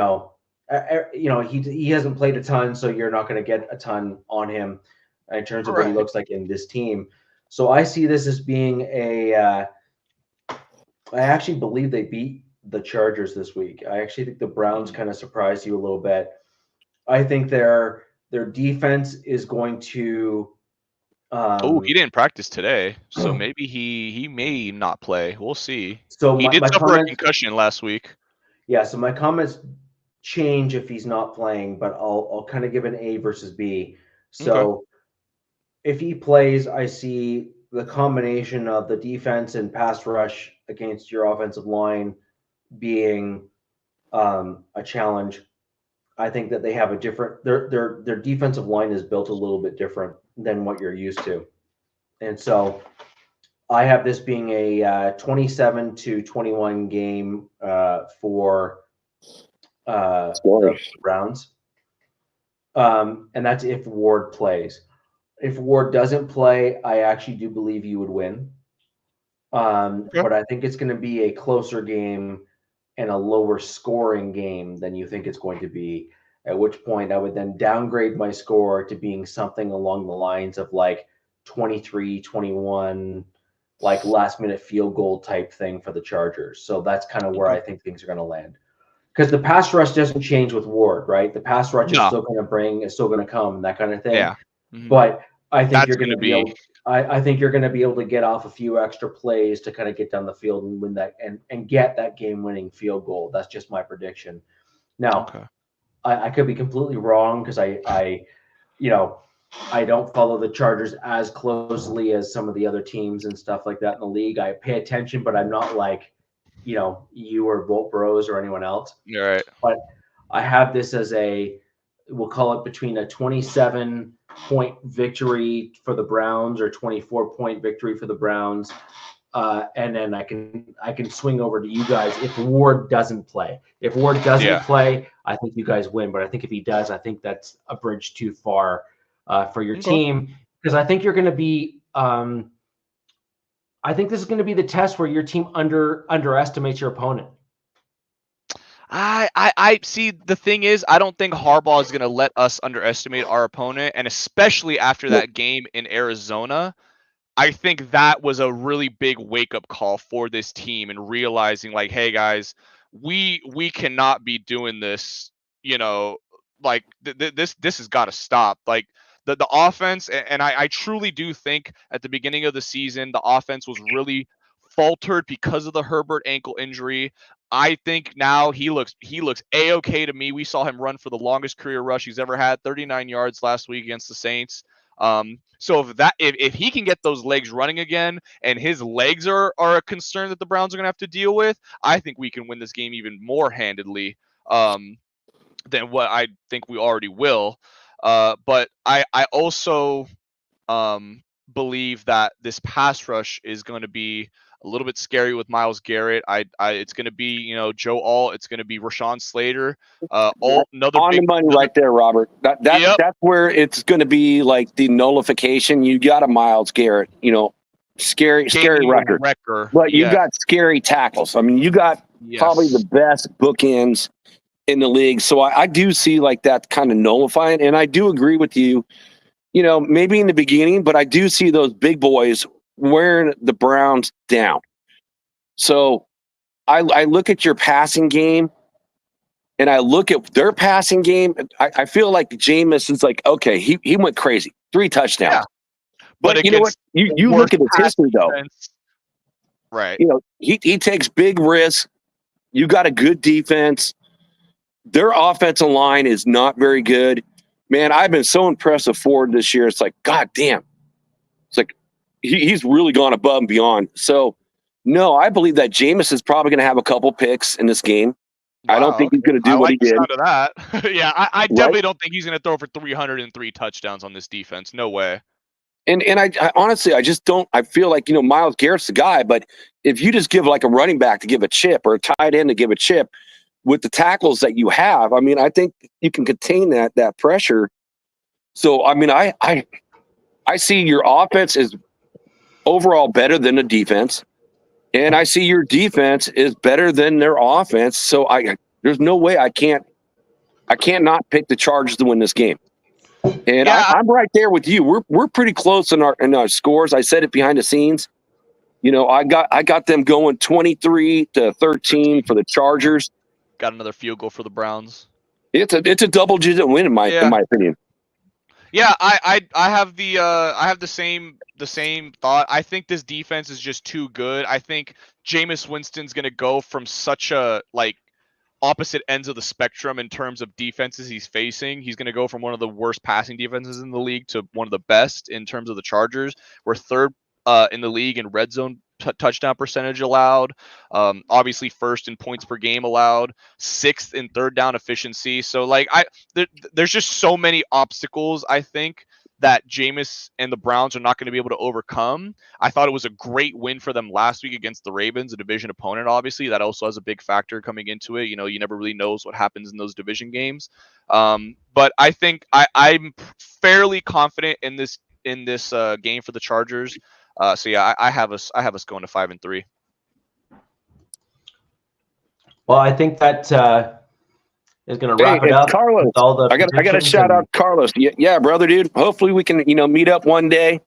hasn't played a ton, so you're not going to get a ton on him in terms of what he looks like in this team. So I see this as being I actually believe they beat the Chargers this week. I actually think the Browns kind of surprised you a little bit. I think their defense is going to.
He didn't practice today, so maybe he may not play. We'll see.
So
he did suffer a concussion last week.
Yeah, so my comments change if he's not playing, but I'll kind of give an A versus B. So if he plays, I see the combination of the defense and pass rush against your offensive line being a challenge. I think that they have a different their defensive line is built a little bit different than what you're used to. And so I have this being a 27-21 game for the Browns. And that's if Ward plays. If Ward doesn't play, I actually do believe you would win. But I think it's going to be a closer game and a lower scoring game than you think it's going to be, at which point I would then downgrade my score to being something along the lines of 23-21, last minute field goal type thing for the Chargers. So that's kind of where I think things are going to land. Because the pass rush doesn't change with Ward, right? The pass rush is still going to come, that kind of thing.
Yeah.
Mm-hmm. But I think you're going to be able. I think you're going to be able to get off a few extra plays to kind of get down the field and win that and get that game-winning field goal. That's just my prediction. Now, I could be completely wrong because I don't follow the Chargers as closely as some of the other teams and stuff like that in the league. I pay attention, but I'm not like you or Bolt Bros or anyone else.
You're right.
But I have this as we'll call it between a 27-point victory for the Browns or 24-point victory for the Browns. And then I can swing over to you guys if Ward doesn't play. If Ward doesn't play, I think you guys win. But I think if he does, I think that's a bridge too far for your team, because I think you're going to be I think this is going to be the test where your team underestimates your opponent.
I see. The thing is, I don't think Harbaugh is going to let us underestimate our opponent, and especially after that game in Arizona, I think that was a really big wake-up call for this team and realizing, hey guys, we cannot be doing this. This has got to stop. The offense, and I truly do think at the beginning of the season, the offense was really faltered because of the Herbert ankle injury. I think now he looks A-okay to me. We saw him run for the longest career rush he's ever had, 39 yards last week against the Saints. So if he can get those legs running again, and his legs are a concern that the Browns are going to have to deal with, I think we can win this game even more handedly than what I think we already will. But I also believe that this pass rush is going to be a little bit scary with Myles Garrett. It's going to be, Joe Alt. It's going to be Rashawn Slater. Another
on
big,
the money right there, Robert. That's where it's going to be like the nullification. You got a Myles Garrett, scary record. But you got scary tackles. I mean, you got probably the best bookends in the league. So I do see like that kind of nullifying. And I do agree with you, maybe in the beginning, but I do see those big boys wearing the Browns down. So I look at your passing game and I look at their passing game. I feel like Jameis is like, okay, he went crazy. 3 touchdowns. Yeah. But you know what? You look at his history, though.
Right.
He takes big risks. You got a good defense. Their offensive line is not very good. Man, I've been so impressed with Ford this year. It's like, God damn. It's like he's really gone above and beyond. So, no, I believe that Jameis is probably going to have a couple picks in this game. Wow, I don't think he's going to do what he did.
Sound of that. Yeah, I definitely don't think he's going to throw for 303 touchdowns on this defense. No way.
And I honestly, I just don't. I feel like, Myles Garrett's the guy, but if you just give like a running back to give a chip or a tight end to give a chip with the tackles that you have, I mean, I think you can contain that pressure. So, I mean, I see your offense is overall better than the defense, and I see your defense is better than their offense. So there's no way I can't not pick the Chargers to win this game. And I'm right there with you. We're pretty close in our scores. I said it behind the scenes. I got them going 23-13 for the Chargers.
Got another field goal for the Browns.
It's a double-digit win in my opinion.
Yeah, I have the same thought. I think this defense is just too good. I think Jameis Winston's going to go from such a opposite ends of the spectrum in terms of defenses he's facing. He's going to go from one of the worst passing defenses in the league to one of the best in terms of the Chargers. We're third in the league in red zone touchdown percentage allowed. Obviously first in points per game allowed, 6th in third down efficiency. So there's just so many obstacles, I think, that Jameis and the Browns are not going to be able to overcome. I thought it was a great win for them last week against the Ravens, a division opponent, obviously. That also has a big factor coming into it. You never really knows what happens in those division games. But I think I'm fairly confident in this game for the Chargers. So yeah, I have us going to 5-3.
Well, I think that is going to wrap it up.
Carlos, I got to shout out Carlos. Yeah, brother, dude. Hopefully we can meet up one day,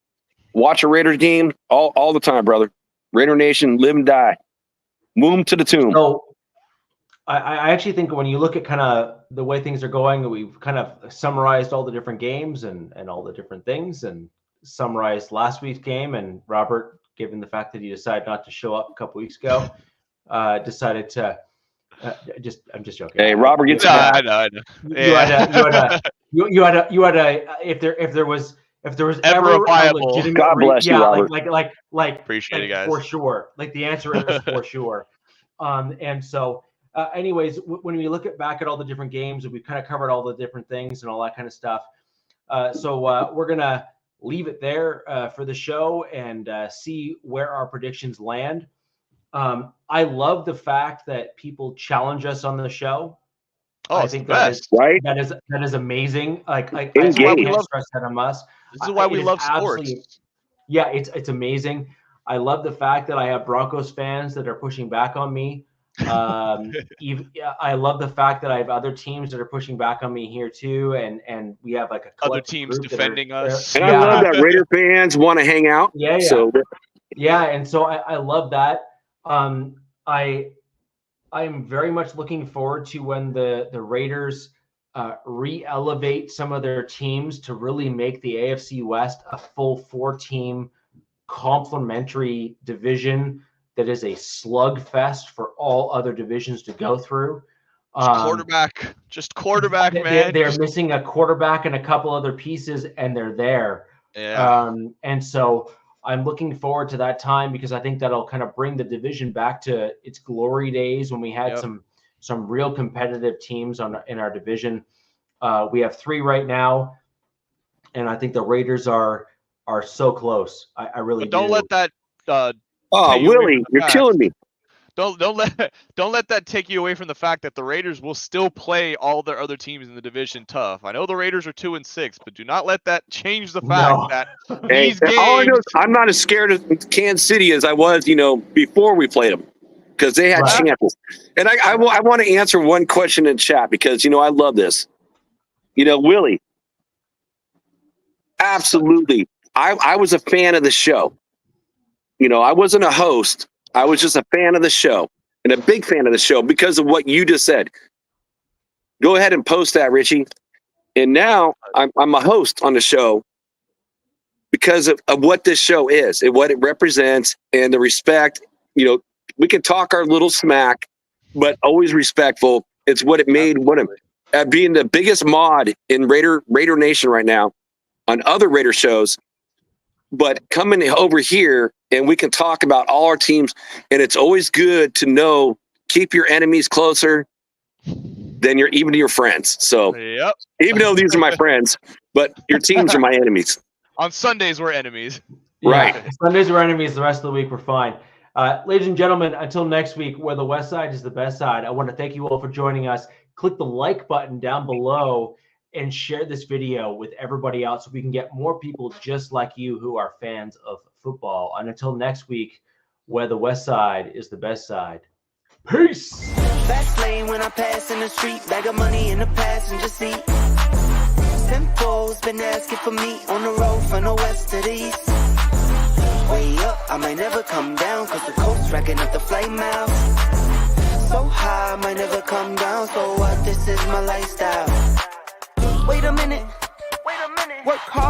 watch a Raiders game all the time, brother. Raider Nation, live and die, move to the tomb.
So I actually think when you look at kind of the way things are going, we've kind of summarized all the different games and all the different things and summarized last week's game. And Robert, given the fact that he decided not to show up a couple weeks ago, decided to I'm just joking.
Hey, Robert gets
I know.
You had a if there was ever
a viable,
legitimate
God bless you, Robert.
like
appreciate it, guys.
For sure. Like the answer is for sure. And so anyways, when we look back at all the different games, we've kind of covered all the different things and all that kind of stuff. So we're gonna leave it there for the show and see where our predictions land. I love the fact that people challenge us on the show.
Oh,
I think
that
is amazing. Like I
can't
stress that on us.
This is why we love sports.
Yeah, it's amazing. I love the fact that I have Broncos fans that are pushing back on me. I love the fact that I have other teams that are pushing back on me here too, and we have like a
other teams defending us.
And I love that Raider fans want to hang out.
Yeah.
So
and so I love that. I'm very much looking forward to when the Raiders re-elevate some of their teams to really make the AFC West a full 4-team complementary division that is a slugfest for all other divisions to go through.
Just quarterback, man.
They're missing a quarterback and a couple other pieces, and they're there.
Yeah.
And so I'm looking forward to that time because I think that'll kind of bring the division back to its glory days when we had some real competitive teams in our division. We have 3 right now, and I think the Raiders are so close. I really
don't let that
Oh,
take you away
Willie,
from the
you're
fact.
killing me.
Don't let that take you away from the fact that the Raiders will still play all their other teams in the division tough. I know the Raiders are 2-6, but do not let that change the fact
No.
that
Hey,
these
all I know
games.
is I'm not as scared of Kansas City as I was, before we played them, because they had
Right.
chances. And I want to answer one question in chat because I love this. Willie, absolutely. I was a fan of the show. I wasn't a host. I was just a fan of the show and a big fan of the show because of what you just said. Go ahead and post that, Richie. And now I'm a host on the show because of what this show is and what it represents and the respect. We can talk our little smack, but always respectful. It's what it made being the biggest mod in Raider Nation right now on other Raider shows. But coming over here and we can talk about all our teams, and it's always good to know keep your enemies closer than your friends. So
Yep.
even though these are my friends, but your teams are my enemies.
On Sundays we're enemies.
Right.
Yeah. Sundays are enemies. The rest of the week we're fine. Ladies and gentlemen, until next week, where the West Side is the best side, I want to thank you all for joining us. Click the like button down below and share this video with everybody else so we can get more people just like you who are fans of football. And until next week, where the West Side is the best side. Peace.
Fast lane when I pass in the street, bag of money in the passenger seat. Simcoe's been asking for me on the road from the west to the east. Way up, I might never come down, cause the coast's racking up the flame out. So high, I might never come down, so what, this is my lifestyle. Wait a minute, work hard.